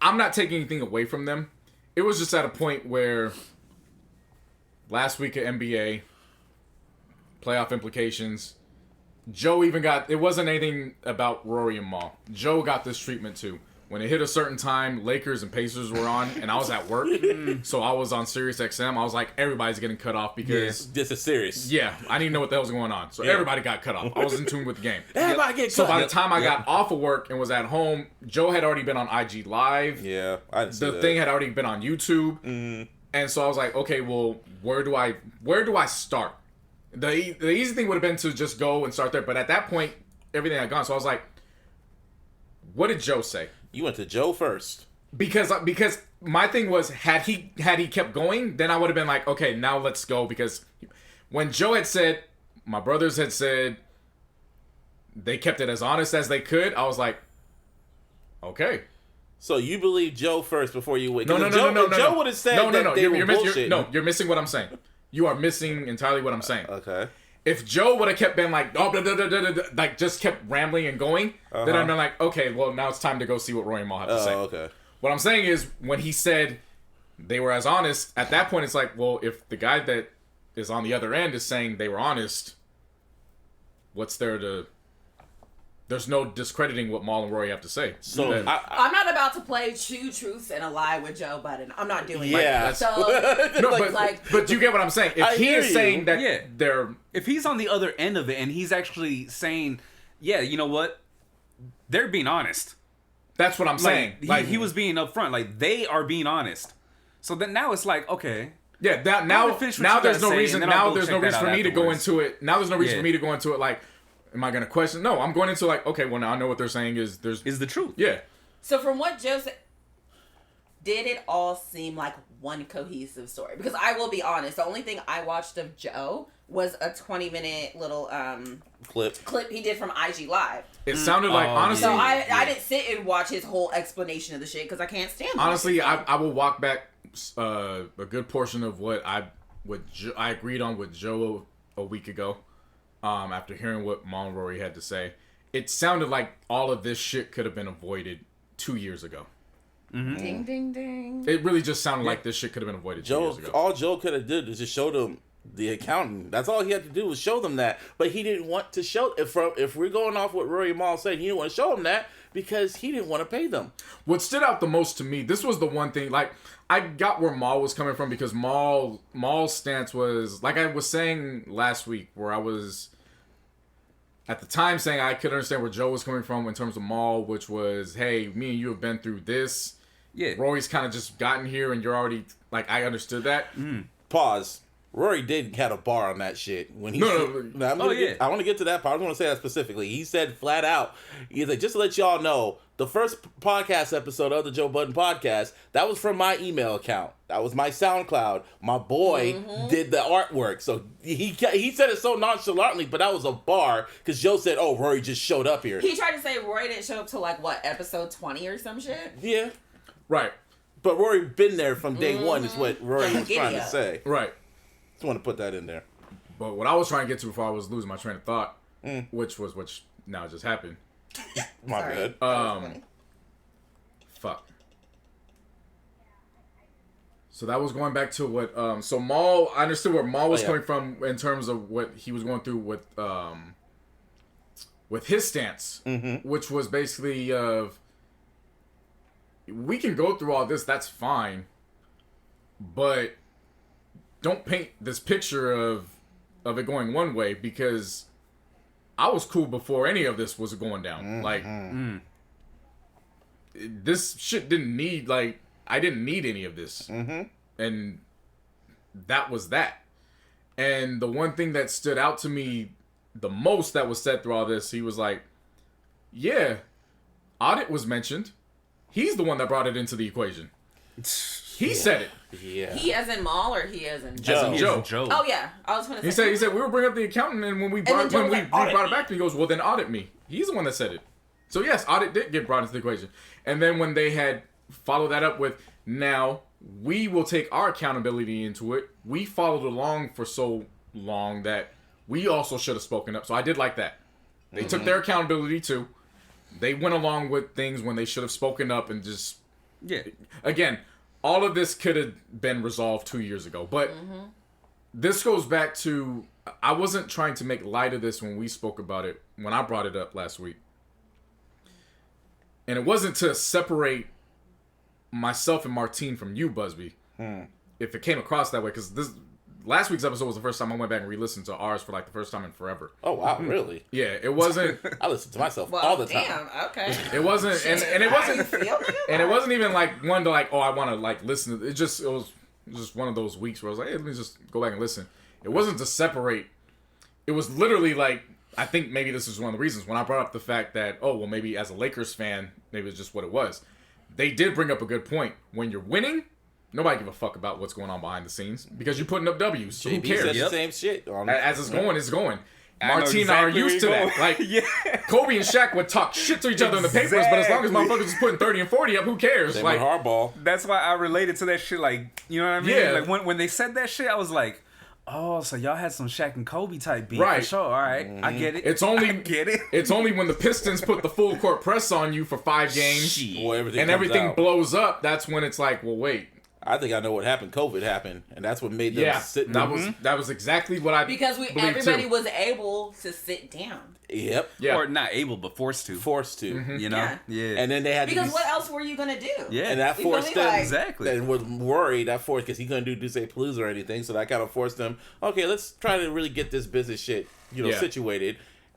I'm not taking anything away from them. It was just at a point where last week at NBA playoff implications. Joe even got. It wasn't anything about Rory and Maul. Joe got this treatment too. when it hit a certain time, Lakers and Pacers were on, and I was at work, so I was on Sirius XM. I was like, everybody's getting cut off because this is serious. Yeah, I didn't know what the hell was going on, so everybody got cut off. I was in tune with the game. Everybody get cut. So by the time I got off of work and was at home, Joe had already been on IG Live. Yeah, I didn't see the that. thing had already been on YouTube, and so I was like, okay, well, where do I start? The easy thing would have been to just go and start there, but at that point, everything had gone. So I was like, what did Joe say? You went to Joe first. Because my thing was, had he kept going, then I would have been like, okay, now let's go. Because when Joe had said, my brothers had said, they kept it as honest as they could, I was like, okay. So you believe Joe first before you went? No. Joe would have said You're missing what I'm saying. You are missing entirely what I'm saying. Okay. If Joe would have kept been like, oh, blah, blah, blah, blah, blah, like just kept rambling and going, then I'd been like, okay, well, now it's time to go see what Rory and Mal have to say. Okay. What I'm saying is, when he said they were as honest, at that point, it's like, well, if the guy that is on the other end is saying they were honest, what's there to... There's no discrediting what Mal and Rory have to say. So I'm not about to play two truths and a lie with Joe Budden. I'm not doing that. So, but you get what I'm saying. If he is saying that they're... If he's on the other end of it and he's actually saying, yeah, you know what? They're being honest. That's what I'm saying. He was being upfront. Like, they are being honest. So then now it's like, okay. Yeah, now there's no reason. Now there's no reason for me to go into it. Now there's no reason for me to go into it like, am I going to question? No, I'm going into like, okay, well, now I know what they're saying is the truth. Yeah. So from what Joe said, did it all seem like one cohesive story? Because I will be honest, the only thing I watched of Joe was a 20-minute little clip he did from IG Live. It sounded like, honestly... So I didn't sit and watch his whole explanation of the shit because I can't stand it. Honestly, I will walk back a good portion of what I agreed on with Joe a week ago. After hearing what Mal and Rory had to say, it sounded like all of this shit could have been avoided 2 years ago. Mm-hmm. Ding, ding, ding. It really just sounded like this shit could have been avoided 2 years ago. All Joe could have did is just show them the accountant. That's all he had to do was show them that. But he didn't want to show... If we're going off what Rory and Mal said, he didn't want to show them that because he didn't want to pay them. What stood out the most to me, this was the one thing, like, I got where Mal was coming from because Mal's stance was, like I was saying last week, where I was... at the time saying I could understand where Joe was coming from in terms of Mal, which was, hey, me and you have been through this. Yeah. Rory's kind of just gotten here and you're already, like, I understood that. Pause. Rory did had a bar on that shit. When he I want to get to that part. I want to say that specifically. He said flat out, he's like, just to let y'all know, the first podcast episode of the Joe Budden podcast, that was from my email account. That was my SoundCloud. My boy did the artwork. So he said it so nonchalantly, but that was a bar because Joe said, oh, Rory just showed up here. He tried to say Rory didn't show up till like, what, episode 20 or some shit? Yeah. Right. But Rory been there from day one is what Rory was trying to say. Right. Just want to put that in there. But what I was trying to get to before I was losing my train of thought, which now just happened. My bad. Fuck. So that was going back to what, so Mal, I understood where Mal was coming from in terms of what he was going through with his stance, which was basically we can go through all this, that's fine, but don't paint this picture of it going one way, because I was cool before any of this was going down. This shit didn't need, like, I didn't need any of this. And that was that. And the one thing that stood out to me the most that was said through all this, he was like, yeah, audit was mentioned. He's the one that brought it into the equation. He said it. Yeah. He as in Mal or he as in Joe? As in Joe. Oh yeah, I was going to say. He said we were bringing up the accountant, and when we brought it back to me, he goes, well, then audit me. He's the one that said it. So yes, audit did get brought into the equation. And then when they had followed that up with, now we will take our accountability into it. We followed along for so long that we also should have spoken up. So I did like that. They took their accountability too. They went along with things when they should have spoken up and just... Yeah. Again, all of this could have been resolved 2 years ago. But this goes back to... I wasn't trying to make light of this when we spoke about it, when I brought it up last week. And it wasn't to separate myself and Martine from you, Busby. If it came across that way, because this last week's episode was the first time I went back and re-listened to ours for like the first time in forever. Oh wow, really? Yeah, it wasn't. I listen to myself all the time. Damn, okay. It wasn't, and it wasn't, And it wasn't even like one to like, oh, I want to like listen. It was just one of those weeks where I was like, hey, let me just go back and listen. It wasn't to separate. It was literally like, I think maybe this is one of the reasons when I brought up the fact that, oh, well, maybe as a Lakers fan, maybe it's just what it was. They did bring up a good point. When you're winning, nobody give a fuck about what's going on behind the scenes because you're putting up W's. So who JB cares? said the same shit. As it's going, it's going. I know Martine exactly are used to where you're that. Like, yeah. Kobe and Shaq would talk shit to each other in the papers, but as long as motherfuckers is putting 30 and 40 up, who cares? Same Like, with hardball. That's why I related to that shit. Like, you know what I mean? Yeah. Like when they said that shit, I was like, oh, so y'all had some Shaq and Kobe type beef. Right. For sure. All right. I get it. It's only I get it. It's only when the Pistons put the full court press on you for 5 games Well, everything and comes everything out. blows up. That's when it's like, well, wait. I think I know what happened. COVID happened, and that's what made them Yeah, sit. that was exactly what I Because believed everybody too. was able to sit down. Yep. Yeah. Or not able, but forced to. Forced to. You know? Yeah. And then they had Because to be, what else were you gonna do? Yeah. and that You feel forced me? them. Like- Exactly. And with Rory, that forced, because he couldn't do Duce Palooza or anything, so that kind of forced them, okay, let's try to really get this business shit, Yeah. situated.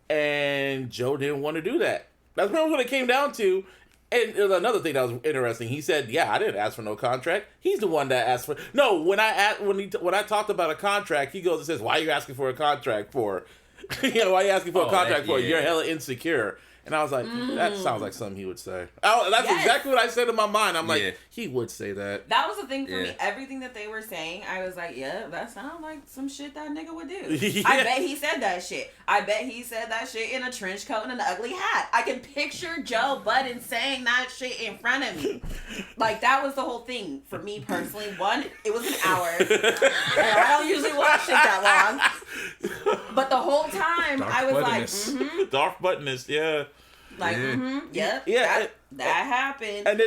And Joe didn't want to do that. That's what it came down to. And another thing that was interesting, he said, "Yeah, I didn't ask for no contract. He's the one that asked for." No, when I talked about a contract, he goes and says, "Why are you asking for a contract for? Why are you asking for a contract for? yeah. You're hella insecure." And I was like, "That sounds like something he would say." That's Yes. exactly what I said in my mind. I'm like, Yeah. he would say that. That was the thing for Yeah. me. Everything that they were saying, I was like, yeah, that sounds like some shit that nigga would do. Yeah. I bet he said that shit. I bet he said that shit in a trench coat and an ugly hat. I can picture Joe Budden saying that shit in front of me. Like, that was the whole thing for me personally. One, it was an hour. And I don't usually watch shit that long. But the whole time, Darth I was Budden-ness. like, Darth Buttonist, yeah. like, yep, Yeah, that happened. And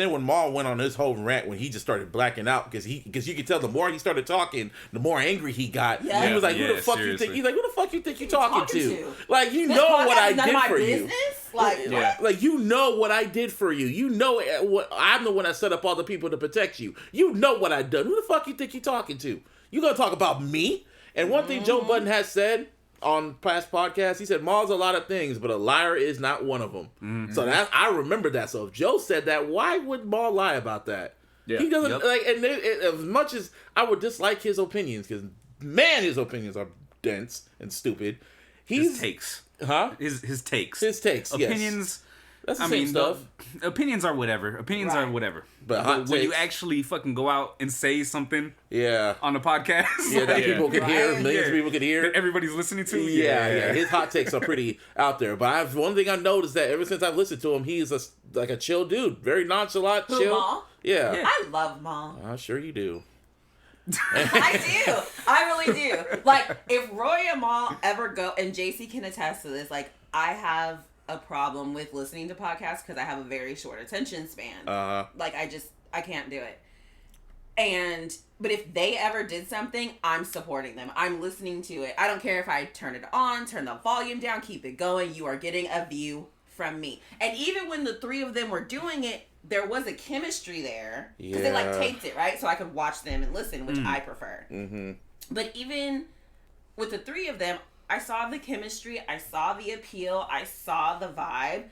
then when Maul went on his whole rant when he just started blacking out because you could tell the more he started talking, the more angry he got. Yeah. He was like, "Who the Yeah, fuck you seriously. think?" He's like, "Who the fuck you think you talking talking to? to? Like, you This know what podcast I is none did of my for you. business? Like, Yeah. what? Like, you know what I did for you. You know what I'm the one that set up all the people to protect you. You know what I done. Who the fuck you think you talking to? You gonna talk about me?" And one thing Joe Budden has said on past podcasts, he said, "Maul's a lot of things, but a liar is not one of them." So that I remember that. So if Joe said that, why would Maul lie about that? Yeah. He doesn't Yep. like. And as much as I would dislike his opinions, because man, his opinions are dense and stupid. His takes. Huh? His takes. His takes. Yes. Opinions. That's the I same mean, stuff. opinions are whatever. Opinions are Right. whatever. But hot when you takes- actually fucking go out and say something Yeah. on the podcast, Yeah, that like, people could hear, Right. millions of people could hear. that everybody's listening to. Yeah. His hot takes are pretty out there. But one thing I noticed that ever since I've listened to him, he's like a chill dude, very nonchalant, Who, chill. Maul? Yeah. Yeah. I love Maul. Sure you do. I do. I really do. Like, if Roy and Maul ever go, and JC can attest to this, like, I have a problem with listening to podcasts because I have a very short attention span. Like, I can't do it. But if they ever did something, I'm supporting them. I'm listening to it. I don't care if I turn it on, turn the volume down, keep it going. You are getting a view from me. And even when the three of them were doing it, there was a chemistry there. Because they, like, Yeah. taped it, right? So I could watch them and listen, which I prefer. Mm-hmm. But even with the three of them, I saw the chemistry, I saw the appeal, I saw the vibe.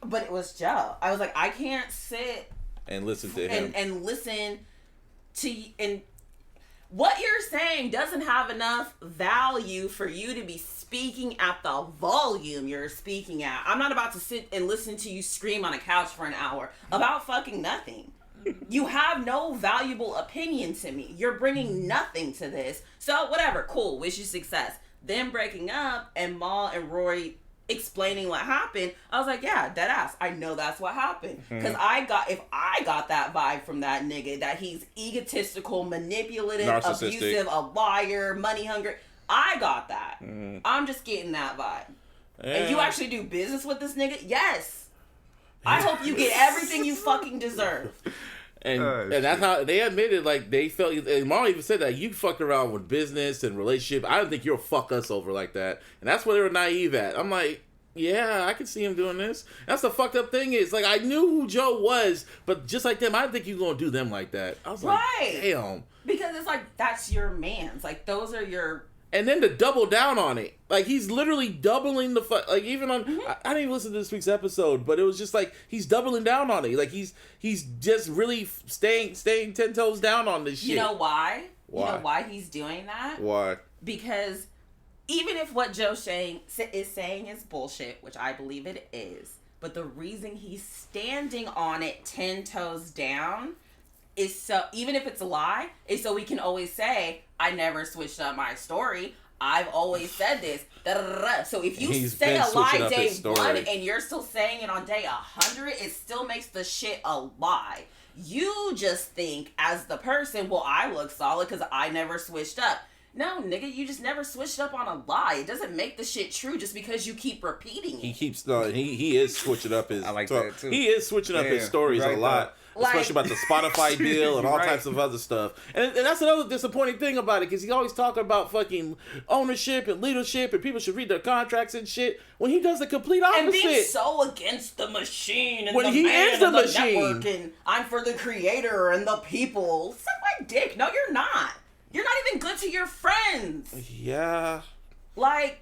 But it was Joe. I was like, I can't sit And listen to him. and listen to, and what you're saying doesn't have enough value for you to be speaking at the volume you're speaking at. I'm not about to sit and listen to you scream on a couch for an hour about fucking nothing. You have no valuable opinion to me. You're bringing nothing to this. So whatever, cool, wish you success. Then breaking up and Maul and Rory explaining what happened, I was like, yeah, deadass. I know that's what happened. Because if I got that vibe from that nigga, that he's egotistical, manipulative, Narcissistic. abusive, a liar, money hungry, I got that. I'm just getting that vibe. And you actually do business with this nigga? Yes. I hope you get everything you fucking deserve. And that's how they admitted, like, they felt, and Maul even said that you fucked around with business and relationship. I don't think you'll fuck us over like that. And that's where they were naive at. I'm like, Yeah, I can see him doing this. That's the fucked up thing is, like, I knew who Joe was, but just like them, I didn't think you were going to do them like that. I was like, damn. Because it's like, that's your man's. Like, those are your... And then to double down on it. Like, he's literally doubling the like, even on... I didn't even listen to this week's episode, but it was just like, he's doubling down on it. Like, he's just really staying 10 toes down on this shit. You know why? You know why he's doing that? Why? Because even if what Joe is saying is bullshit, which I believe it is, but the reason he's standing on it 10 toes down is so, even if it's a lie, is so we can always say, I never switched up my story. I've always said this. Da-da-da-da. So if you say a lie day 1 and you're still saying it on day 100, it still makes the shit a lie. You just think as the person, well, I look solid because I never switched up. No, nigga, you just never switched up on a lie. It doesn't make the shit true just because you keep repeating it. He is switching up his... I like that, too. He is switching up his stories a lot. Especially about the Spotify deal and all types of other stuff. And that's another disappointing thing about it, because he's always talking about fucking ownership and leadership and people should read their contracts and shit, when he does the complete opposite. And being so against the machine and when the he man is the and the machine. network and I'm for the creator and the people. Suck my dick. No, you're not. You're not even good to your friends. Yeah. Like...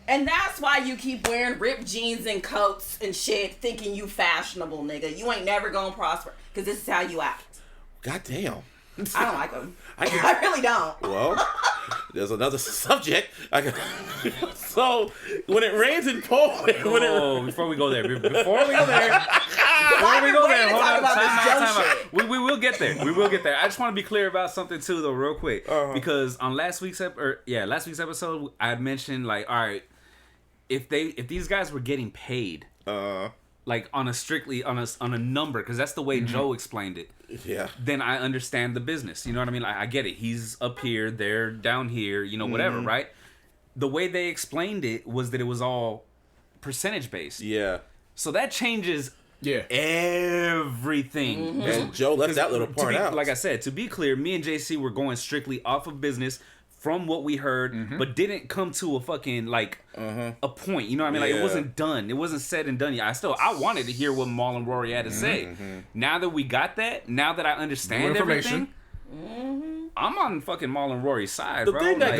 And that's why you keep wearing ripped jeans and coats and shit, thinking you fashionable, nigga. You ain't never gonna prosper, because this is how you act. God damn. I don't like them. I really don't. Well, there's another subject. So, when it rains in Poland... Before we go there, hold on. Time out. We will get there. I just want to be clear about something too, though, real quick, because on last week's episode, I had mentioned, like, all right, if these guys were getting paid, like on a number, because that's the way Joe explained it. Yeah. Then I understand the business. You know what I mean? I get it. He's up here, they're down here. You know, whatever, right? The way they explained it was that it was all percentage based. Yeah. So that changes everything. And Joe left that little part out. Like I said, to be clear, me and JC were going strictly off of business from what we heard, but didn't come to a fucking, like, a point. You know what I mean? Like, it wasn't done. It wasn't said and done yet. I wanted to hear what Maul and Rory had to say. Now that we got that, now that I understand everything, I'm on fucking Maul and Rory's side, the bro. thing that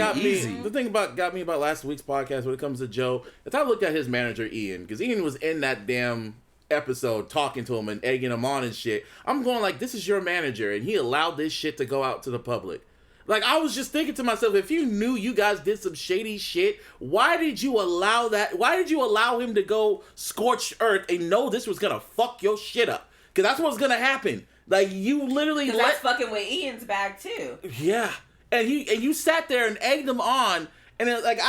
got me about last week's podcast when it comes to Joe is I looked at his manager Ian, because Ian was in that damn episode talking to him and egging him on and shit. I'm going like, this is your manager, and he allowed this shit to go out to the public. Like, I was just thinking to myself, if you knew you guys did some shady shit, why did you allow that? Why did you allow him to go scorched earth and know this was gonna fuck your shit up? Because that's what's gonna happen. Like, you literally that's fucking with Ian's bag too. Yeah, and you sat there and egged him on, and it, like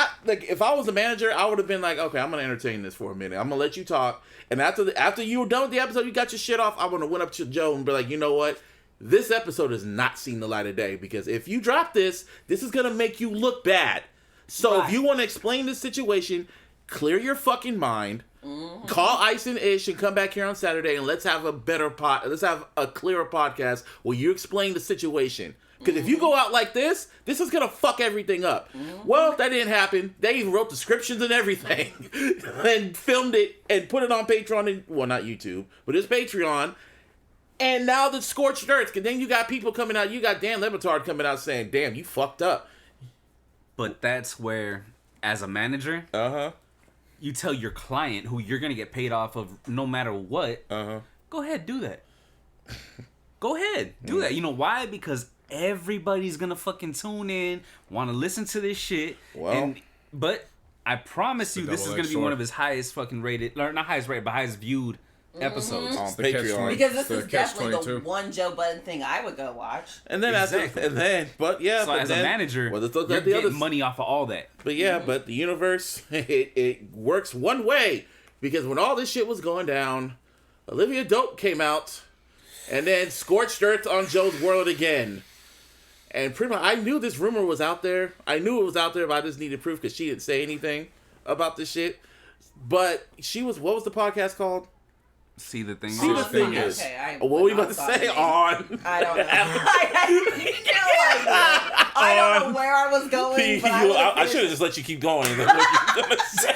if I was the manager, I would have been like, okay, I'm gonna entertain this for a minute. I'm gonna let you talk, and after you were done with the episode, you got your shit off. I would have went up to Joe and be like, you know what? This episode has not seen the light of day, because if you drop this is going to make you look bad. So if you want to explain this situation, clear your fucking mind, call Ice and Ish and come back here on Saturday and let's have a clearer podcast where you explain the situation. Because if you go out like this is going to fuck everything up. Well, that didn't happen. They even wrote descriptions and everything and filmed it and put it on Patreon. Well, not YouTube, but it's Patreon. And now the scorched earth, because then you got people coming out. You got Dan Le Batard coming out saying, damn, you fucked up. But that's where, as a manager, you tell your client, who you're going to get paid off of no matter what, go ahead, do that. Go ahead, do that. You know why? Because everybody's going to fucking tune in, want to listen to this shit. Well, but I promise you, this is going to be one of his highest fucking rated, or not highest rated, but highest viewed episodes on Patreon. Because this is definitely the one Joe Budden thing I would go watch. And then as a manager, you're getting money off of all that. But but the universe, it works one way, because when all this shit was going down, Olivia Dope came out and then scorched earth on Joe's world again. And pretty much, I knew this rumor was out there. I knew it was out there, but I just needed proof because she didn't say anything about this shit. But what was the podcast called? See the thing is. Okay, what were you about to say? On. I don't know. I don't know where I was going. I should have just let you keep going. What you gonna say?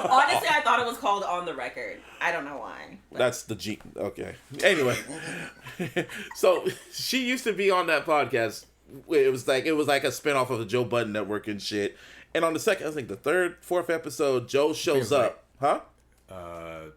Honestly, I thought it was called On the Record. I don't know why. That's the G. Okay. Anyway, so she used to be on that podcast. It was like a spinoff of the Joe Budden Network and shit. And on the second, I think the third, fourth episode, Joe shows up. Huh? I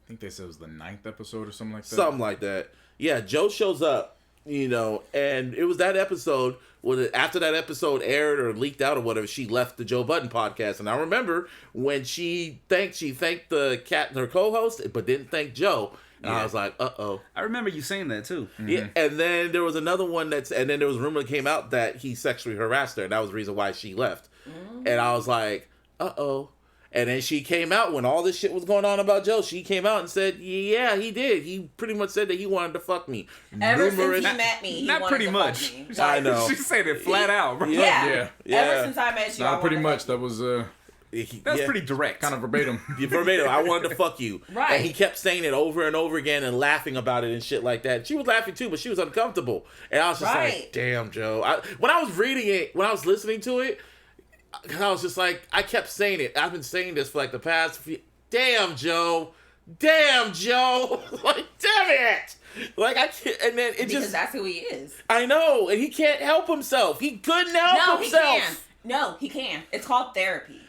think they said it was the 9th episode or something like that. Something like that. Yeah, Joe shows up, you know, and it was that episode when after that episode aired or leaked out or whatever, she left the Joe Budden podcast. And I remember when she thanked the cat and her co-host, but didn't thank Joe. And I was like, uh-oh. I remember you saying that too. Mm-hmm. Yeah, and then there was another one and then there was a rumor that came out that he sexually harassed her, and that was the reason why she left. Mm-hmm. And I was like, uh-oh. And then she came out when all this shit was going on about Joe. She came out and said, yeah, he did. He pretty much said that he wanted to fuck me. Ever since he met me, he not wanted pretty to much. fuck me. I know. She said it flat out, bro. Yeah. Ever since I met you, Not I pretty wanted to much. fuck That was That's pretty direct. kind of verbatim. Verbatim, I wanted to fuck you. Right. And he kept saying it over and over again and laughing about it and shit like that. She was laughing too, but she was uncomfortable. And I was just like, damn, Joe. When I was reading it, when I was listening to it, I was just like, I kept saying it. I've been saying this for like the past few... Damn, Joe. Damn, Joe. Like, damn it. Like, I can't... And then it because that's who he is. I know. And he can't help himself. He couldn't help himself. No, he can. It's called therapy.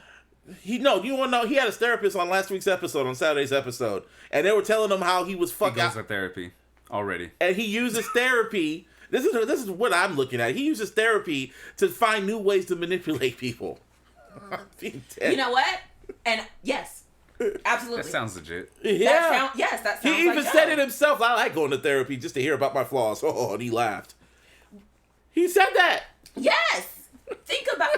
You want to know? He had his therapist on last week's episode, on Saturday's episode. And they were telling him how he was fucking... He goes to therapy already. And he uses therapy... This is what I'm looking at. He uses therapy to find new ways to manipulate people. You know what? And yes, absolutely. That sounds legit. Yeah. That sounds He even like said Joe. it himself. I like going to therapy just to hear about my flaws. Oh, and he laughed. He said that. Yes. Think about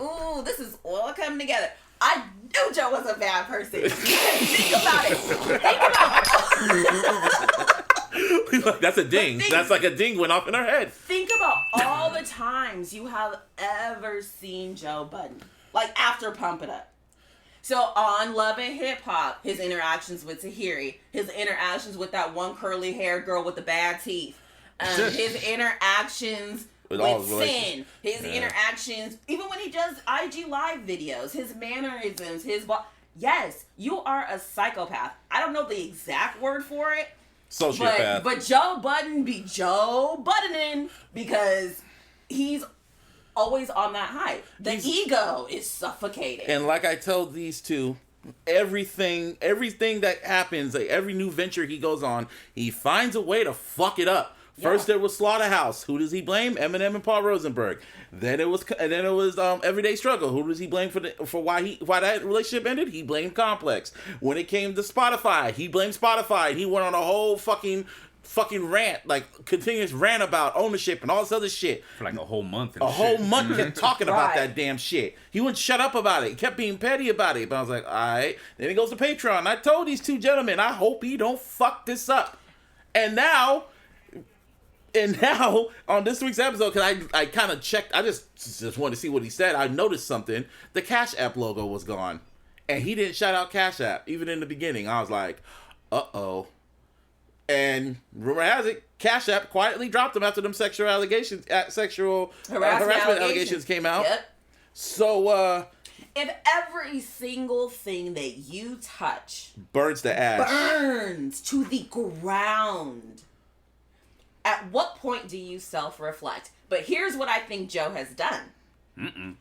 ooh, this is all coming together. I knew Joe was a bad person. Think about it. That's a ding. That's like a ding went off in her head. Think about all the times you have ever seen Joe Budden. Like after Pump It Up. So on Love and Hip Hop, his interactions with Tahiri, his interactions with that one curly haired girl with the bad teeth, his interactions with Sin, his interactions, even when he does IG Live videos, his mannerisms, yes, you are a psychopath. I don't know the exact word for it. Sociopath. But Joe Budden be Joe Buddening because he's always on that hype. The ego is suffocating. And like I told these two, everything that happens, like every new venture he goes on, he finds a way to fuck it up. First there was Slaughterhouse. Who does he blame? Eminem and Paul Rosenberg. Then it was Everyday Struggle. Who does he blame for why that relationship ended? He blamed Complex. When it came to Spotify, he blamed Spotify. He went on a whole fucking rant, like continuous rant about ownership and all this other shit for like a whole month. Whole month kept talking about that damn shit. He wouldn't shut up about it. He kept being petty about it. But I was like, all right. Then he goes to Patreon. I told these two gentlemen, I hope he don't fuck this up. And now on this week's episode, because I kind of checked, I just wanted to see what he said. I noticed something. The Cash App logo was gone, and he didn't shout out Cash App even in the beginning. I was like, uh-oh. And rumor has it, Cash App quietly dropped him after them sexual harassment allegations came out. Yep. So if every single thing that you touch burns to ash, burns to the ground, at what point do you self-reflect? But here's what I think Joe has done.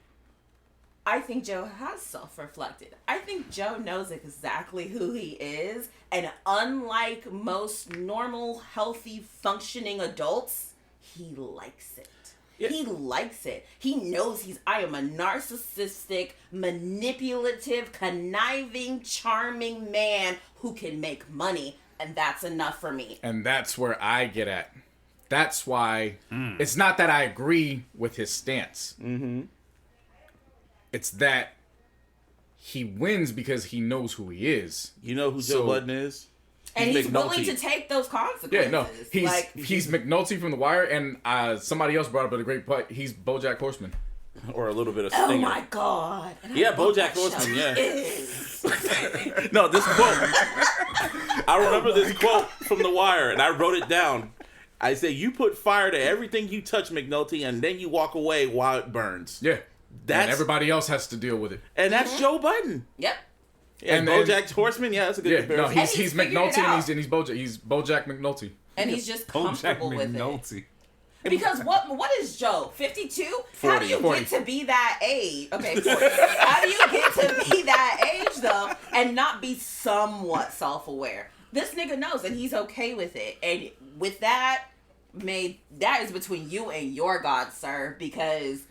I think Joe has self-reflected. I think Joe knows exactly who he is. And unlike most normal, healthy, functioning adults, he likes it. Yeah. He likes it. He knows I am a narcissistic, manipulative, conniving, charming man who can make money. And that's enough for me. And that's where I get at. That's why it's not that I agree with his stance. Mm-hmm. It's that he wins because he knows who he is. You know who Joe Budden is? And he's willing to take those consequences. Yeah, no. He's McNulty from The Wire, and somebody else brought up a great point. He's BoJack Horseman. Or a little bit of Stinger. Oh my God. Yeah, BoJack Horseman, yeah. No, this quote. I remember this quote from The Wire, and I wrote it down. I said, you put fire to everything you touch, McNulty, and then you walk away while it burns. Yeah. That's and everybody else has to deal with it. And that's Joe Budden. Yep. And BoJack Horseman, yeah, that's a good comparison. No, he's McNulty and he's BoJack. He's BoJack McNulty. And he's just comfortable with it. Because what is Joe? 52? 40. How do you get to be that age? Okay, 40. How do you get to be that age though and not be somewhat self-aware? This nigga knows and he's okay with it. And with that, that is between you and your God, sir, because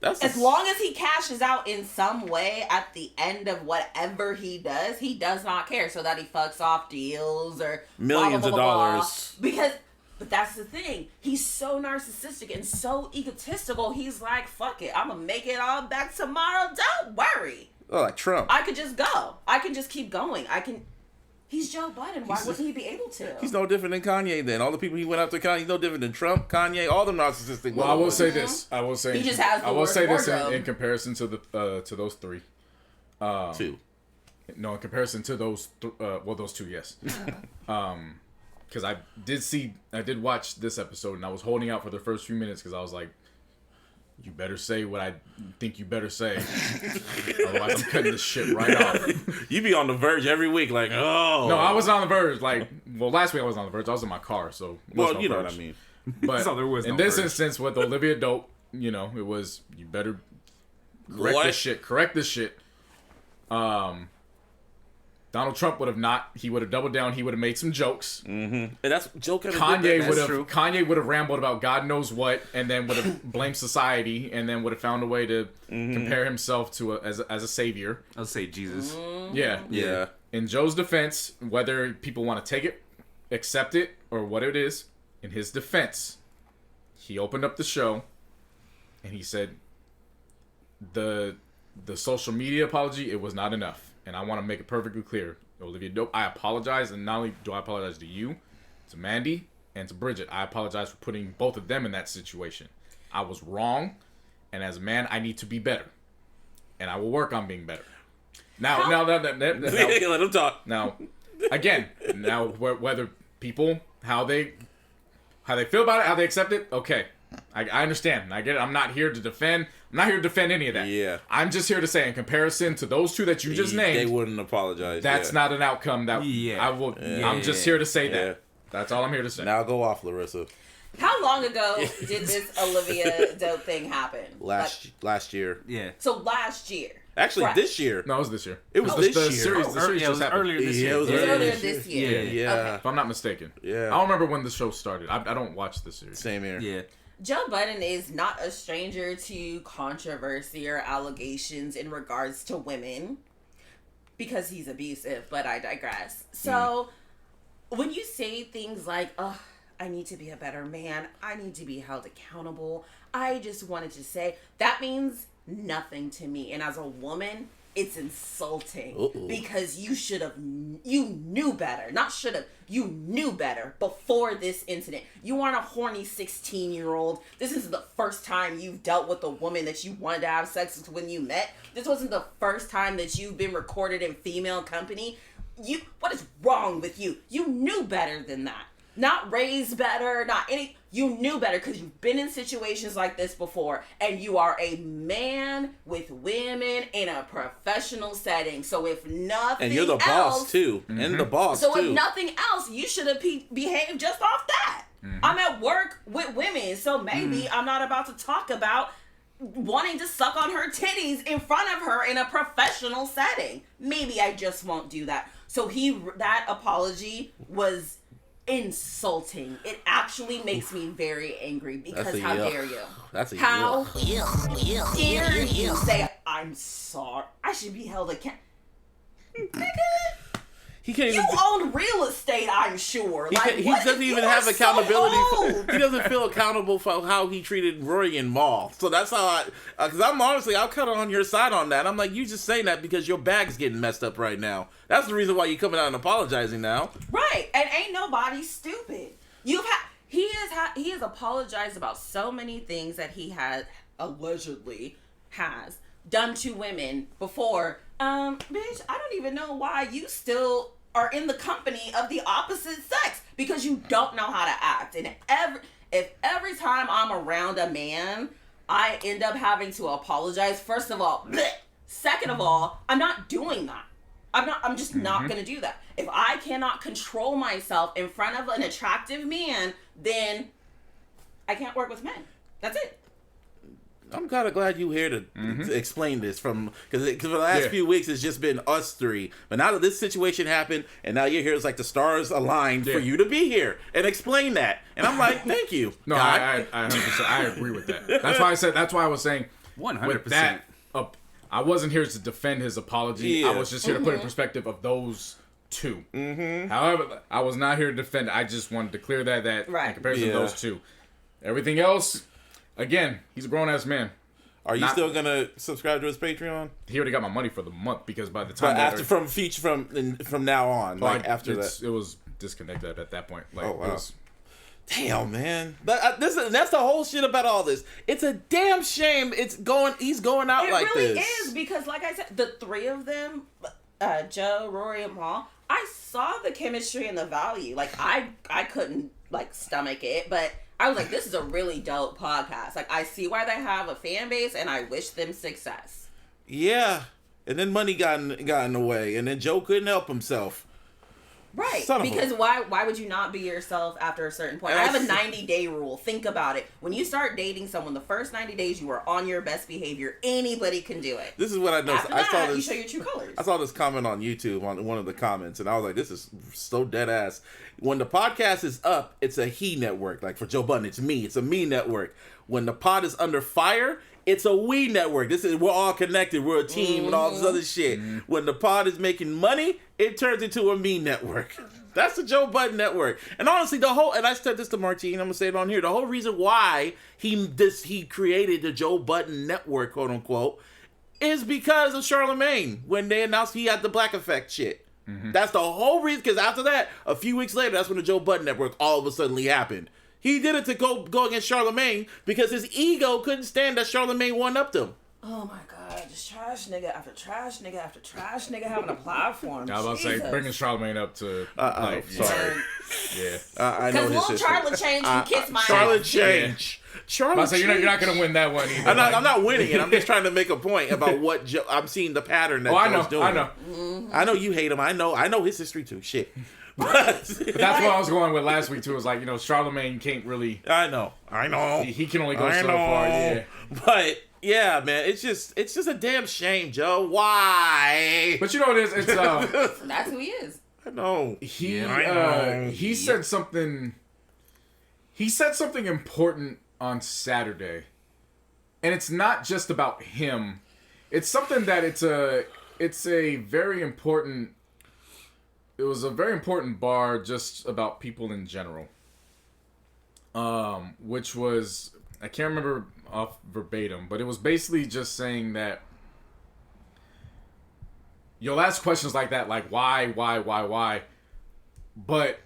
as long as he cashes out in some way at the end of whatever he does not care. So that he fucks off deals or millions blah, blah, blah, of dollars. Because, but that's the thing. He's so narcissistic and so egotistical. He's like, fuck it. I'm going to make it all back tomorrow. Don't worry. Oh, like Trump. I could just go. I can just keep going. He's Joe Budden. Why wouldn't he be able to? He's no different than Kanye then. All the people he went after Kanye, he's no different than Trump, Kanye, all them narcissistic. Well, I will say this. I will say he just has the I will say this wardrobe. in comparison to the to those three. Two. No, in comparison to those those two, yes. Because I did watch this episode and I was holding out for the first few minutes because I was like, you better say what I think you better say. Otherwise, I'm cutting this shit right off. You be on the verge every week, like, oh. No, I was on the verge. Like, well, last week I was on the verge. I was in my car, so. Well, you know what I mean. But So there was in no this verge. instance, with Olivia Dope, it was, you better correct this shit. Donald Trump would have not. He would have doubled down. He would have made some jokes. Mm-hmm. And that's Joe kind of Kanye would have rambled about God knows what, and then would have blamed society, and then would have found a way to compare himself to as a savior. I'll say Jesus. Yeah. In Joe's defense, whether people want to take it, accept it, or what it is, in his defense, he opened up the show, and he said, the social media apology, it was not enough. And I want to make it perfectly clear. Olivia Dope, I apologize. And not only do I apologize to you, to Mandy, and to Bridget, I apologize for putting both of them in that situation. I was wrong. And as a man, I need to be better. And I will work on being better. Now, let him talk. Now, again, whether people, how they feel about it, how they accept it, okay. I understand. I get it. I'm not here to defend any of that. Yeah. I'm just here to say, in comparison to those two that you just named, they wouldn't apologize. That's not an outcome that I will. I'm just here to say that. That's all I'm here to say. Now go off, Larissa. How long ago did this Olivia Dope thing happen? Last year. Yeah. So last year. Actually, this year. No, it was this year. It was this year. Series, the series just happened. Earlier this year. It was earlier this year. Yeah. Okay. If I'm not mistaken. Yeah. I don't remember when the show started. I don't watch the series. Same here. Yeah. Joe Budden is not a stranger to controversy or allegations in regards to women because he's abusive, but I digress. So when you say things like, oh, I need to be a better man, I need to be held accountable, I just wanted to say, that means nothing to me. And as a woman, it's insulting because you knew better. Not should have. You knew better before this incident. You aren't a horny 16-year-old. This isn't the first time you've dealt with a woman that you wanted to have sex with when you met. This wasn't the first time that you've been recorded in female company. What is wrong with you? You knew better than that. Not raised better, not any. You knew better because you've been in situations like this before, and you are a man with women in a professional setting. So if nothing, and you're the boss too, and the boss so too. if nothing else, you should have behaved just off that. I'm at work with women, so maybe I'm not about to talk about wanting to suck on her titties in front of her in a professional setting. Maybe I just won't do that. So that apology was insulting. It actually makes me very angry because how dare you? That's a how dare you say I'm sorry? I should be held accountable. He can't you own real estate, I'm sure. He doesn't even have accountability. He doesn't feel accountable for how he treated Rory in Mall. So that's how because I'm honestly, I'll cut on your side on that. I'm like, you just saying that because your bag's getting messed up right now. That's the reason why you're coming out and apologizing now. Right, and ain't nobody stupid. He has apologized about so many things that he allegedly has done to women before. Bitch, I don't even know why you still are in the company of the opposite sex because you don't know how to act. And if every time I'm around a man, I end up having to apologize. First of all, bleh. Second of all, I'm not doing that. I'm just not going to do that. If I cannot control myself in front of an attractive man, then I can't work with men. That's it. I'm kind of glad you here to explain this because for the last few weeks it's just been us three. But now that this situation happened and now you're here, it's like the stars aligned for you to be here and explain that. And I'm like, thank you. No, I 100%, I agree with that. That's why I said. That's why I was saying 100%. With that, I wasn't here to defend his apology. Yeah. I was just here to put in perspective of those two. However, I was not here to defend. I just wanted to clear that in comparison to those two. Everything else, again, he's a grown ass man. Are you still gonna subscribe to his Patreon? He already got my money for the month because by the time from now on, after that, it was disconnected at that point. Like, oh wow. Damn, man. That's the whole shit about all this. It's a damn shame he's going out like this. It really is, because like I said, the three of them, Joe, Rory, and Paul, I saw the chemistry and the value. Like, I couldn't, like, stomach it, but I was like, this is a really dope podcast. Like, I see why they have a fan base, and I wish them success. Yeah. And then money got in the way, and then Joe couldn't help himself. Right, because why would you not be yourself after a certain point? I have a 90-day rule. Think about it. When you start dating someone, the first 90 days you are on your best behavior. Anybody can do it. This is what I noticed. After that, you show your true colors. I saw this comment on YouTube on one of the comments, and I was like, this is so dead ass. When the podcast is up, it's a he network. Like for Joe Budden, it's me. It's a me network. When the pod is under fire, it's a we network. We're all connected. We're a team and all this other shit. When the pod is making money, it turns into a me network. That's the Joe Budden network. And honestly, and I said this to Martine, I'm gonna say it on here. The whole reason why he created the Joe Budden network, quote unquote, is because of Charlemagne when they announced he had the Black Effect shit. That's the whole reason. Because after that, a few weeks later, that's when the Joe Budden network all of a sudden happened. He did it to go against Charlemagne because his ego couldn't stand that Charlemagne one-upped him. Oh my God, just trash nigga after trash nigga after trash nigga having a platform. I was about to say, bringing Charlemagne up to life. Sorry. Yeah. I know his little sister. Charlotte Change can kiss my Charlotte ass. Change. Charlotte Change. You're not going to win that one either. I'm not winning it. I'm just trying to make a point about what I'm seeing the pattern that Joe's doing. I know. I know you hate him. I know his history too. Shit. But that's what I was going with last week too. It was like, Charlemagne can't really. I know. He can only go so far. Yeah. But yeah, man, it's just a damn shame, Joe. Why? But you know what it is? It's That's who he is. I know. He said something. He said something important on Saturday, and it's not just about him. It's something that it's a very important. It was a very important bar just about people in general. Which was, I can't remember off verbatim, but it was basically just saying that you'll ask questions like that, like why, but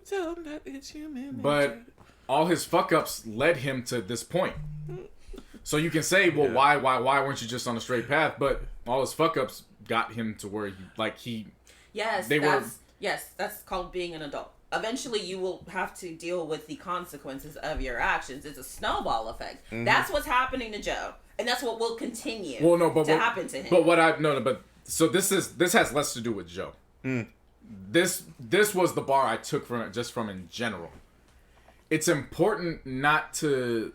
tell him that it's human. But all his fuck ups led him to this point. So you can say, well, why weren't you just on a straight path? But all his fuck ups got him to where he. Yes, that's called being an adult. Eventually, you will have to deal with the consequences of your actions. It's a snowball effect. That's what's happening to Joe, and that's what will continue to happen to him. But so this has less to do with Joe. This was the bar I took from it, just from in general. It's important not to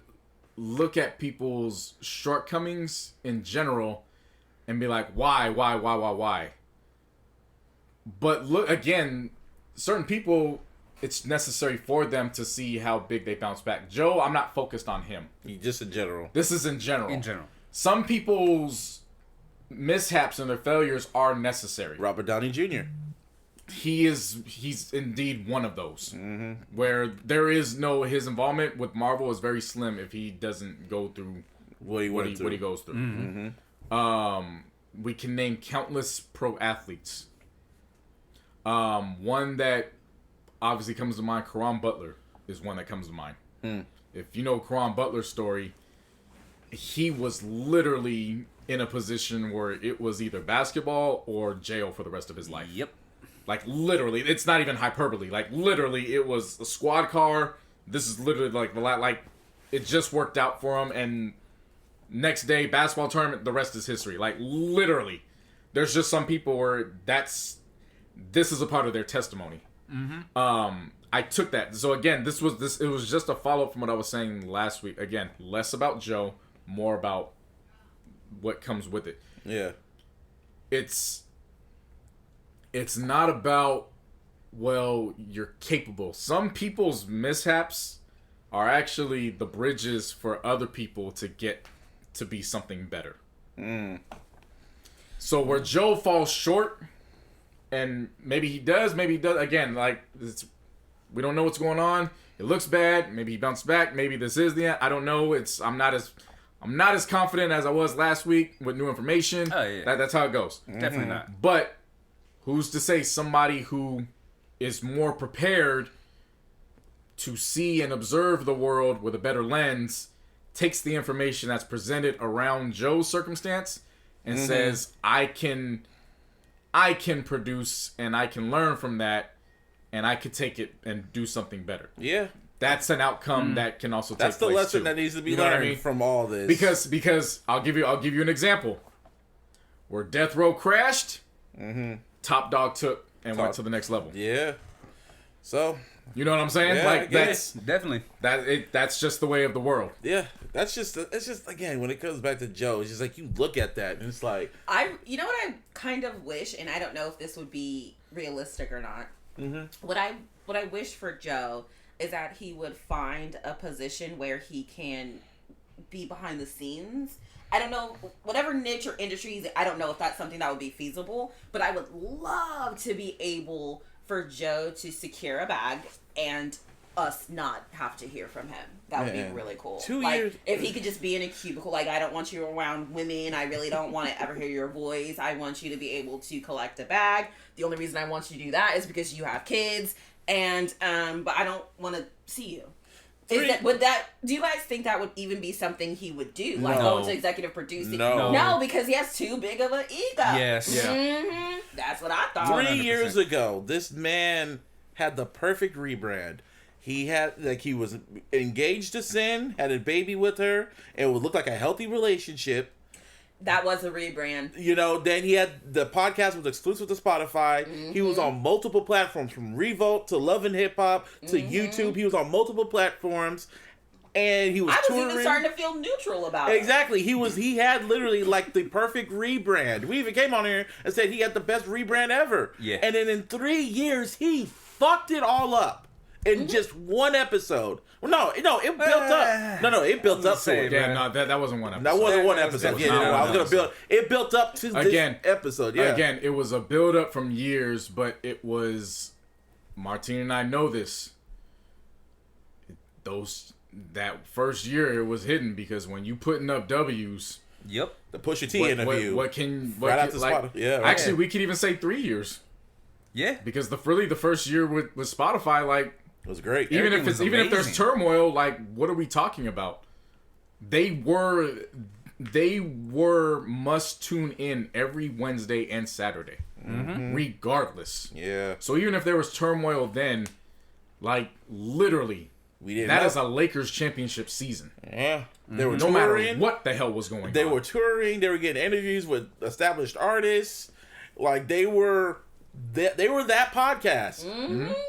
look at people's shortcomings in general and be like, why? But look, again, certain people, it's necessary for them to see how big they bounce back. Joe, I'm not focused on him. Just in general. This is in general. In general. Some people's mishaps and their failures are necessary. Robert Downey Jr. He's indeed one of those. Where there is his involvement with Marvel is very slim if he doesn't go through what he goes through. We can name countless pro athletes. One that obviously comes to mind, Caron Butler is one that comes to mind. If you know Caron Butler's story, he was literally in a position where it was either basketball or jail for the rest of his life. Yep. Like, literally, it's not even hyperbole. Like, literally, it was a squad car. This is literally, like, it just worked out for him, and Next day, basketball tournament, the rest is history. Like, literally. There's just some people where this is a part of their testimony. I took that. So again, it was just a follow-up from what I was saying last week. Again, less about Joe, more about what comes with it. Yeah. It's not about, well, you're capable. Some people's mishaps are actually the bridges for other people to get to be something better. So where Joe falls short, and maybe he does, again, like, we don't know what's going on. It looks bad. Maybe he bounced back. Maybe this is the end. I don't know. I'm not as confident as I was last week with new information. Oh, yeah. That's how it goes. Definitely not. But who's to say somebody who is more prepared to see and observe the world with a better lens takes the information that's presented around Joe's circumstance and says, I can produce and I can learn from that and I could take it and do something better. Yeah. That's an outcome that can also take place. That's the lesson that needs to be learned from all this. Because I'll give you an example. Where Death Row crashed, Top Dog took and went to the next level. Yeah. So, you know what I'm saying? Yeah, like that's definitely that's just the way of the world. Yeah. It's just again, when it comes back to Joe, it's just like you look at that and it's like, you know what I kind of wish, and I don't know if this would be realistic or not. What I wish for Joe is that he would find a position where he can be behind the scenes. I don't know, whatever niche or industries, I don't know if that's something that would be feasible, but I would love to be able for Joe to secure a bag and us not have to hear from him. That would be really cool. 2 like, years. If he could just be in a cubicle, like, I don't want you around women. I really don't want to ever hear your voice. I want you to be able to collect a bag. The only reason I want you to do that is because you have kids. And, but I don't want to see you. Do you guys think that would even be something he would do? Like, go into executive producing? No, because he has too big of an ego. Yes. Yeah. That's what I thought. 3 years ago, this man had the perfect rebrand. He was engaged to Sin, had a baby with her, and it would look like a healthy relationship. That was a rebrand. You know, then he had the podcast was exclusive to Spotify. He was on multiple platforms, from Revolt to Love and Hip Hop to YouTube. He was on multiple platforms, and he was touring. Even starting to feel neutral about it. Exactly. He had literally like the perfect rebrand. We even came on here and said he had the best rebrand ever. Yeah. And then in 3 years, he fucked it all up. In just one episode. Well, no, it built up. It built up to it. Yeah, no, that wasn't one episode. That wasn't one episode. I was gonna build. It built up to this episode. Yeah. Again, it was a build up from years, but it was. Martine and I know this. That first year it was hidden because when you putting up W's. Yep. The Pusha T interview. Actually, we could even say 3 years. Yeah. Because the first year with Spotify, like, it was great. Even if there's turmoil, like, what are we talking about? They were must tune in every Wednesday and Saturday, regardless. Yeah. So even if there was turmoil then, like, literally, that is a Lakers championship season. Yeah. They were no touring. matter what the hell was going on. They were touring. They were getting interviews with established artists. Like, they were that podcast.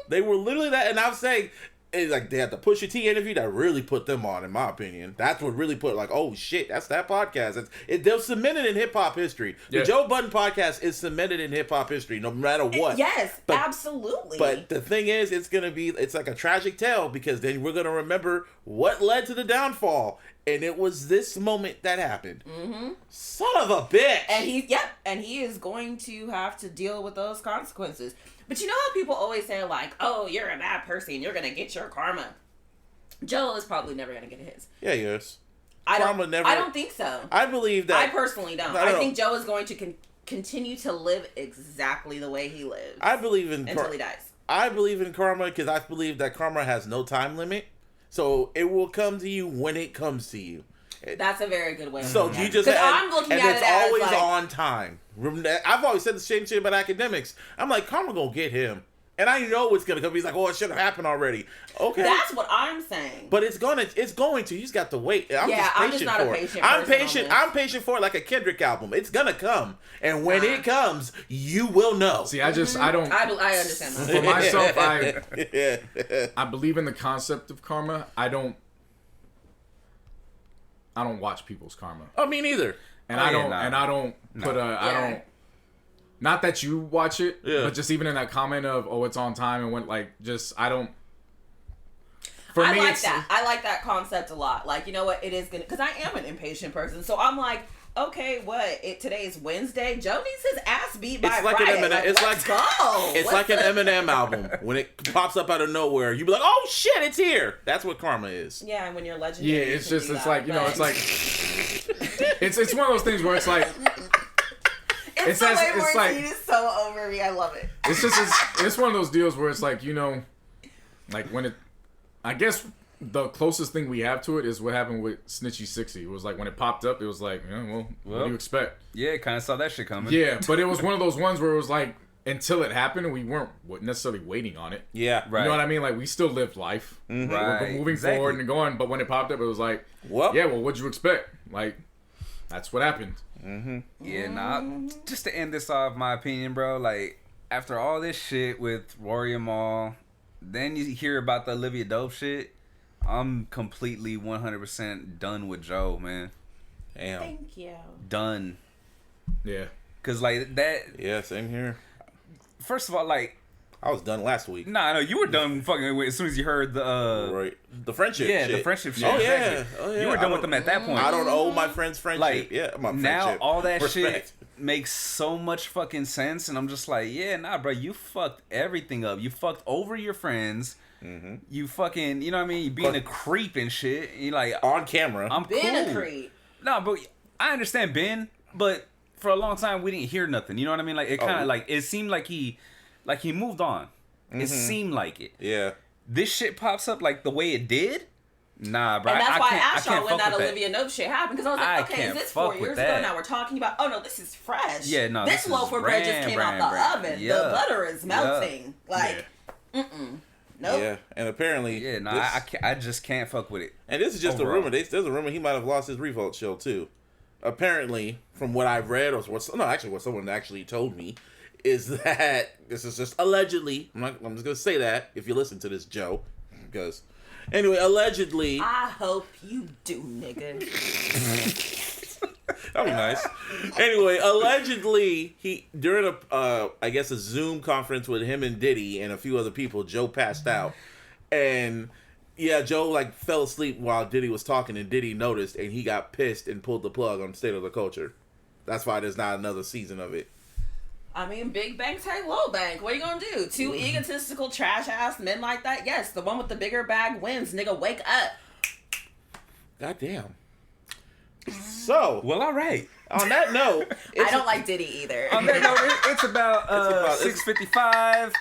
They were literally that, and I was saying, like, they had the Pusha T interview that really put them on, in my opinion. That's what really put, like, oh shit, that's that podcast. They're cemented in hip hop history. The Joe Budden podcast is cemented in hip hop history, no matter what. Yes, absolutely. But the thing is, it's like a tragic tale, because then we're gonna remember what led to the downfall. And it was this moment that happened. Son of a bitch. And he is going to have to deal with those consequences. But you know how people always say, like, oh, you're a bad person, you're gonna get your karma. Joe is probably never gonna get his. Yeah, he is. I don't think so. I believe that. I personally don't. I think Joe is going to continue to live exactly the way he lives. I believe in until he dies. I believe in karma because I believe that karma has no time limit. So it will come to you when it comes to you. That's a very good way. So you just I'm looking at it it's as always like, on time. I've always said the same shit about academics. I'm like, karma gonna get him, And I know it's gonna come. He's like, oh, it should have happened already. Okay. That's what I'm saying. But it's going to. You just got to wait. I'm just not a for patient it. I'm person patient. on this. I'm patient for it, like a Kendrick album. It's gonna come, and when it comes, you will know. See, I don't. I understand that. For myself, I believe in the concept of karma. I don't watch people's karma. Oh, me neither. And I don't put a. I don't. Not that you watch it, but just even in that comment of, oh, it's on time and when, I don't. For me, I like that concept a lot. Like, you know what? It is gonna, because I am an impatient person. So I'm like, okay, today is Wednesday. Joe needs his ass beat by Friday. It's like an Eminem album. When it pops up out of nowhere, you be like, oh shit, it's here. That's what karma is. Yeah, and when you're legendary. Yeah, it's one of those things where it's like. It's the way Martine is so over me. I love it. It's one of those deals where it's like, when it. I guess the closest thing we have to it is what happened with Snitchy 60. It was like when it popped up, it was like, what do you expect? Yeah, kind of saw that shit coming. Yeah, but it was one of those ones where it was like, until it happened, and we weren't necessarily waiting on it. Yeah, right. You know what I mean? Like, we still lived life. Mm-hmm. Right. We're moving forward and going, but when it popped up, it was like, what'd you expect? Like, that's what happened. Mm-hmm. Yeah, just to end this off, my opinion, bro, like, after all this shit with Rory and Mal, then you hear about the Olivia Dope shit, I'm completely 100% done with Joe, man. Damn. Thank you. Done. Yeah. Cause like that. Yeah, same here. First of all, like, I was done last week. Nah, no, you were done fucking with as soon as you heard the friendship shit. The friendship shit. Oh, exactly. Oh, yeah. You were done with them at that point. I don't owe my friend's friendship. Like, my now friendship. all that shit makes so much fucking sense, and I'm just like, bro, you fucked everything up. You fucked over your friends. Mm-hmm. You fucking, you know what I mean? You being a creep and shit. You like on camera. I'm being a creep. No, but I understand Ben, but for a long time we didn't hear nothing. You know what I mean? Like it kind of it seemed like he moved on. Mm-hmm. It seemed like it. Yeah. This shit pops up like the way it did. Nah, bro. And that's why I asked y'all when that Olivia Dope shit happened, because I was like, okay, is this 4 years ago? Now we're talking about, oh no, this is fresh. Yeah, no, this loaf of bread just came out the oven. Yeah. The butter is melting. Like, Nope. Yeah, and apparently, I just can't fuck with it. And this is just a rumor. There's a rumor he might have lost his Revolt show too. Apparently, from what I've read, or what someone actually told me, is that this is just allegedly. I'm just gonna say that if you listen to this, Joe, because anyway, allegedly. I hope you do, nigga. That was nice. Anyway, allegedly, during I guess a Zoom conference with him and Diddy and a few other people, Joe passed out, and Joe fell asleep while Diddy was talking, and Diddy noticed, and he got pissed and pulled the plug on State of the Culture. That's why there's not another season of it. I mean, big bank take low bank. What are you gonna do? Two egotistical trash ass men like that? Yes, the one with the bigger bag wins. Nigga, wake up. Goddamn. So, well, all right. On that note, I don't like Diddy either. On that note, it's about 6:55.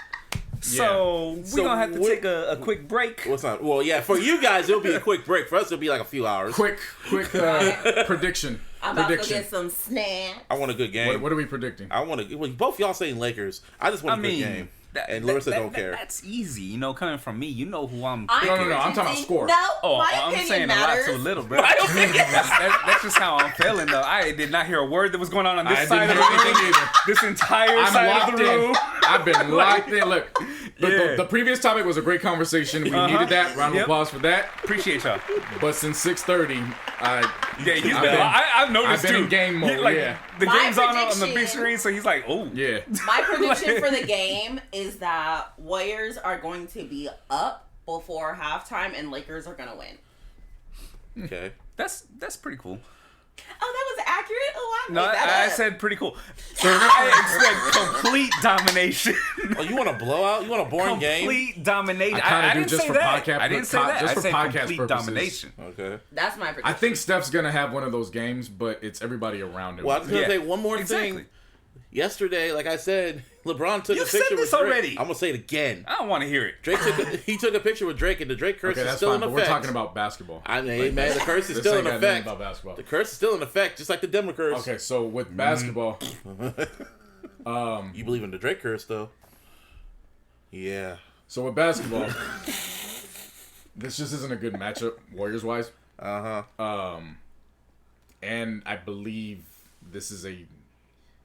So we're gonna have to take a quick break. What's not? Well, yeah, for you guys it'll be a quick break. For us it'll be like a few hours. Quick prediction. I'm about to go get some snacks. I want a good game. What are we predicting? I want both y'all saying Lakers. I just want a good game. And Larissa don't care. That's easy, you know. Coming from me, you know who I'm. No. I'm talking about score. No, I'm saying matters. a lot to a little, bro. That's just how I'm feeling, though. I did not hear a word that was going on this side of the room. This entire side of the room. I've been locked in. Look, the previous topic was a great conversation. We needed that. Round of applause for that. Appreciate y'all. But since 6:30, I've noticed I've been too. in game mode. The game's on the big screen, so he's like, oh yeah. My prediction for the game is that Warriors are going to be up before halftime, and Lakers are gonna win. Okay, that's pretty cool. Oh, that was accurate? Oh, I said pretty cool. I expect complete domination. Oh, you want a blowout? You want a boring game? Complete domination. I didn't say that. I didn't say that. Just I for said podcast complete purposes. domination. Okay. That's my prediction. I think Steph's going to have one of those games, but it's everybody around him. Well, I was going to say one more thing. Yesterday, like I said, LeBron took a picture said this with Drake. already. I'm going to say it again. I don't want to hear it. Drake took a picture with Drake, and the Drake curse is still in effect. But we're talking about basketball. I mean, man, the curse is still in effect. About basketball. The curse is still in effect, just like the Denver curse. Okay, so with basketball, you believe in the Drake curse, though? Yeah. So with basketball, this just isn't a good matchup, Warriors-wise. And I believe this is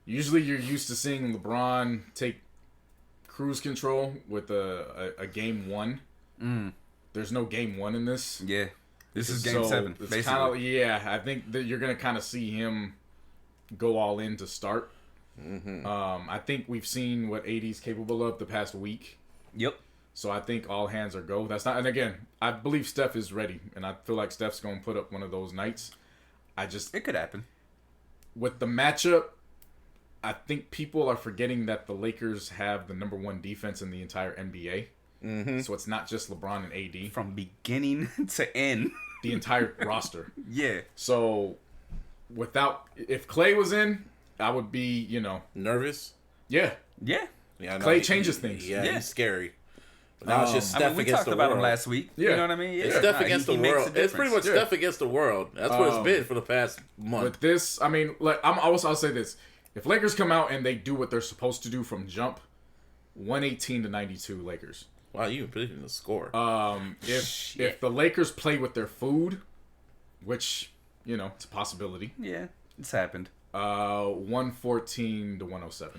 usually you're used to seeing LeBron take cruise control with a game one. There's no game one in this. Yeah. This is game 7, basically. I think that you're going to kind of see him go all in to start. I think we've seen what AD's capable of the past week. Yep. So I think all hands are go. And again, I believe Steph is ready, and I feel like Steph's going to put up one of those nights. It could happen. With the matchup, I think people are forgetting that the Lakers have the number 1 defense in the entire NBA. So it's not just LeBron and AD. From beginning to end. The entire roster. Yeah. So if Clay was in, I would be, nervous. Yeah. Yeah. Yeah. Clay changes things. Yeah, he's scary. But now it's just Steph we against talked the about world. him last week. Yeah. You know what I mean? Yeah. It's Steph against the world. It's pretty much Yeah. Steph against the world. That's what it's been for the past month. With this, I mean, I'll say this: if Lakers come out and they do what they're supposed to do from jump, 118-92 Lakers. Wow, you predicting the score. If the Lakers play with their food, which it's a possibility. Yeah, it's happened. 114-107.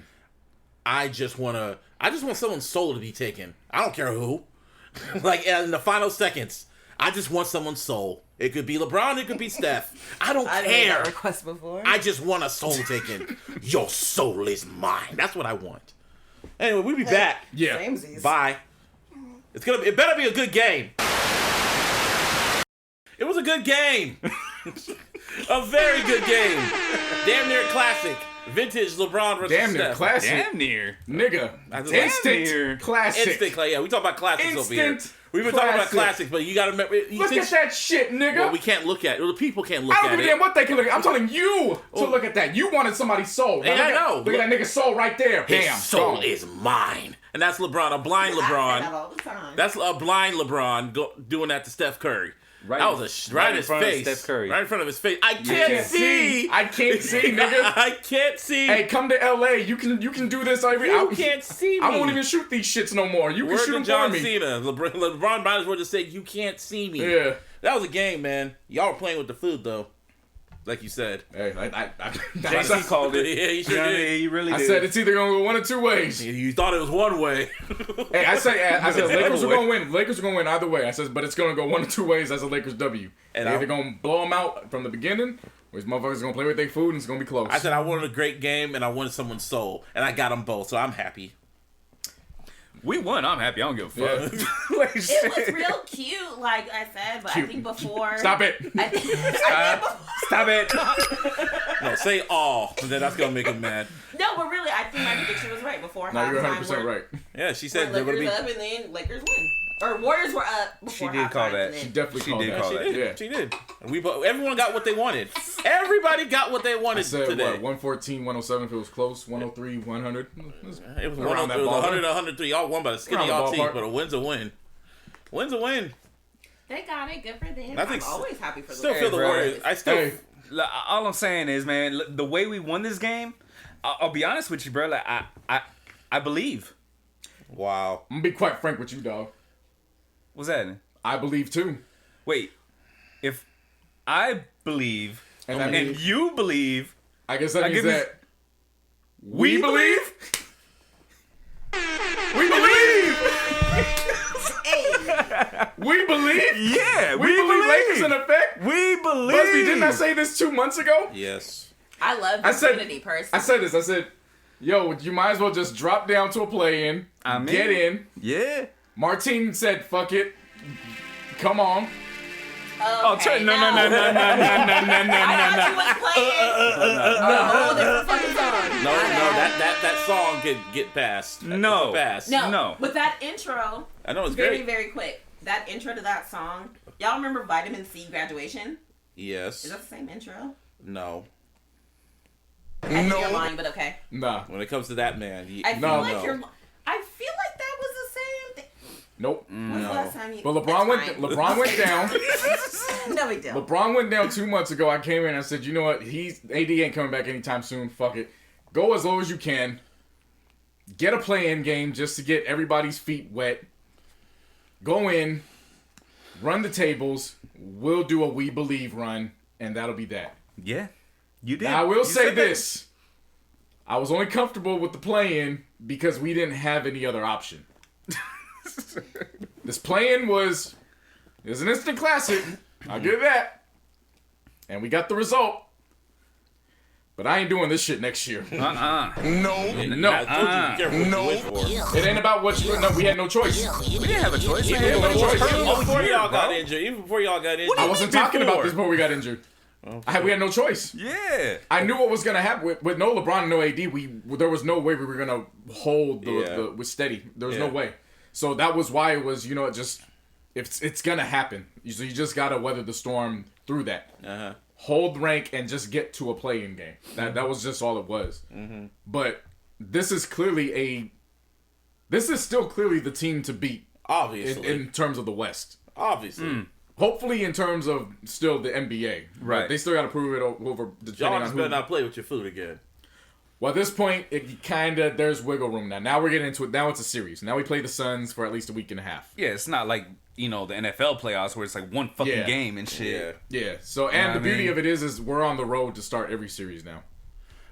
I just want someone's soul to be taken. I don't care who. Like in the final seconds, I just want someone's soul. It could be LeBron, it could be Steph. I don't I made care. that request before. I just want a soul taken. Your soul is mine. That's what I want. Anyway, we'll be back. Yeah. Samesies. Bye. It better be a good game. It was a good game. A very good game. Damn near classic. Vintage LeBron versus Damn near Steph. classic. Damn near. Nigga. near. Classic. Instant, yeah. We talk about classics over here. Instant We've been talking about classic. classics, but you gotta remember. Look at that shit, nigga. Well, we can't look at it. The people can't look I don't at give a it. damn what they can look at. I'm telling you to look at that. You wanted somebody's soul. Now Yeah, I know. Look at that nigga's soul right there. His Bam. soul gone. is mine. And that's LeBron, a blind I say that LeBron. all the time. That's a blind LeBron doing that to Steph Curry. Right, that was right in his front of face. Steph Curry. Right in front of his face. I can't see. I can't see, nigga. I can't see. Hey, come to LA. You can do this every You can't see me. I won't even shoot these shits no more. You can Word shoot to them John for me. Cena. LeBron might as well just say, you can't see me. Yeah. That was a game, man. Y'all were playing with the food, though. Like you said. Hey, JC called it. Yeah, he sure You know what I did. mean? He really I did. said it's either gonna go one of two ways. You thought it was one way. Hey, I said Lakers are Anyway. gonna win. Lakers are gonna win either way. I said, but it's gonna go one of two ways as a Lakers W. And They're I- either gonna blow them out from the beginning, or these motherfuckers gonna play with their food and it's gonna be close. I said I wanted a great game and I wanted someone's soul. And I got them both, so I'm happy. We won. I'm happy. I don't give a fuck. Yeah. Like, It shit. was real cute, like I said, but I think before. Stop it. I think Stop it. No, say all, and then that's gonna make him mad. no, but really, I think my prediction was right before No, you're halftime. 100% right. Yeah, she said they're Lakers gonna be. up and then Lakers win, or Warriors were up before She did call halftime, that. and She then- definitely She called did that. call She that. did. Yeah. She did. And everyone got what they wanted. Everybody got what they I wanted said today. what? 114, 107 if it was close. 103, 100. It was Around that 100, ballpark. 103. Y'all won by the skin Around of y'all the teeth, ballpark. but a win's a win. Win's a win. They got it. Good for them. I think I'm always happy for Still them. feel the bro. Warriors. I still. Hey, Like, all I'm saying is, man, the way we won this game, I'll be honest with you, bro. Like, I believe. Wow. I'm gonna be quite frank with you, dog. What's that? I believe too. Wait, if I believe And and, that means- you believe, I guess that I means give you- that we believe. We believe. We believe. yeah, We believe Lakers in effect. We believe. Busby, didn't I say this 2 months ago? Yes. I love I said- unity, personally. I said this. I said, yo, you might as well just drop down to a play-in, I mean- get in. Yeah. Martin said, fuck it. Come on. Oh, Okay, no. I thought you was playing a whole different fucking song. No, that song could get passed. No. Pass. No, but that intro, I know it's very, great. very quick. That intro to that song. Y'all remember Vitamin C Graduation? Yes. Is that the same intro? No. I think you're lying, but okay. Nah. When it comes to that, man. I feel No, like no. you're. I feel like that was the same thing. Nope. When's the last time you? But LeBron went down. No big deal. LeBron went down 2 months ago. I came in and I said, you know what? AD ain't coming back anytime soon. Fuck it. Go as low as you can. get a play-in game just to get everybody's feet wet. Go in, run the tables. We'll do a We Believe run, and that'll be that. Yeah, you did. Now, I will You say said this. I was only comfortable with the play-in because we didn't have any other option. This play-in was an instant classic. I'll give it that. And we got the result. But I ain't doing this shit next year. No. It ain't about what you... No, we had no choice. We didn't have a choice. Even before y'all got injured. I wasn't talking about this before we got injured. We had no choice. Yeah. I knew what was going to happen. With no LeBron and no AD, there was no way we were going to hold with steady. There was no way. So that was why it was, it's going to happen. So you just got to weather the storm through that. Uh-huh. Hold rank and just get to a play-in game. That was just all it was. Mm-hmm. But this is still clearly the team to beat. Obviously. In terms of the West. Obviously. Hopefully in terms of still the NBA. Right. But they still got to prove it over. Y'all just better not play with your food again. Well, at this point, there's wiggle room now. Now we're getting into it. Now it's a series. Now we play the Suns for at least a week and a half. Yeah, it's not like, the NFL playoffs where it's like one fucking game and shit. Yeah. So, and the beauty of it is we're on the road to start every series now.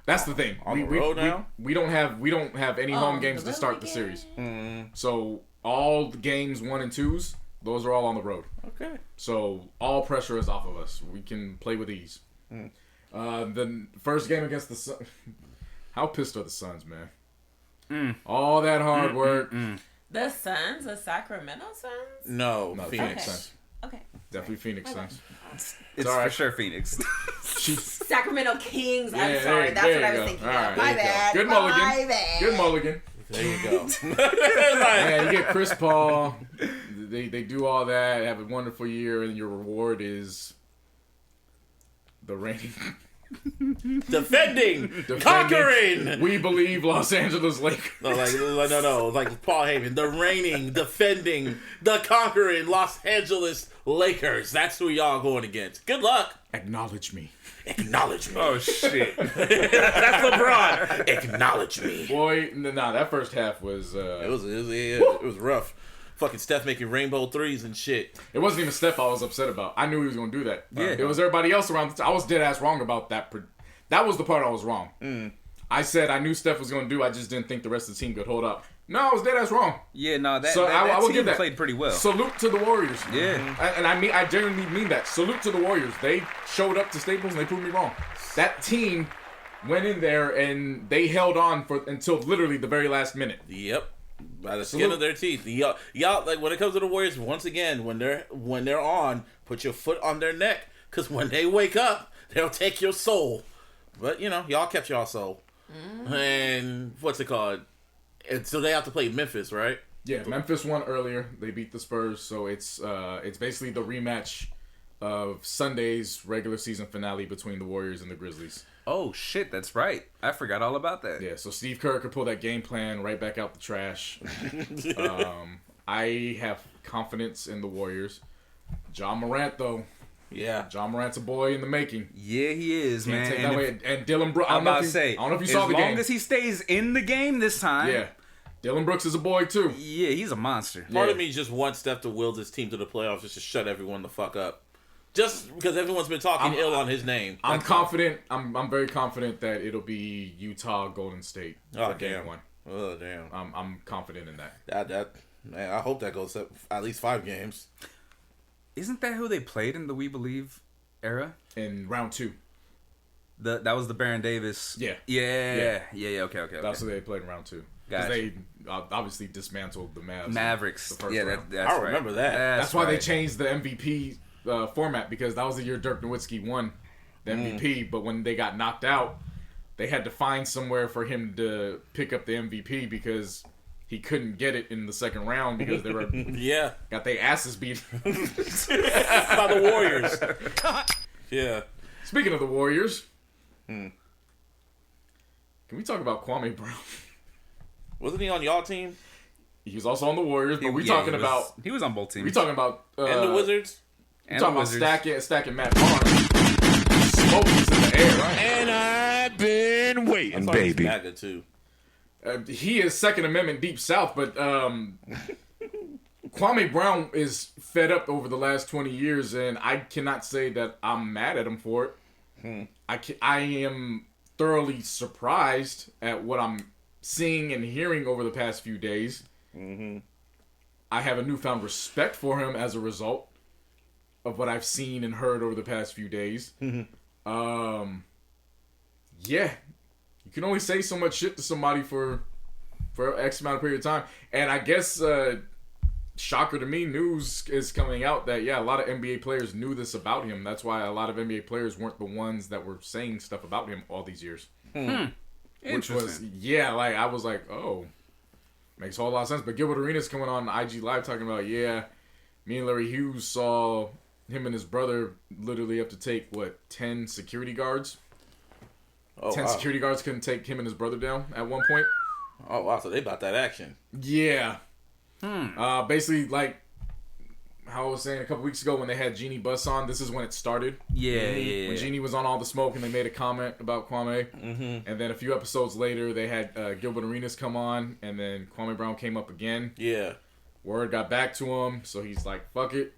That's the thing. On the road now? We don't have any home games to start the series. Mm-hmm. So all the games 1 and 2s, those are all on the road. Okay. So all pressure is off of us. We can play with ease. The first game against the Suns. How pissed are the Suns, man? All that hard work. The Suns? The Sacramento Suns? No, Phoenix. Okay. Suns. Okay. Definitely Phoenix Suns. It's all right. for sure Phoenix. Sacramento Kings. I'm Yeah, sorry. That's what I was go. thinking All right, of. My there you go. bad. Good My mulligan. bad. Good mulligan. There you go. Man, you get Chris Paul. They do all that, have a wonderful year, and your reward is the reigning, Defending, conquering. We Believe Los Angeles Lakers. No, like Paul Heyman, the reigning, defending, the conquering Los Angeles Lakers. That's who y'all going against. Good luck. Acknowledge me. Acknowledge me. Oh shit. That's LeBron. Acknowledge me. Boy, nah, that first half was. It was rough. Fucking Steph making rainbow threes and shit. It wasn't even Steph I was upset about. I knew he was going to do that. Yeah. It was everybody else around. I was dead ass wrong about that. That was the part I was wrong. I said I knew Steph was going to do. I just didn't think the rest of the team could hold up. No, I was dead ass wrong. Yeah, no, that I will team give that. played pretty well. Salute to the Warriors. Yeah. And I genuinely mean that. Salute to the Warriors. They showed up to Staples and they proved me wrong. That team went in there and they held on until literally the very last minute. Yep. By the skin of their teeth. Y'all, like when it comes to the Warriors, once again, when they're on, put your foot on their neck, because when they wake up, they'll take your soul. But y'all kept y'all soul. And what's it called? And so they have to play Memphis, right? Yeah, Memphis won earlier. They beat the Spurs, so it's basically the rematch of Sunday's regular season finale between the Warriors and the Grizzlies. Oh shit, that's right. I forgot all about that. Yeah, so Steve Kerr could pull that game plan right back out the trash. I have confidence in the Warriors. Ja Morant, though. Yeah. Ja Morant's a boy in the making. Yeah, he is, Can't man. take that away. And Dylan Brooks. I'm about to I say, don't know if you saw the game. as long as he stays in the game this time. Yeah. Dylan Brooks is a boy, too. Yeah, he's a monster. Part of me just wants Steph to will this team to the playoffs just to shut everyone the fuck up. Just because everyone's been talking ill on his name. I'm confident. I'm very confident that it'll be Utah, Golden State. Oh, game damn. 1. Oh, damn. I'm confident in that. Man, I hope that goes at least 5 games. Isn't that who they played in the We Believe era? In round 2. That was the Baron Davis. Yeah. Yeah. Okay. That's who they played in round 2. Because they obviously dismantled the Mavericks. The first Yeah, round. that's I right. remember that. That's why they changed the MVP format, because that was the year Dirk Nowitzki won the MVP. But when they got knocked out, they had to find somewhere for him to pick up the MVP because he couldn't get it in the second round because they were got their asses beat by the Warriors. Yeah. Speaking of the Warriors, can we talk about Kwame Brown? Wasn't he on y'all team? He was also on the Warriors, but he was on both teams. We talking about and the Wizards. We talking about stacking Matt Barnes. Smoke is in the air, right? And I've been waiting, baby. Maga too. he is Second Amendment Deep South, but Kwame Brown is fed up over the last 20 years, and I cannot say that I'm mad at him for it. I am thoroughly surprised at what I'm seeing and hearing over the past few days. I have a newfound respect for him as a result of what I've seen and heard over the past few days. Yeah, you can only say so much shit to somebody for X amount of period of time. And I guess, shocker to me, news is coming out that, yeah, a lot of NBA players knew this about him. That's why a lot of NBA players weren't the ones that were saying stuff about him all these years. Which was, yeah, like, I was like, oh, makes a whole lot of sense. But Gilbert Arenas coming on IG Live talking about, yeah, me and Larry Hughes saw him and his brother literally have to take, 10 security guards? 10 security guards couldn't take him and his brother down at one point. Oh, wow. So they about that action. Yeah. Basically, like how I was saying a couple weeks ago when they had Jeannie Buss on, this is when it started. Yeah. When Jeannie was on All the Smoke and they made a comment about Kwame. And then a few episodes later, they had Gilbert Arenas come on, and then Kwame Brown came up again. Yeah. Word got back to him, so he's like, fuck it.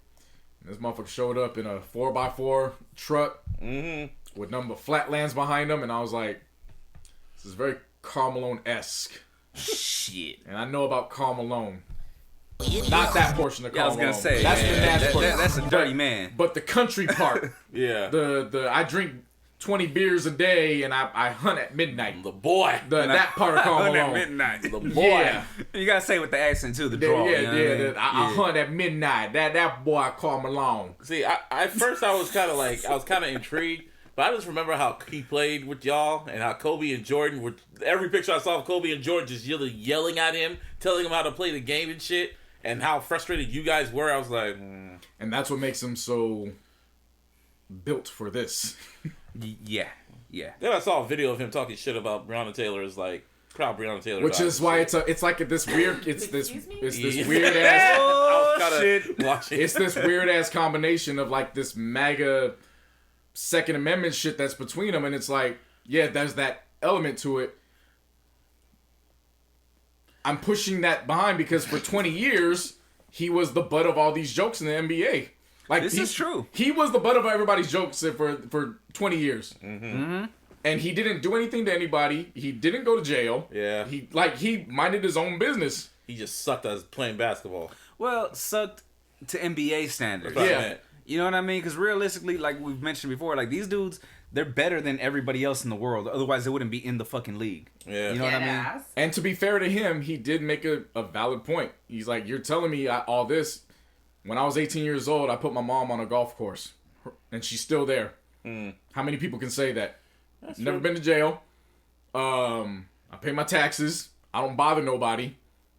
And this motherfucker showed up in a 4x4 truck with nothing but flatlands behind him, and I was like, this is very Karl Malone-esque. Shit. And I know about Karl Malone. Not that portion of Karl Malone. I was gonna say, that's the Nash part. That's a dirty man. But the country part. Yeah. The I drink 20 beers a day and I hunt at midnight. The boy. That part of Karl Malone. Hunt at midnight. The boy. Yeah. You gotta say with the accent too, the draw. I hunt at midnight. That boy Karl Malone. See, I first I was kind of intrigued, but I just remember how he played with y'all and how Kobe and Jordan were. Every picture I saw of Kobe and Jordan just yelling at him, telling him how to play the game and shit, and how frustrated you guys were. I was like, And that's what makes him so built for this. Yeah. Then I saw a video of him talking shit about Breonna Taylor. Is like, proud Breonna Taylor. Which is why it's like this weird. It's this Excuse me? weird ass. Oh shit! It's this weird ass combination of like this MAGA Second Amendment shit that's between them, and it's like, yeah, there's that element to it. I'm pushing that behind because for 20 years he was the butt of all these jokes in the NBA. Like this is true. He was the butt of everybody's jokes for 20 years. And he didn't do anything to anybody. He didn't go to jail. Yeah. He minded his own business. He just sucked at playing basketball. Well, sucked to NBA standards. That's what I meant. You know what I mean? Because realistically, like we've mentioned before, like these dudes, they're better than everybody else in the world. Otherwise, they wouldn't be in the fucking league. Yeah. You know what I mean? And to be fair to him, he did make a valid point. He's like, you're telling me all this. When I was 18 years old, I put my mom on a golf course. And she's still there. How many people can say that? That's Never true. been to jail. I pay my taxes. I don't bother nobody.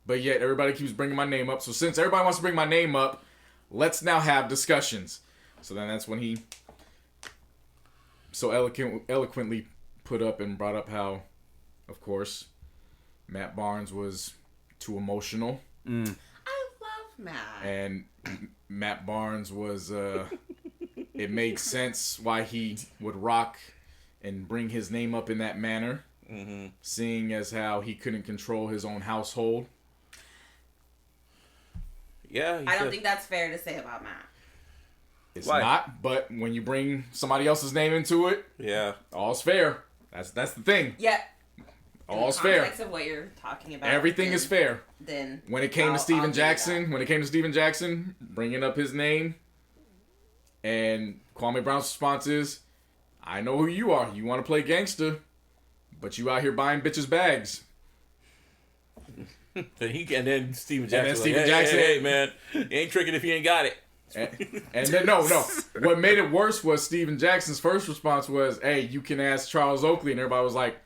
But yet everybody keeps bringing my name up. So since everybody wants to bring my name up, let's now have discussions. So then that's when he so eloquently put up and brought up how, of course, Matt Barnes was too emotional. I love Matt. And Matt Barnes was, it made sense why he would rock and bring his name up in that manner, seeing as how he couldn't control his own household. Yeah. I don't think that's fair to say about Matt. It's Why? not, but when you bring somebody else's name into it, Yeah. all's fair. That's the thing. Yeah. All's in the fair. context of what you're talking about. Everything is fair. Then When it came to I'll Steven do Jackson, bringing up his name, and Kwame Brown's response is, I know who you are. You want to play gangster, but you out here buying bitches' bags. And then Steven Jackson. then Steven Jackson- Hey, man, you ain't tricking if you ain't got it. And then, no. What made it worse was Steven Jackson's first response was, hey, you can ask Charles Oakley. And everybody was like,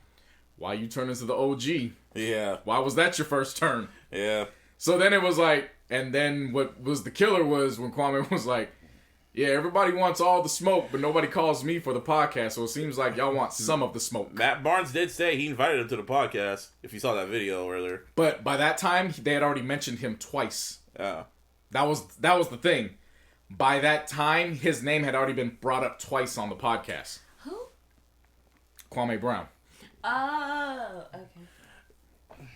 why you turn into the OG? Yeah. Why was that your first turn? Yeah. So then it was like, and then what was the killer was when Kwame was like, yeah, everybody wants all the smoke, but nobody calls me for the podcast. So it seems like y'all want some of the smoke. Matt Barnes did say he invited him to the podcast, if you saw that video earlier. But by that time, they had already mentioned him twice. Yeah. That was the thing. By that time, his name had already been brought up twice on the podcast. Who? Kwame Brown. Oh, okay.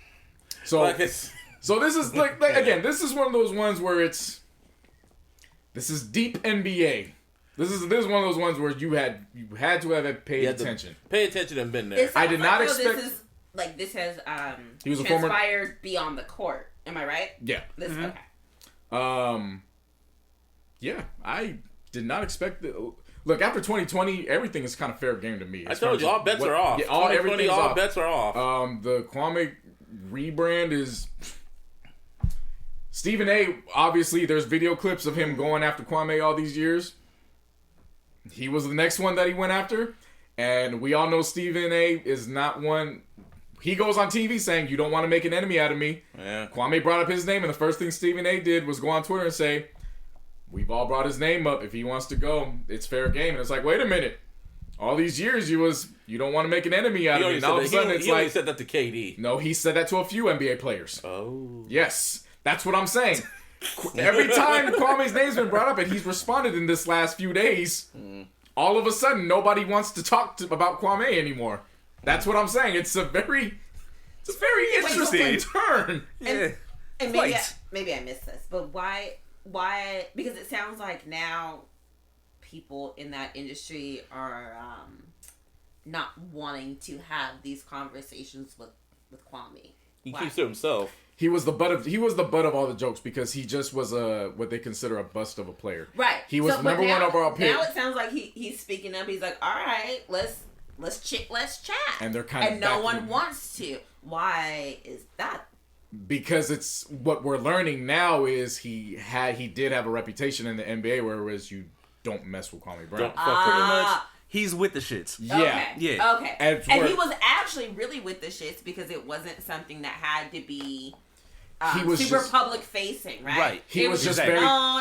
So Like it's, so this is like again, this is one of those ones where this is deep NBA. This is one of those ones where you had to have paid attention. Pay attention and been there. I did not expect. This has He was a transpired beyond the court. Am I right? Yeah. Okay. Yeah, I did not expect that. Look, after 2020, everything is kind of fair game to me. I told you, all bets are off. Yeah, all bets are off. The Kwame rebrand is... Stephen A, obviously, there's video clips of him going after Kwame all these years. He was the next one that he went after. And we all know Stephen A is not one... He goes on TV saying, you don't want to make an enemy out of me. Yeah. Kwame brought up his name, and the first thing Stephen A did was go on Twitter and say... We've all brought his name up. If he wants to go, it's fair game. And it's like, wait a minute. All these years you don't want to make an enemy out of me. And all of a sudden it's like... He said that to KD. No, he said that to a few NBA players. Oh. Yes. That's what I'm saying. Every time Kwame's name's been brought up and he's responded in this last few days, all of a sudden nobody wants to talk about Kwame anymore. That's what I'm saying. It's a very interesting turn. And maybe I missed this, but why? Because it sounds like now people in that industry are not wanting to have these conversations with Kwame. He keeps to himself. He was the butt of all the jokes because he just was what they consider a bust of a player. Right. He was number one overall pick. Now it sounds like he's speaking up. He's like, all right, let's chat. And they're kind of and no one wants to. Why is that? Because it's what we're learning now is he did have a reputation in the NBA whereas you don't mess with Kwame Brown. Pretty much. He's with the shits. Yeah. Okay. Yeah. Okay. And he was actually really with the shits because it wasn't something that had to be super public facing, right? Right. He was just very.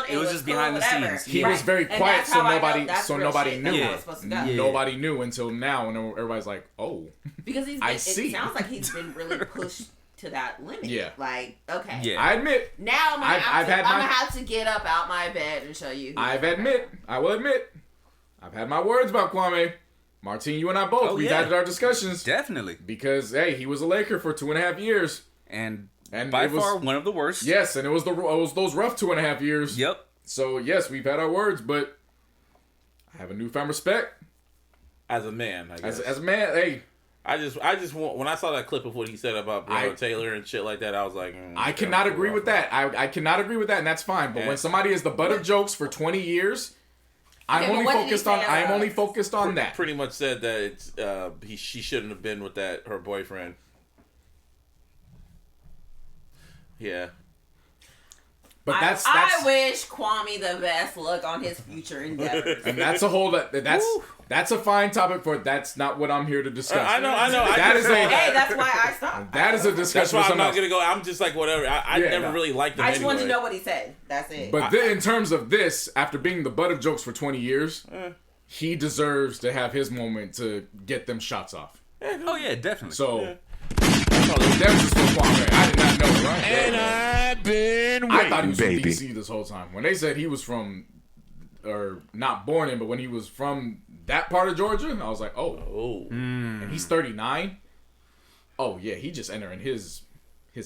It was just behind the scenes. He was very quiet, so nobody knew. Yeah. Nobody knew until now, and everybody's like, "Oh." Because it sounds like he's been really pushed to that limit. Yeah. Like, okay. Yeah. I admit. Now I'm gonna have to get up out my bed and show you. I will admit. I've had my words about Kwame. Martine, you and I both. We've had our discussions. Definitely. Because, hey, he was a Laker for 2.5 years. And by far one of the worst. Yes, and it was those rough 2.5 years. Yep. So, yes, we've had our words, but I have a newfound respect. As a man, I guess. As a man, hey. I just want, when I saw that clip of what he said about Taylor and shit like that, I was like, I cannot agree with that. I cannot agree with that, and that's fine. But when somebody is the butt of jokes for 20 years... I'm only focused on that. Pretty much said that she shouldn't have been with her boyfriend. Yeah. But I wish Kwame the best luck on his future endeavors. And that's a fine topic for. That's not what I'm here to discuss. I know. That's why I stopped. That is a discussion. That's why I'm not gonna go. I'm just like whatever. I never really liked him. I just wanted to know what he said. That's it. But in terms of this, after being the butt of jokes for 20 years, he deserves to have his moment to get them shots off. Oh yeah, definitely. So. That's just for Kwame. I did not know, right? And I've been waiting, I thought he was baby. from DC this whole time. When they said he was from, or not born in, but when he was from that part of Georgia, I was like, oh. And he's 39. Oh yeah, he just entering his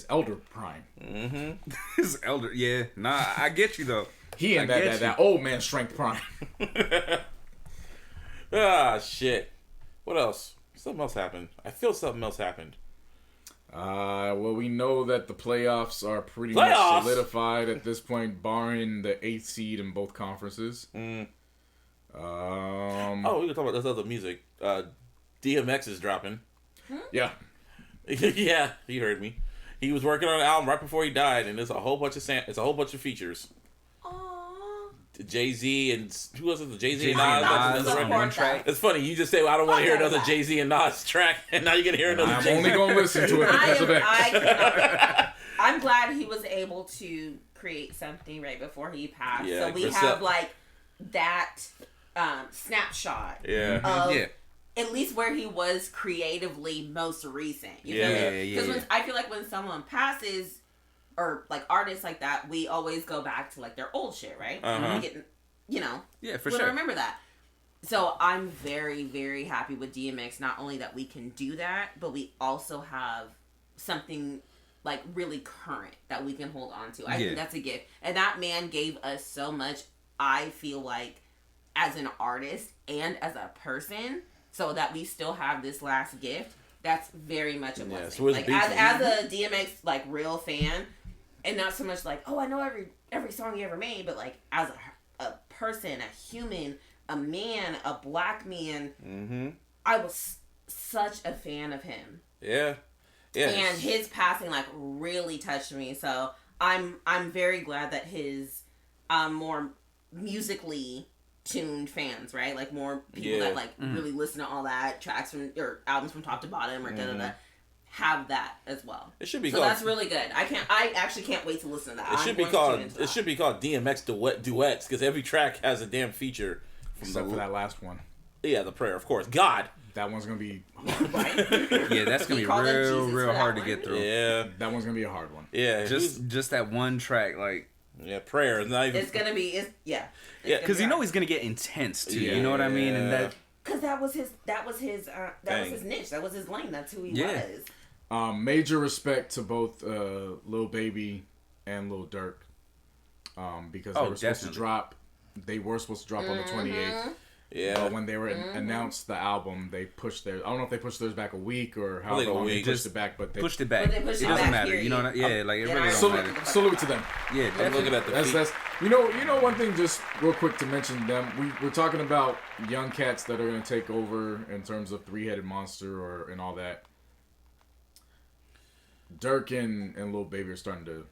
elder prime. Mm-hmm. His elder, yeah. Nah, I get you though. He in that old man strength prime. Shit. What else? Something else happened. I feel something else happened. Well, we know that the playoffs are pretty much solidified at this point, barring the 8th seed in both conferences. We can talk about this other music. DMX is dropping. Yeah. Yeah, you heard me. He was working on an album right before he died, and it's a whole bunch of features. Jay-Z and who else is it? Jay-Z and Nas. on one track. It's funny. You just say, well, I don't want to hear another Jay-Z and Nas track, and now you're going to hear another Jay-Z. I'm only going to listen to it because of that. I'm glad he was able to create something right before he passed. Yeah, so we have like that snapshot of at least where he was creatively most recent. You feel me? Because I feel like when someone passes, or like artists like that, we always go back to like their old shit, right? We get, for sure. Remember that. So I'm very, very happy with DMX. Not only that we can do that, but we also have something like really current that we can hold on to. I think that's a gift. And that man gave us so much, I feel like, as an artist and as a person, so that we still have this last gift. That's very much a blessing. So like as a DMX like real fan, and not so much like, oh, I know every song he ever made, but like as a person, a human, a man, a black man, I was such a fan of him. Yeah. Yeah. And his passing like really touched me. So I'm very glad that his more musically tuned fans, right? Like more people that like really listen to all that tracks from or albums from top to bottom or have that as well. It should be so called, that's really good. I actually can't wait to listen to that. It should be called DMX duets because every track has a damn feature. Except for that last one. Yeah, the prayer, of course. God. That one's gonna be. Yeah, that's gonna be real hard to get through. Yeah, that one's gonna be a hard one. Yeah, just that one track, like. Yeah, prayer is not even. It's gonna be. Yeah, because you know he's gonna get intense too. You know what I mean? And that. Because that was his niche. That was his lane. That's who he was. Major respect to both Lil Baby and Lil Durk, because they were supposed to drop. They were supposed to drop on the 28th. Yeah. But when they were announced the album, they pushed theirs. I don't know if they pushed theirs back a week or how long they pushed it back, but they pushed it back. It doesn't matter. You know, like it really don't matter. Salute to them. Yeah, I'm looking at that's you know one thing just real quick to mention them. We're talking about young cats that are gonna take over in terms of three-headed monster and all that. Durk and Lil Baby are starting to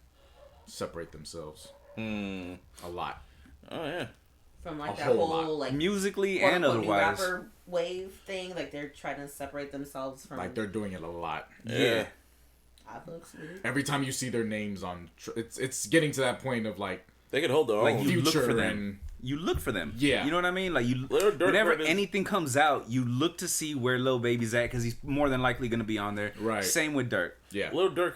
separate themselves a lot. Oh yeah. From like that whole like musically and otherwise rapper wave thing, like they're trying to separate themselves from. Like they're doing it a lot. Yeah. Every time you see their names on, it's getting to that point of like they can hold their own. Like you look future for them. You look for them. Yeah. You know what I mean? Like whenever anything comes out, you look to see where Lil Baby's at because he's more than likely going to be on there. Right. Same with Durk. Yeah. Lil Durk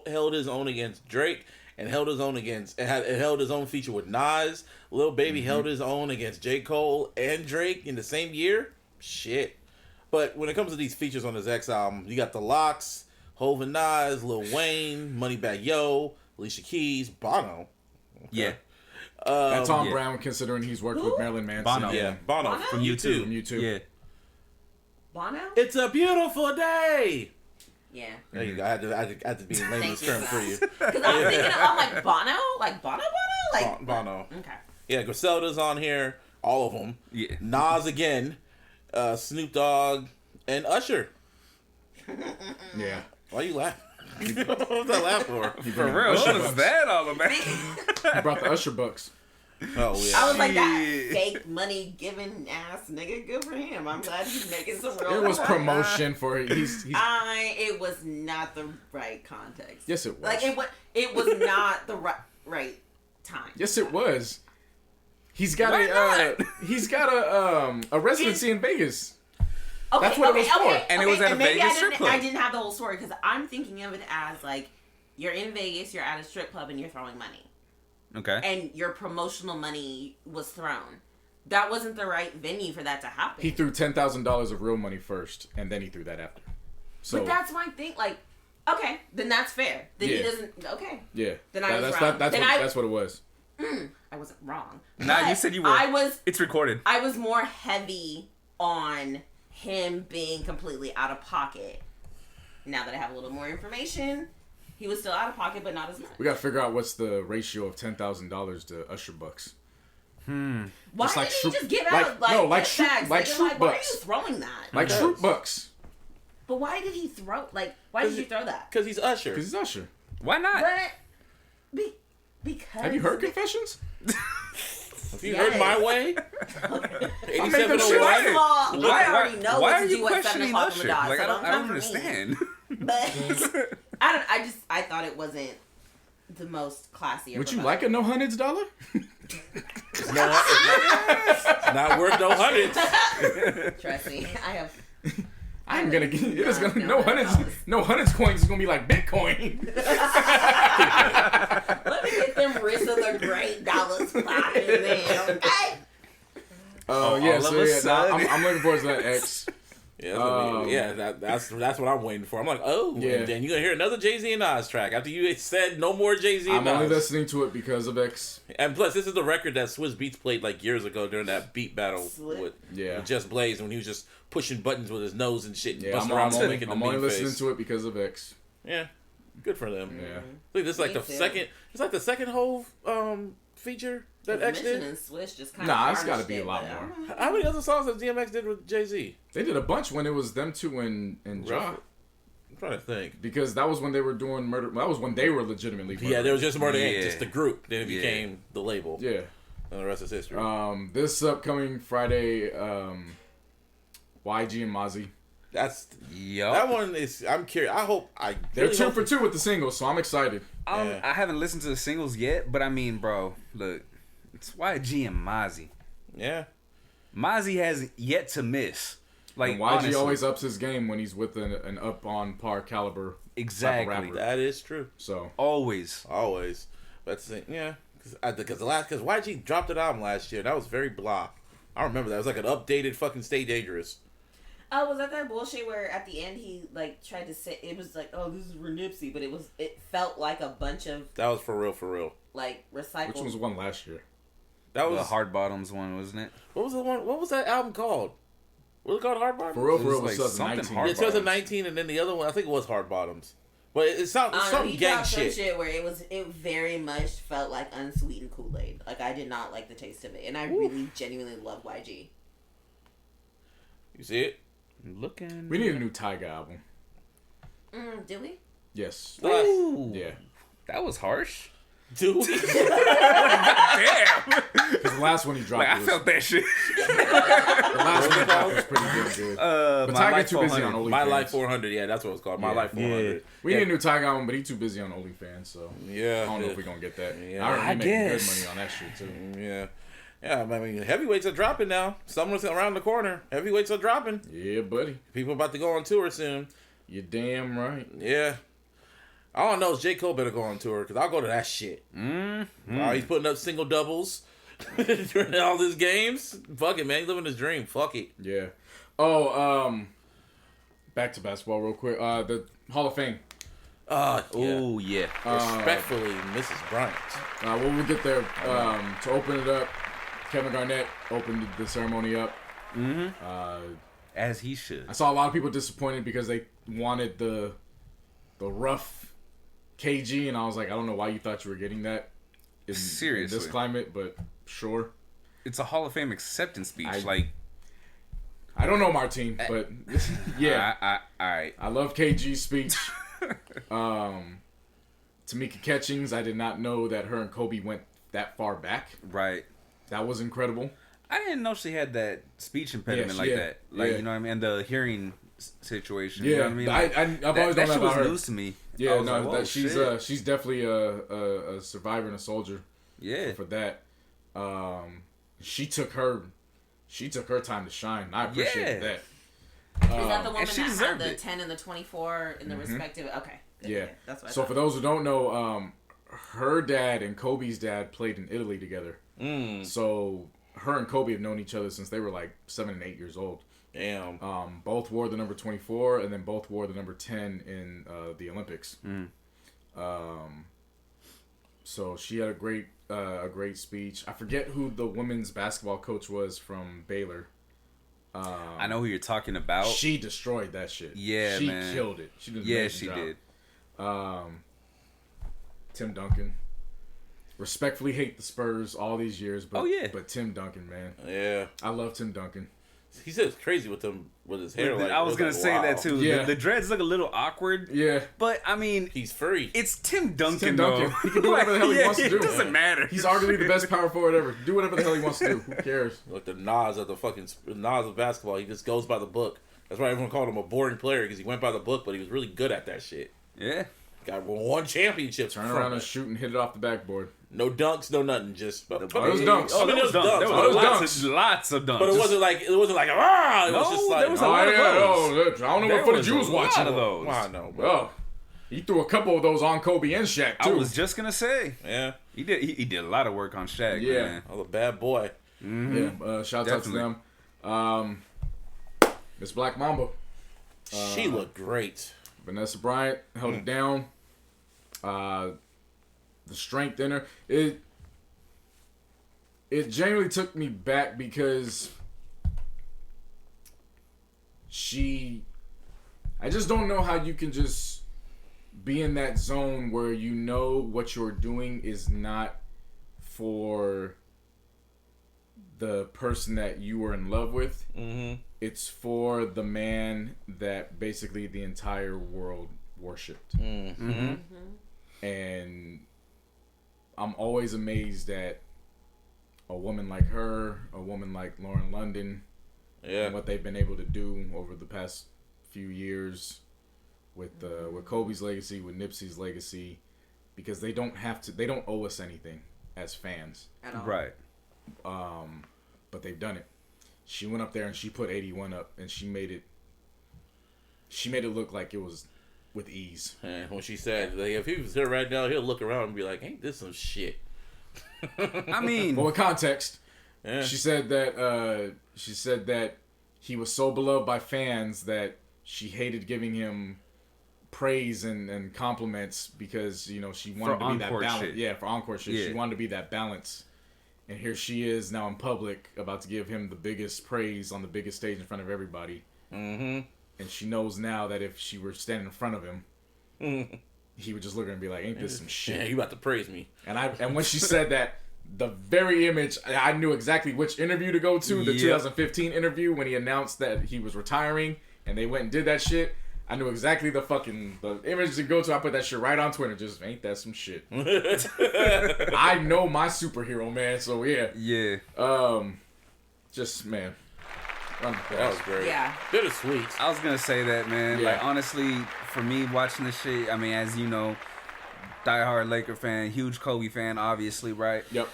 held his own against Drake. And held his own held his own feature with Nas. Lil Baby held his own against J. Cole and Drake in the same year. Shit. But when it comes to these features on his X album, you got The Lox, Hov and Nas, Lil Wayne, Moneybagg Yo, Alicia Keys, Bono. Okay. Yeah. Tom Brown, considering he's worked with Marilyn Manson. Bono. Yeah. Bono from U2. From U2. Yeah. Bono? It's a beautiful day. Yeah. There you go. I had to be in layman's term for you. Because I'm thinking, I'm like, Bono? Like, Bono? Like, Bono. Okay. Yeah, Griselda's on here. All of them. Yeah. Nas again. Snoop Dogg. And Usher. Yeah. Why you laughing? What was that laugh for? For real, what was that all about? He brought the Usher bucks. Oh, yeah. I was like, that fake money giving ass nigga, good for him. I'm glad he's making some real. It was promotion for he's it was not the right context. Yes, it was. Like it was not the right time. Yes, it was. He's got a residency in Vegas. Okay, that's what it was for. And it was at a Vegas strip club. I didn't have the whole story because I'm thinking of it as like you're in Vegas, you're at a strip club, and you're throwing money. Okay. And your promotional money was thrown. That wasn't the right venue for that to happen. He threw $10,000 of real money first, and then he threw that after. So, but that's my thing. Like, okay, then that's fair. Then he doesn't. Okay. Yeah. Then I was wrong. That's what it was. I wasn't wrong. Nah, you said you were. It's recorded. I was more heavy on him being completely out of pocket. Now that I have a little more information, he was still out of pocket, but not as much. We gotta figure out what's the ratio of $10,000 to Usher bucks. Why just like did he just give like, out like no, like gift bags? like Shroot why are bucks. you throwing that? Like Shroot bucks. But why did he throw? Like, why did you throw that? Because he's Usher. Because he's Usher. Why not? But because have you heard Confessions? Have you heard My Way? 8701. I already know why what are to you do at 7 o'clock on the dot. Like, So I don't understand. But I thought it wasn't the most classy. Would you like a no hundreds dollar? It's not worth no hundreds. Trust me, I have. I'm gonna get it. Is gonna no hundreds coins is gonna be like Bitcoin. Let me get them wrists of the great dollars popping in, okay? Oh yeah, so yeah, I'm looking forward to that X. Yeah, that's what I'm waiting for. I'm like, oh, Yeah. and then you're gonna hear another Jay-Z and Nas track after you said no more Jay-Z and I'm Nas. only listening to it because of X. And plus, this is the record that Swizz Beatz played like years ago during that beat battle with Just Blaze when he was just pushing buttons with his nose and shit, and busting around making the I'm only mean listening face. to it because of X. Yeah, good for them. Yeah, look, this is like the second. It's like the second whole feature that X Mission did. and Swish just kind nah, of it's got to be a lot more. How many other songs that DMX did with Jay-Z? They did a bunch when it was them two and Ja. I'm trying to think. Because that was when they were doing Murder. That was when they were legitimately. Yeah, there was just Murder Inc., Yeah. just the group. Then it became the label. Yeah. And the rest is history. This upcoming Friday, YG and Mozzie. That one is. I'm curious. I hope They're really 2 hope for 2 with the singles, so I'm excited. Yeah. I haven't listened to the singles yet, but I mean, bro, look, it's YG and Mozzie. Yeah. Mozzie has yet to miss. Like, And YG honestly. always ups his game when he's with an up on par caliber Exactly. type of rapper. That is true. So Always. That's because YG dropped an album last year. That was very blah. I remember that. It was like an updated fucking Stay Dangerous. Oh, was that bullshit where at the end he like tried to say it was like, oh, this is for Nipsey, but it felt like a bunch of That was for real. like recycled. which one was the one last year? That The was Hard Bottoms one, wasn't it? What was the one? What was that album called? Was it called Hard Bottoms? For real, It was was like something 2019. hard. Yeah, 2019, and then the other one I think it was Hard Bottoms. But it's some he gang dropped some shit. where it very much felt like unsweetened Kool-Aid. Like I did not like the taste of it, and I really genuinely love YG. You see it? Looking. We need a new Tyga album. Did we? Yes. Ooh, Yeah. that was harsh. Dude. Damn. Because the last one he dropped Like, I was, felt that shit. the last one he dropped was pretty damn good. But But Tyga too busy on OnlyFans. My Life 400. Yeah, that's what it's called. My Life 400. We need a new Tyga album, but he's too busy on OnlyFans, so Yeah. I don't know if we're gonna get that. Yeah. I already making good guess. money on that shit too. Yeah. Yeah, I mean, heavyweights are dropping now. Summer's around the corner. Heavyweights are dropping. Yeah, buddy. People about to go on tour soon. You're damn right. Yeah. All I know is J. Cole better go on tour, because I'll go to that shit. He's putting up single doubles during all these games. Fuck it, man. He's living his dream. Fuck it. Yeah. Back to basketball real quick. The Hall of Fame. Oh yeah. Respectfully, Mrs. Bryant. When we get there, to open it up, Kevin Garnett opened the ceremony up. As he should. I saw a lot of people disappointed because they wanted the rough KG, and I was like, I don't know why you thought you were getting that in Seriously. this climate, but sure. It's a Hall of Fame acceptance speech. I don't know, Martine, but yeah. Alright. I love KG's speech. Tamika Catchings, I did not know that her and Kobe went that far back. Right. That was incredible. I didn't know she had that speech impediment Yeah, like yeah, that. Like, yeah. you know what I mean? And the hearing situation. Yeah, You know what I mean? Like, I've always that known shit about was her. news to me. Yeah, I was no, like, whoa, that shit. she's definitely a survivor and a soldier. Yeah. For that, she took her time to shine. I appreciate that. Is that the woman and she that had deserved the it. 10 and the 24 in the respective? Okay. Good, Yeah. good. That's what I So thought. for those who don't know, her dad and Kobe's dad played in Italy together. So her and Kobe have known each other since they were like 7 and 8 years old. Damn. Both wore the number 24, and then both wore the number 10 in the Olympics. So she had a great speech. I forget who the women's basketball coach was from Baylor. I know who you're talking about. She destroyed that shit. Yeah, she man. killed it. She did an Yeah, amazing she job. did. Tim Duncan. Respectfully hate the Spurs all these years, but Oh, yeah. but Tim Duncan, man, Yeah. I love Tim Duncan. He said it's crazy with his hair. Like, I was gonna like, say wow. that too. Yeah. The dreads look a little awkward. Yeah, But I mean, He's free. it's Tim Duncan. Tim Duncan. Though. He can do whatever the hell he wants to do. It doesn't matter. he's arguably the best power forward ever. Do whatever the hell he wants to do. Who cares? Like the Nas of basketball. He just goes by the book. That's why everyone called him a boring player, because he went by the book, but he was really good at that shit. Yeah. Got one championship. Turn around and shoot and hit it off the backboard. No dunks, no nothing. Just it was dunks. I mean, there was dunks. There was was lots of dunks. But it wasn't like It was just like there was a Oh lot of yeah, those. I don't know There what footage was you was a watching. lot of those. I know, bro. Oh, he threw a couple of those on Kobe and Shaq I too. was just gonna say Yeah. he did a lot of work on Shaq. Yeah. Man. I was a bad boy. Yeah, shout out to Definitely. them. Miss Black Mamba. She looked great. Vanessa Bryant held it down. The strength in her. It genuinely took me back because I just don't know how you can just be in that zone where you know what you're doing is not for the person that you were in love with. Mm-hmm. It's for the man that basically the entire world worshipped. Mm-hmm. Mm-hmm. And I'm always amazed at a woman like her, a woman like Lauren London, and what they've been able to do over the past few years with Kobe's legacy, with Nipsey's legacy, because they don't owe us anything as fans. At all. Right. But they've done it. She went up there and she put 81 up, and she made it look like it was with ease. And when she said, like, if he was here right now, he'll look around and be like, ain't this some shit? I mean, well, with context, she said that he was so beloved by fans that she hated giving him praise and compliments because, you know, she wanted to be that balance. Shit. Yeah, for encore shit. Yeah. She wanted to be that balance. And here she is now in public about to give him the biggest praise on the biggest stage in front of everybody. Mm-hmm. And she knows now that if she were standing in front of him, he would just look at her and be like, ain't this some shit? Yeah, you about to praise me. And when she said that, the very image, I knew exactly which interview to go to, the 2015 interview when he announced that he was retiring and they went and did that shit. I knew exactly the image to go to. I put that shit right on Twitter. Just, ain't that some shit? I know my superhero, man. So, yeah. Yeah. Just, man. That was great. Yeah. Bittersweet. I was going to say that, man. Yeah. Like, honestly, for me, watching this shit, I mean, as you know, diehard Laker fan, huge Kobe fan, obviously, right? Yep.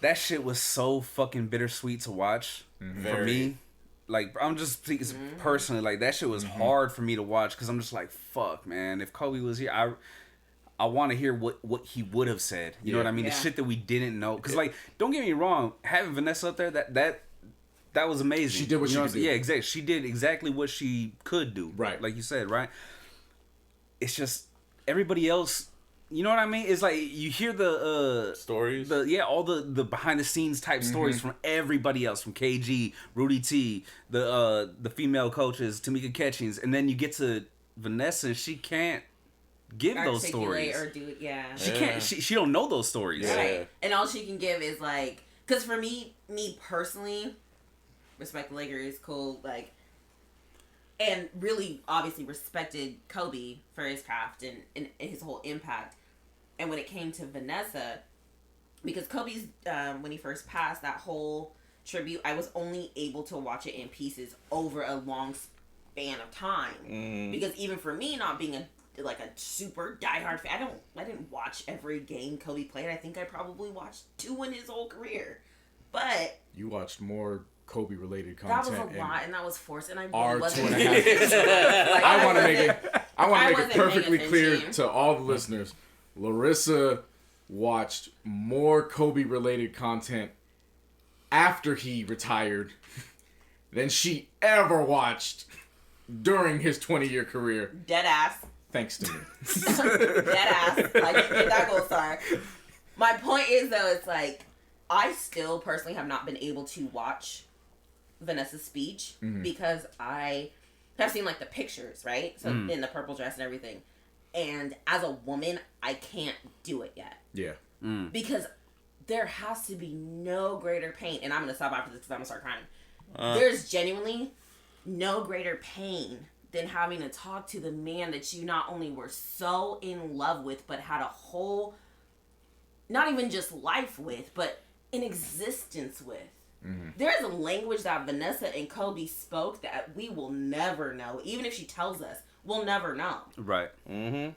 That shit was so fucking bittersweet to watch for me. Like, I'm just speaking personally, like, that shit was hard for me to watch because I'm just like, fuck, man. If Kobe was here, I want to hear what he would have said. You know what I mean? The shit that we didn't know. Because, like, don't get me wrong, having Vanessa up there, that was amazing. She did what she could do. Yeah, exactly. She did exactly what she could do. Right. Like you said, right? It's just everybody else. You know what I mean? It's like you hear the stories. All the behind the scenes type stories from everybody else, from KG, Rudy T, the female coaches, Tamika Catchings, and then you get to Vanessa, and she can't give those stories. Or do it, She can't. She don't know those stories. Yeah. Right. And all she can give is like, because for me personally, respect the Lakers, cool, like, and really obviously respected Kobe for his craft and his whole impact. And when it came to Vanessa, because Kobe's, when he first passed, that whole tribute, I was only able to watch it in pieces over a long span of time. Because even for me, not being a super diehard fan, I didn't watch every game Kobe played. I think I probably watched 2 in his whole career. But you watched more Kobe related content. That was a lot, and that was forced, and I really wasn't. 2.5. Like, I want to make it perfectly clear to all the listeners. Larissa watched more Kobe related content after he retired than she ever watched during his 20-year career. Dead ass. Thanks to me. Dead ass. Like, you get that gold star. My point is, though, it's like, I still personally have not been able to watch Vanessa's speech because I have seen, like, the pictures, right? So, in the purple dress and everything. And as a woman, I can't do it yet. Yeah. Because there has to be no greater pain. And I'm going to stop after this because I'm going to start crying. There's genuinely no greater pain than having to talk to the man that you not only were so in love with, but had a whole, not even just life with, but an existence with. There is a language that Vanessa and Kobe spoke that we will never know. Even if she tells us, we'll never know. Right. And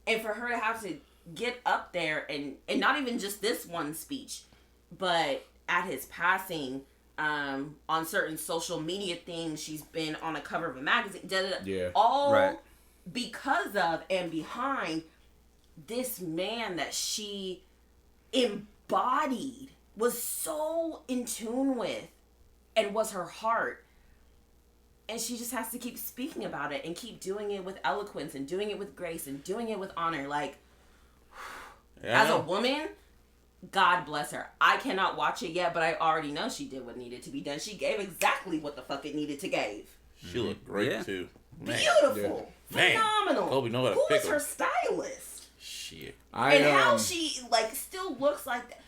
for her to have to get up there and not even just this one speech, but at his passing, on certain social media things, she's been on a cover of a magazine, all because of and behind this man that she embodied, was so in tune with, and was her heart. And she just has to keep speaking about it and keep doing it with eloquence and doing it with grace and doing it with honor. Like, as a woman, God bless her. I cannot watch it yet, but I already know she did what needed to be done. She gave exactly what the fuck it needed to give. She looked great too. Man. Beautiful. Phenomenal. Kobe know how to Who pick is her stylist? Shit. And how she, like, still looks like that.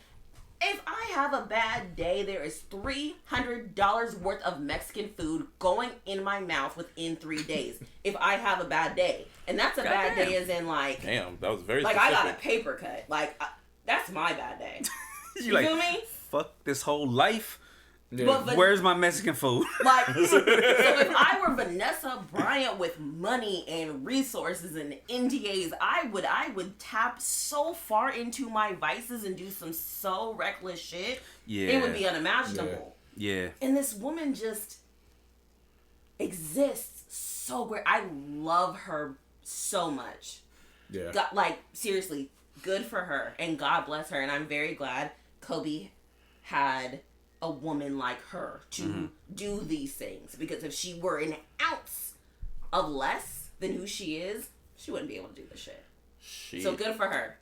If I have a bad day, there is $300 worth of Mexican food going in my mouth within 3 days. If I have a bad day. And that's a bad day as in, like... Damn, that was very like, specific. I got a paper cut. Like, that's my bad day. You like, feel me? Fuck this whole life. Yeah. But where's my Mexican food? Like, so if I were Vanessa Bryant with money and resources and NDAs, I would tap so far into my vices and do some so reckless shit. Yeah. It would be unimaginable. Yeah. And this woman just exists so great. I love her so much. Yeah. God, like, seriously, good for her. And God bless her. And I'm very glad Kobe had a woman like her to do these things, because if she were an ounce of less than who she is, she wouldn't be able to do this shit. So good for her.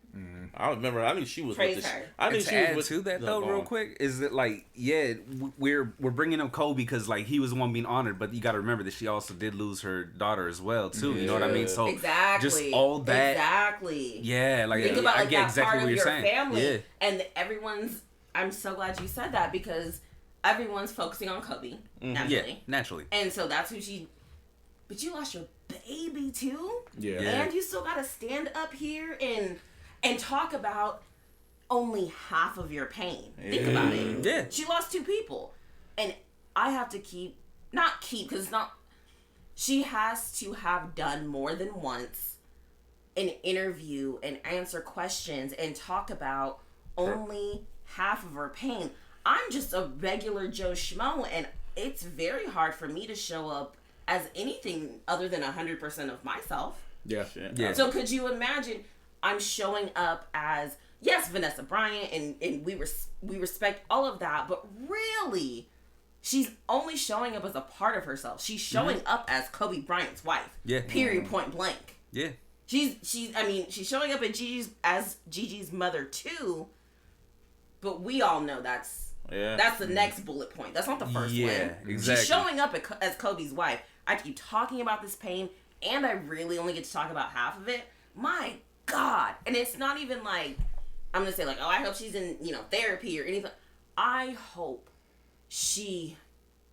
I remember. I knew she was Praise with this. her. I knew And she to was add with to that no, though, go real on. quick, is that like, yeah, we're bringing up Kobe because like he was the one being honored, but you got to remember that she also did lose her daughter as well too. You know what I mean? So Exactly. just all that. Exactly. Yeah, like Think about I like get that exactly part what of you're your saying. family, Yeah. and everyone's. I'm so glad you said that, because everyone's focusing on Kobe naturally. Yeah, naturally. And so that's who she. But you lost your baby too. Yeah. And you still gotta stand up here and talk about only half of your pain. Think about it. Yeah. She lost 2 people. And I have to because it's not, she has to have done more than once an interview and answer questions and talk about only half of her pain. I'm just a regular Joe Schmo, and it's very hard for me to show up as anything other than 100% of myself. Yeah. Yeah. So could you imagine I'm showing up as, yes, Vanessa Bryant, and we respect all of that, but really, she's only showing up as a part of herself. She's showing up as Kobe Bryant's wife. Yeah. Period. Point blank. Yeah. She's showing up as Gigi's mother too, but we all know that's the next bullet point. That's not the first one. Yeah, exactly. She's showing up as Kobe's wife. I keep talking about this pain, and I really only get to talk about half of it. My God. And it's not even like, I'm going to say like, oh, I hope she's in, therapy or anything. I hope she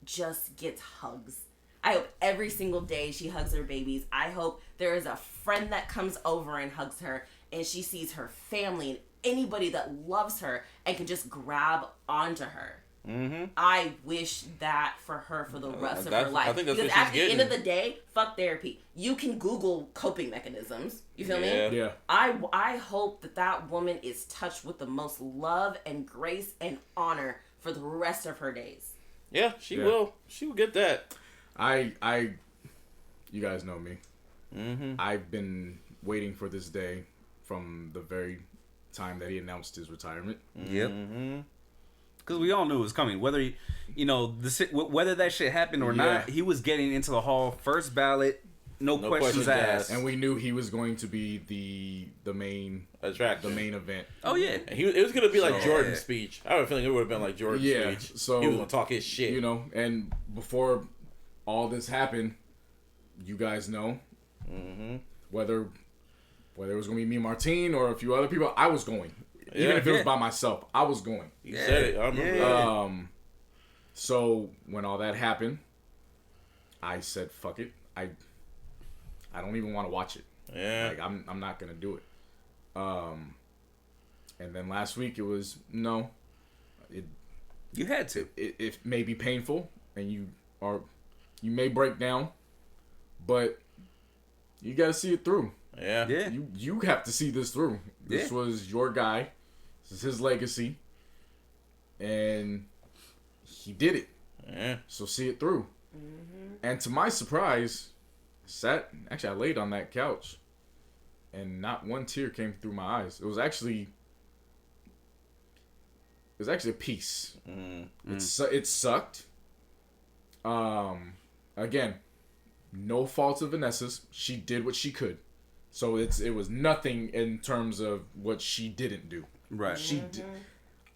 just gets hugs. I hope every single day she hugs her babies. I hope there is a friend that comes over and hugs her, and she sees her family and anybody that loves her and can just grab onto her. Mm-hmm. I wish that for her for the rest of her life. I think that's because what at she's the getting. end of the day, fuck therapy. You can Google coping mechanisms. You feel me? Yeah. I hope that woman is touched with the most love and grace and honor for the rest of her days. Yeah, she will. She will get that. You guys know me. Mm-hmm. I've been waiting for this day from the very time that he announced his retirement. Yep. Because we all knew it was coming. Whether whether that shit happened or not, he was getting into the hall first ballot, no questions asked, and we knew he was going to be the main attraction, the main event. Oh yeah, and it was gonna be like Jordan's speech. I have a feeling it would have been like Jordan's speech. So he was gonna talk his shit, And before all this happened, you guys know whether it was gonna be me, Martine, or a few other people, I was going. Even if it was by myself, I was going. You said it. I remember. So when all that happened, I said, "Fuck it. I don't even want to watch it. Yeah. Like I'm not gonna do it." And then last week it was no. You had to. It may be painful, and you may break down, but you got to see it through. Yeah. Yeah. You have to see this through. This was your guy. This is his legacy. And he did it. Yeah. So see it through. Mm-hmm. And to my surprise, I laid on that couch and not one tear came through my eyes. It was actually a peace. It sucked. again, no faults of Vanessa's. She did what she could. So it was nothing in terms of what she didn't do. Right.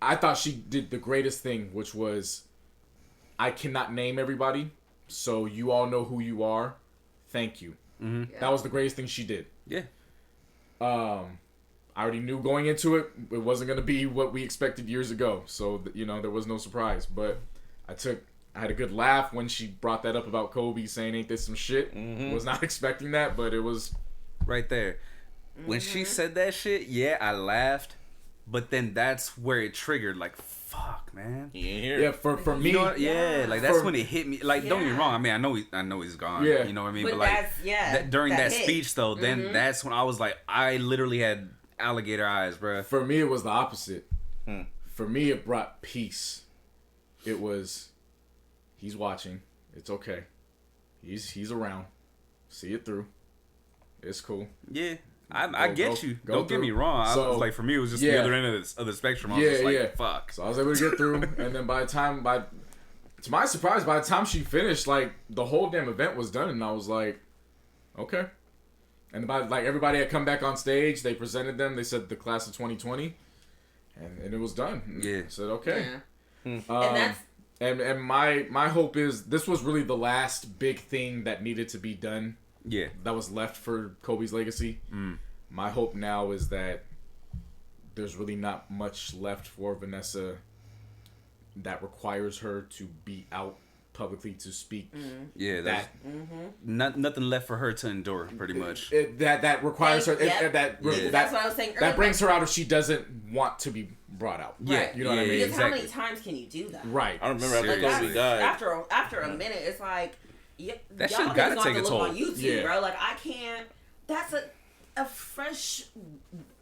I thought she did the greatest thing, which was, I cannot name everybody, so you all know who you are. Thank you. Mm-hmm. That was the greatest thing she did. Yeah. I already knew going into it, it wasn't going to be what we expected years ago. So, there was no surprise. But I had a good laugh when she brought that up about Kobe saying, ain't this some shit? Was not expecting that, but it was... Right there. When she said that shit, yeah, I laughed. But then that's where it triggered, like, fuck, man. You ain't here. Yeah, for me... You know what? Yeah, like, that's when it hit me. Like, don't get me wrong. I mean, I know he's gone. Yeah. You know what I mean? But like, that's, during that hit. speech, though, then that's when I was like, I literally had alligator eyes, bro. For me, it was the opposite. For me, it brought peace. It was, he's watching. It's okay. He's around. See it through. It's cool. Yeah. I get you. Don't get me wrong. So, like, for me, it was just the other end of the spectrum. I was just like, fuck. So I was able to get through, and then to my surprise, by the time she finished, like, the whole damn event was done, and I was like, okay. And everybody had come back on stage, they presented them, they said the class of 2020, and it was done. Yeah. I said, okay. Yeah. And that's... And my hope is, this was really the last big thing that needed to be done. Yeah. That was left for Kobe's legacy. My hope now is that there's really not much left for Vanessa that requires her to be out publicly to speak. Yeah, that's nothing left for her to endure, pretty much. That requires her. That's what I was saying earlier. That brings her out if she doesn't want to be brought out. Right. You know what I mean? Because how many times can you do that? Right. I remember after Kobe died. After a minute, it's like, that y'all shit gotta niggas take a look toll on YouTube, bro. Like, I can't. That's a fresh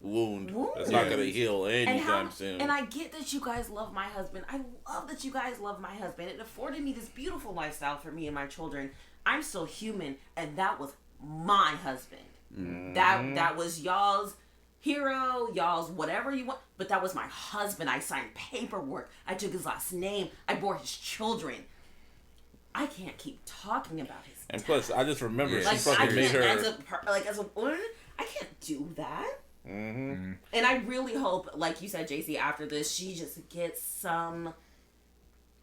wound. That's not gonna heal anytime soon. And I get that you guys love my husband. I love that you guys love my husband. It afforded me this beautiful lifestyle for me and my children. I'm still human, and that was my husband. That was y'all's hero, y'all's whatever you want. But that was my husband. I signed paperwork. I took his last name. I bore his children. I can't keep talking about his And plus, I just remember she like, fucking made her... as a woman, I can't do that. And I really hope, like you said, JC, after this, she just gets some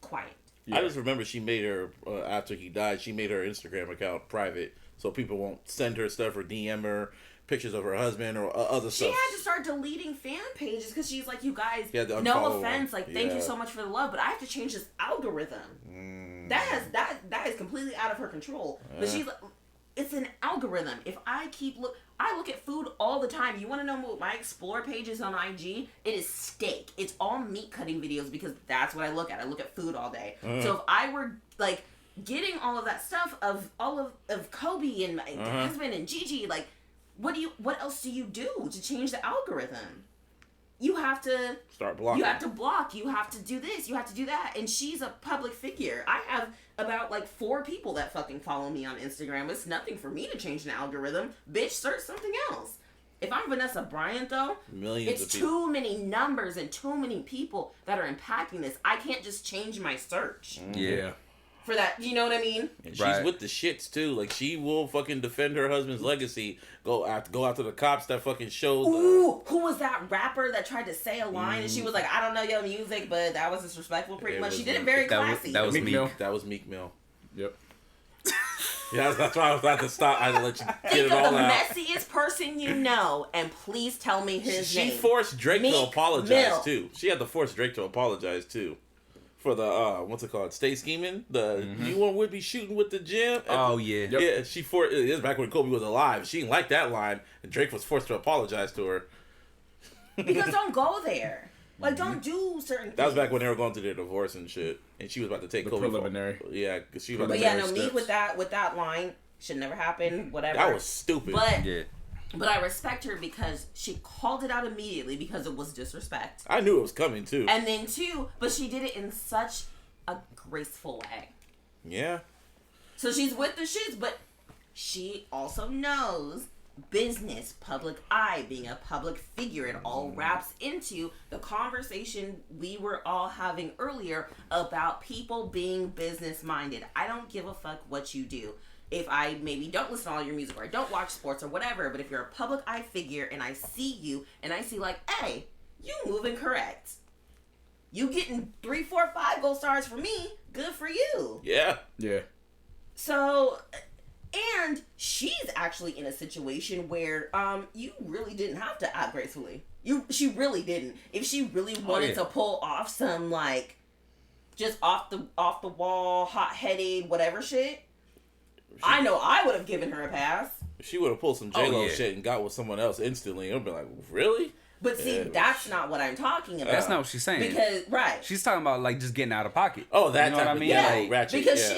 quiet. I just remember she made her, after he died, she made her Instagram account private so people won't send her stuff or DM her pictures of her husband or other stuff. She had to start deleting fan pages because she's like, you guys, no unfollow offense, them. like, thank you so much for the love, but I have to change this algorithm. That is completely out of her control. But she's like, it's an algorithm. If I I look at food all the time. You want to know what my explore page is on IG? It is steak. It's all meat cutting videos because that's what I look at. I look at food all day. So if I were like getting all of that stuff of all of Kobe and my husband and Gigi, like, what else do you do to change the algorithm? You have to start blocking. You have to block. You have to do this. You have to do that. And she's a public figure. I have about like 4 people that fucking follow me on Instagram. It's nothing for me to change an algorithm. Bitch, search something else. If I'm Vanessa Bryant, though, it's too many numbers and too many people that are impacting this. I can't just change my search. Yeah. For that, you know what I mean? And she's with the shits too. Like, she will fucking defend her husband's legacy. Go after the cops that fucking showed. Ooh, who was that rapper that tried to say a line and she was like, I don't know your music, but that was disrespectful. Pretty much, she did it very classy. That was Meek Mill. That was Meek Mill. Yep. Yeah, that's why I was about to stop. I had to let you get it all the out. messiest person you know, and please tell me his name. She forced Drake Meek to apologize Mill. too. She had to force Drake to apologize too. For the what's it called? Stay scheming. You would be shooting with the gym. Oh yeah. Yep. Yeah. She forced. It is back when Kobe was alive. She didn't like that line, and Drake was forced to apologize to her. Because don't go there. Like, don't do certain things. That was back when they were going through their divorce and shit, and she was about to take Kobe preliminary. Yeah, because she was. But yeah, no, Meek with that line should never happen. Whatever. That was stupid. But I respect her because she called it out immediately because it was disrespect. I knew it was coming too. And then but she did it in such a graceful way. Yeah. So she's with the shits, but she also knows business, public eye, being a public figure. It all wraps into the conversation we were all having earlier about people being business minded. I don't give a fuck what you do. If I maybe don't listen to all your music or I don't watch sports or whatever, but if you're a public eye figure and I see you and I see like, hey, you moving correct. You getting 3, 4, 5 gold stars for me. Good for you. Yeah. Yeah. So, and she's actually in a situation where you really didn't have to act gracefully. She really didn't. If she really wanted to pull off some like just off the wall, hot-headed, whatever shit, I know I would have given her a pass. If she would have pulled some J-Lo shit and got with someone else instantly, I'd be like, really? But see, that's not what I'm talking about. That's not what she's saying. Because she's talking about like just getting out of pocket. Oh, that you know type what I of mean? yeah, Like, ratchet. Because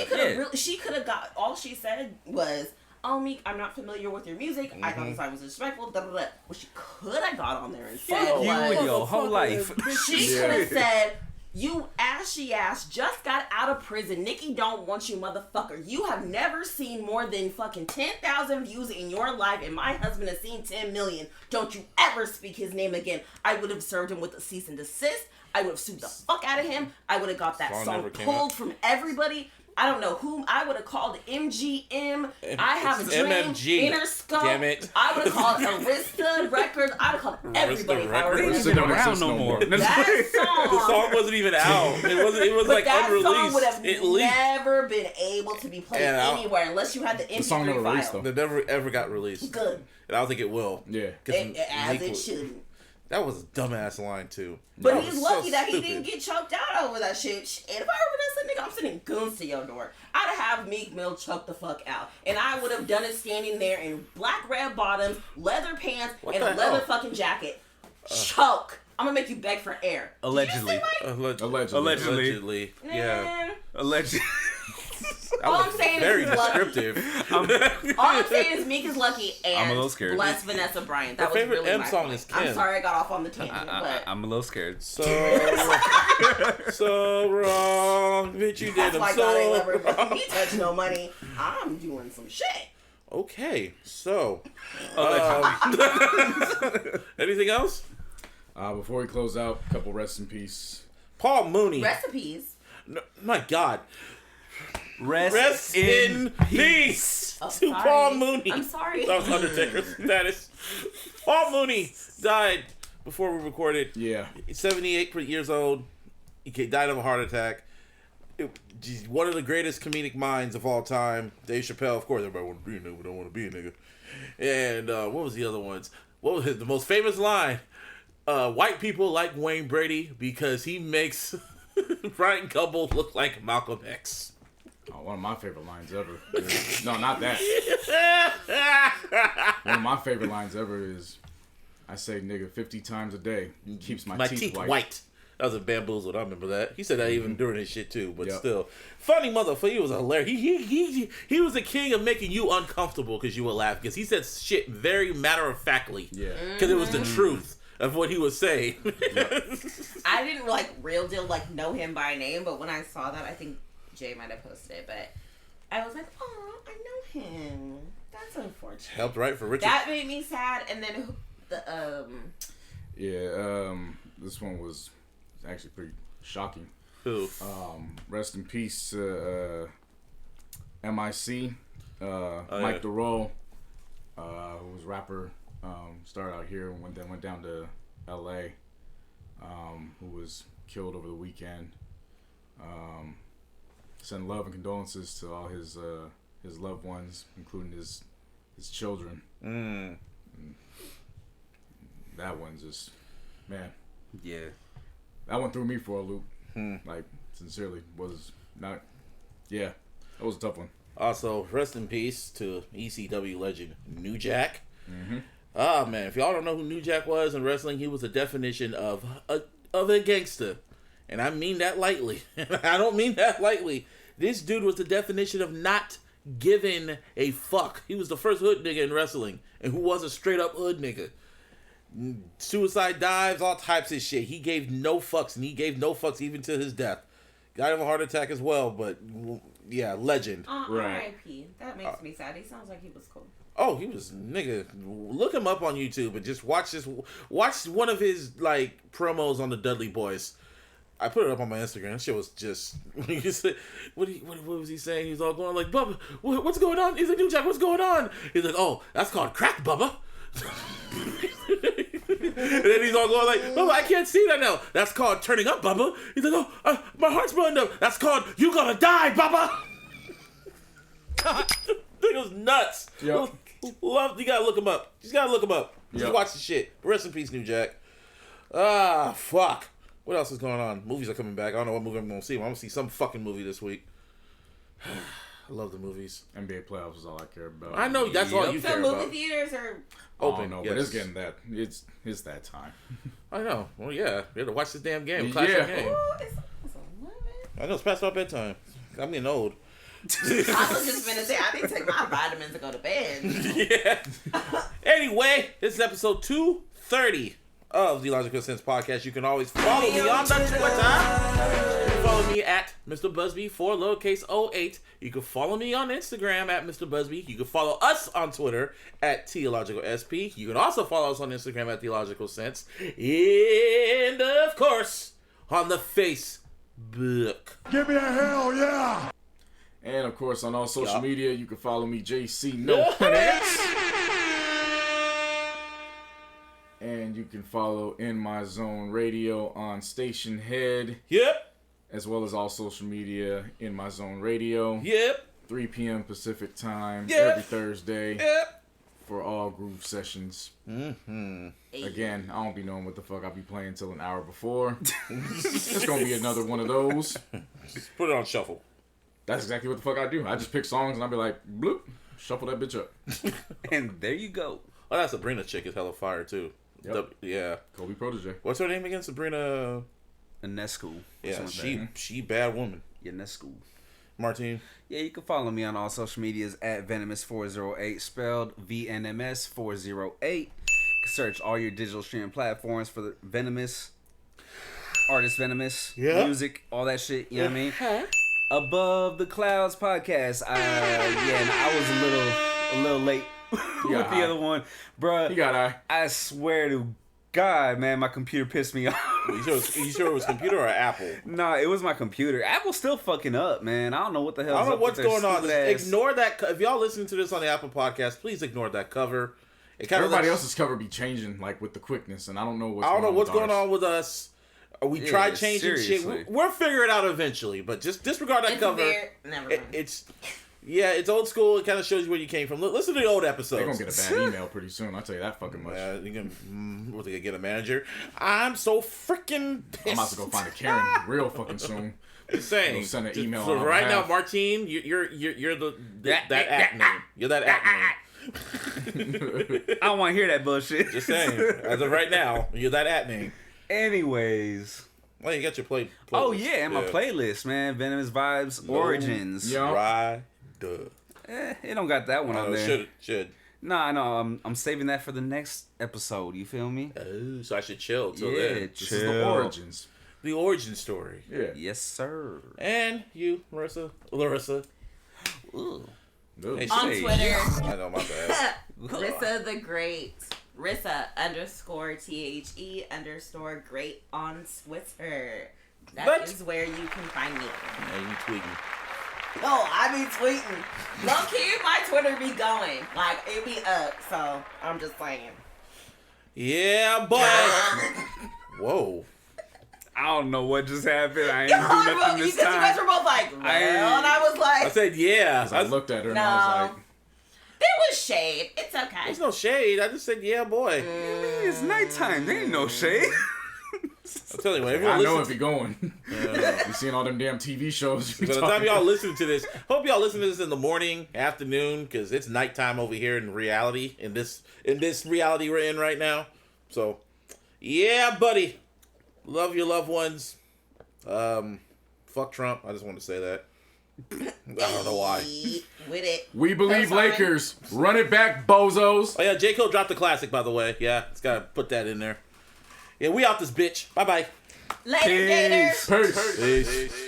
she could have got, all she said was, oh, Meek, I'm not familiar with your music. I thought this song was disrespectful. Da, da, da. What she could have got on there and said you was, and your whole life. she could have said, you ashy ass just got out of prison. Nicki don't want you, motherfucker. You have never seen more than fucking 10,000 views in your life, and my husband has seen 10 million. Don't you ever speak his name again. I would have served him with a cease and desist. I would have sued the fuck out of him. I would have got that song pulled from everybody. I don't know whom. I would have called MGM. I have a dream. MMG. Interscope. Damn it. I would have called Arista Records. I would have called everybody. If I were Records. They don't around no more. that song. The song wasn't even out. It was But like that unreleased. song would have It leaked. never been able to be played anywhere unless you had the MP3 song never file. released, though. It never ever got released. Good. And I don't think it will. Yeah. As it shouldn't. That was a dumbass line too. But That he's was lucky so that he stupid. didn't get choked out over that shit. And if I were Vanessa, nigga, I'm sending goons to your door. I'd have Meek Mill choke the fuck out. And I would have done it standing there in black red bottoms, leather pants, and a leather fucking jacket. Choke. I'm gonna make you beg for air. Allegedly. Allegedly. Yeah. Allegedly. That All was I'm saying very is he's lucky. descriptive. All I'm saying is Meek is lucky and I'm a little scared. bless Vanessa Bryant. That My was favorite really M my song point. is Kim. I'm sorry I got off on the tangent, but I'm a little scared. So wrong, bitch. You did that's him why God ain't so never let wrong. me touch no money. I'm doing some shit. Okay, so anything else? Before we close out, a couple rest in peace. Paul Mooney. Recipes. No, my God. Rest in peace Oh, to sorry. Paul Mooney. I'm sorry. That was Undertaker's status. Paul Mooney died before we recorded. Yeah. He's 78 years old. He died of a heart attack. He's one of the greatest comedic minds of all time. Dave Chappelle, of course, everybody want to be a nigga, don't want to be a nigga. And what was the other ones? What was the most famous line? White people like Wayne Brady because he makes Brian Gumble look like Malcolm X. Oh, one of my favorite lines ever. No, not that. One of my favorite lines ever is, I say nigga 50 times a day. Keeps my teeth white. That was a Bamboozled. I remember that. He said that even during his shit too, but Yep. still. Funny motherfucker. He was hilarious. He was the king of making you uncomfortable because you would laugh. Because he said shit very matter-of-factly. Yeah. Because it was the truth of what he was saying. I didn't like real deal like know him by name, but when I saw that, I think Jay might have posted it, but I was like, oh, I know him. That's unfortunate. Helped write for Richard. That made me sad, and then the Yeah, this one was actually pretty shocking. Who? Rest in peace, MIC, yeah. Mike DeRoe, who was rapper, started out here and then went down to LA, who was killed over the weekend. Send love and condolences to all his loved ones, including his children. That one just, man. Yeah. That one threw me for a loop. Like, sincerely, was not. Yeah, that was a tough one. Also, rest in peace to ECW legend New Jack. Ah, man, if y'all don't know who New Jack was in wrestling, he was the definition of a gangster. And I mean that lightly. I don't mean that lightly. This dude was the definition of not giving a fuck. He was the first hood nigga in wrestling. And who was a straight up hood nigga. Suicide dives, all types of shit. He gave no fucks, and he gave no fucks even to his death. Died of a heart attack as well, but yeah, legend. Right. R.I.P. That makes me sad. He sounds like he was cool. Oh, he was nigga. Look him up on YouTube and just watch this. Watch one of his like promos on the Dudley Boys. I put it up on my Instagram. That shit was just. What was he saying? He was all going like, "Bubba, what's going on?" He's like, "New Jack, what's going on?" He's like, "Oh, that's called crack, Bubba." And then he's all going like, "Bubba, I can't see that now. That's called turning up, Bubba." He's like, "Oh, my heart's burned up. That's called you gonna die, Bubba." It was nuts. Yep. Love, you gotta look him up. You just gotta look him up. Just watch the shit. Rest in peace, New Jack. Ah, fuck. What else is going on? Movies are coming back. I don't know what movie I'm gonna see. I'm gonna see some fucking movie this week. I love the movies. NBA playoffs is all I care about. I know that's all you care So about. movie theaters are Open. No, yes. but it's getting that. It's that time. I know. Well, yeah. You have to watch this damn game. Classic game. Ooh, it's 11. I know it's past our bedtime. I'm getting old. I was just gonna say I need to take my vitamins to go to bed. Yeah. Anyway, this is episode 230 of the Logical Sense Podcast. You can always follow me on the Twitter. You can follow me at Mr. Busby 408. You can follow me on Instagram at Mr. Busby. You can follow us on Twitter at iLLogicalSP. You can also follow us on Instagram at The Logical Sense. And of course, on the Facebook. Give me a hell yeah! And of course, on all social media, you can follow me, JC No Pants. And you can follow In My Zone Radio on Station Head. Yep. As well as all social media, In My Zone Radio. Yep. 3 p.m. Pacific time Yep. every Thursday. Yep. For all groove sessions. Mm-hmm. Again, I don't be knowing what the fuck I'll be playing until an hour before. It's gonna be another one of those. Just put it on shuffle. That's exactly what the fuck I do. I just pick songs and I'll be like, bloop, shuffle that bitch up. And there you go. Oh, that Sabrina chick is hella fire too. Yep. Yeah. Kobe Protege. What's her name again? Sabrina. Inescu. Yeah, she bad woman. Inescu. Martine. Yeah, you can follow me on all social medias at Venomous408, spelled VNMS408. You can search all your digital streaming platforms for the Venomous, Artist Venomous, music, all that shit. You know what I mean? Above the Clouds podcast. And I was a little late with the other one, bruh. You got I swear to God, man, my computer pissed me off. You sure it was computer or Apple? Nah, it was my computer. Apple's still fucking up, man. I don't know what the hell. I don't know what's going on. Just ignore that. If y'all listening to this on the Apple podcast, please ignore that cover. Everybody else's cover be changing like with the quickness, and I don't know what's going on with us. We tried changing shit. We'll figure it out eventually, but just disregard that cover. Never mind. It's old school. It kind of shows you where you came from. Listen to the old episodes. They're gonna get a bad email pretty soon. I'll tell you that fucking much. You can get a manager. I'm so freaking pissed. I'm about to go find a Karen real fucking soon. Just saying. Send an email. So right now, Martine, you're that act name. You're that act name. I don't want to hear that bullshit. Just saying. As of right now, you're that at name. Anyways. Well, you got your playlist. Oh, yeah, and my playlist, man. Venomous Vibes Origins. Right. It don't got that one on there. Should. Nah, no, I'm saving that for the next episode. You feel me? Oh, so I should chill till yeah, then. This is the origins. The origin story. Yeah. Yes, sir. And you, Larissa. Ooh. Hey, on Twitter. I know, my bad. Rissa the Great. Rissa_THE_great on Twitter. That is where you can find me. Yeah, you tweeting. No, I be tweeting. Low key, my Twitter be going. Like, it be up. So, I'm just saying. Yeah, boy. Whoa. I don't know what just happened. I ain't do nothing this time. You guys were both like, well, and I was like... I said, yeah. I looked at her and I was like... There was shade. It's okay. There's no shade. I just said, yeah, boy. It's nighttime. There ain't no shade. I'm telling you, I know if you're going. You seen all them damn TV shows. By the time y'all listen to this, hope y'all listen to this in the morning, afternoon, because it's nighttime over here in reality, in this reality we're in right now. So, yeah, buddy. Love your loved ones. Fuck Trump. I just want to say that. I don't know why. With it. We believe Lakers. Run it back, bozos. Oh, yeah, J. Cole dropped the classic, by the way. Yeah, it's got to put that in there. Yeah, we out this bitch. Bye-bye. Later, Gators. Peace. Peace.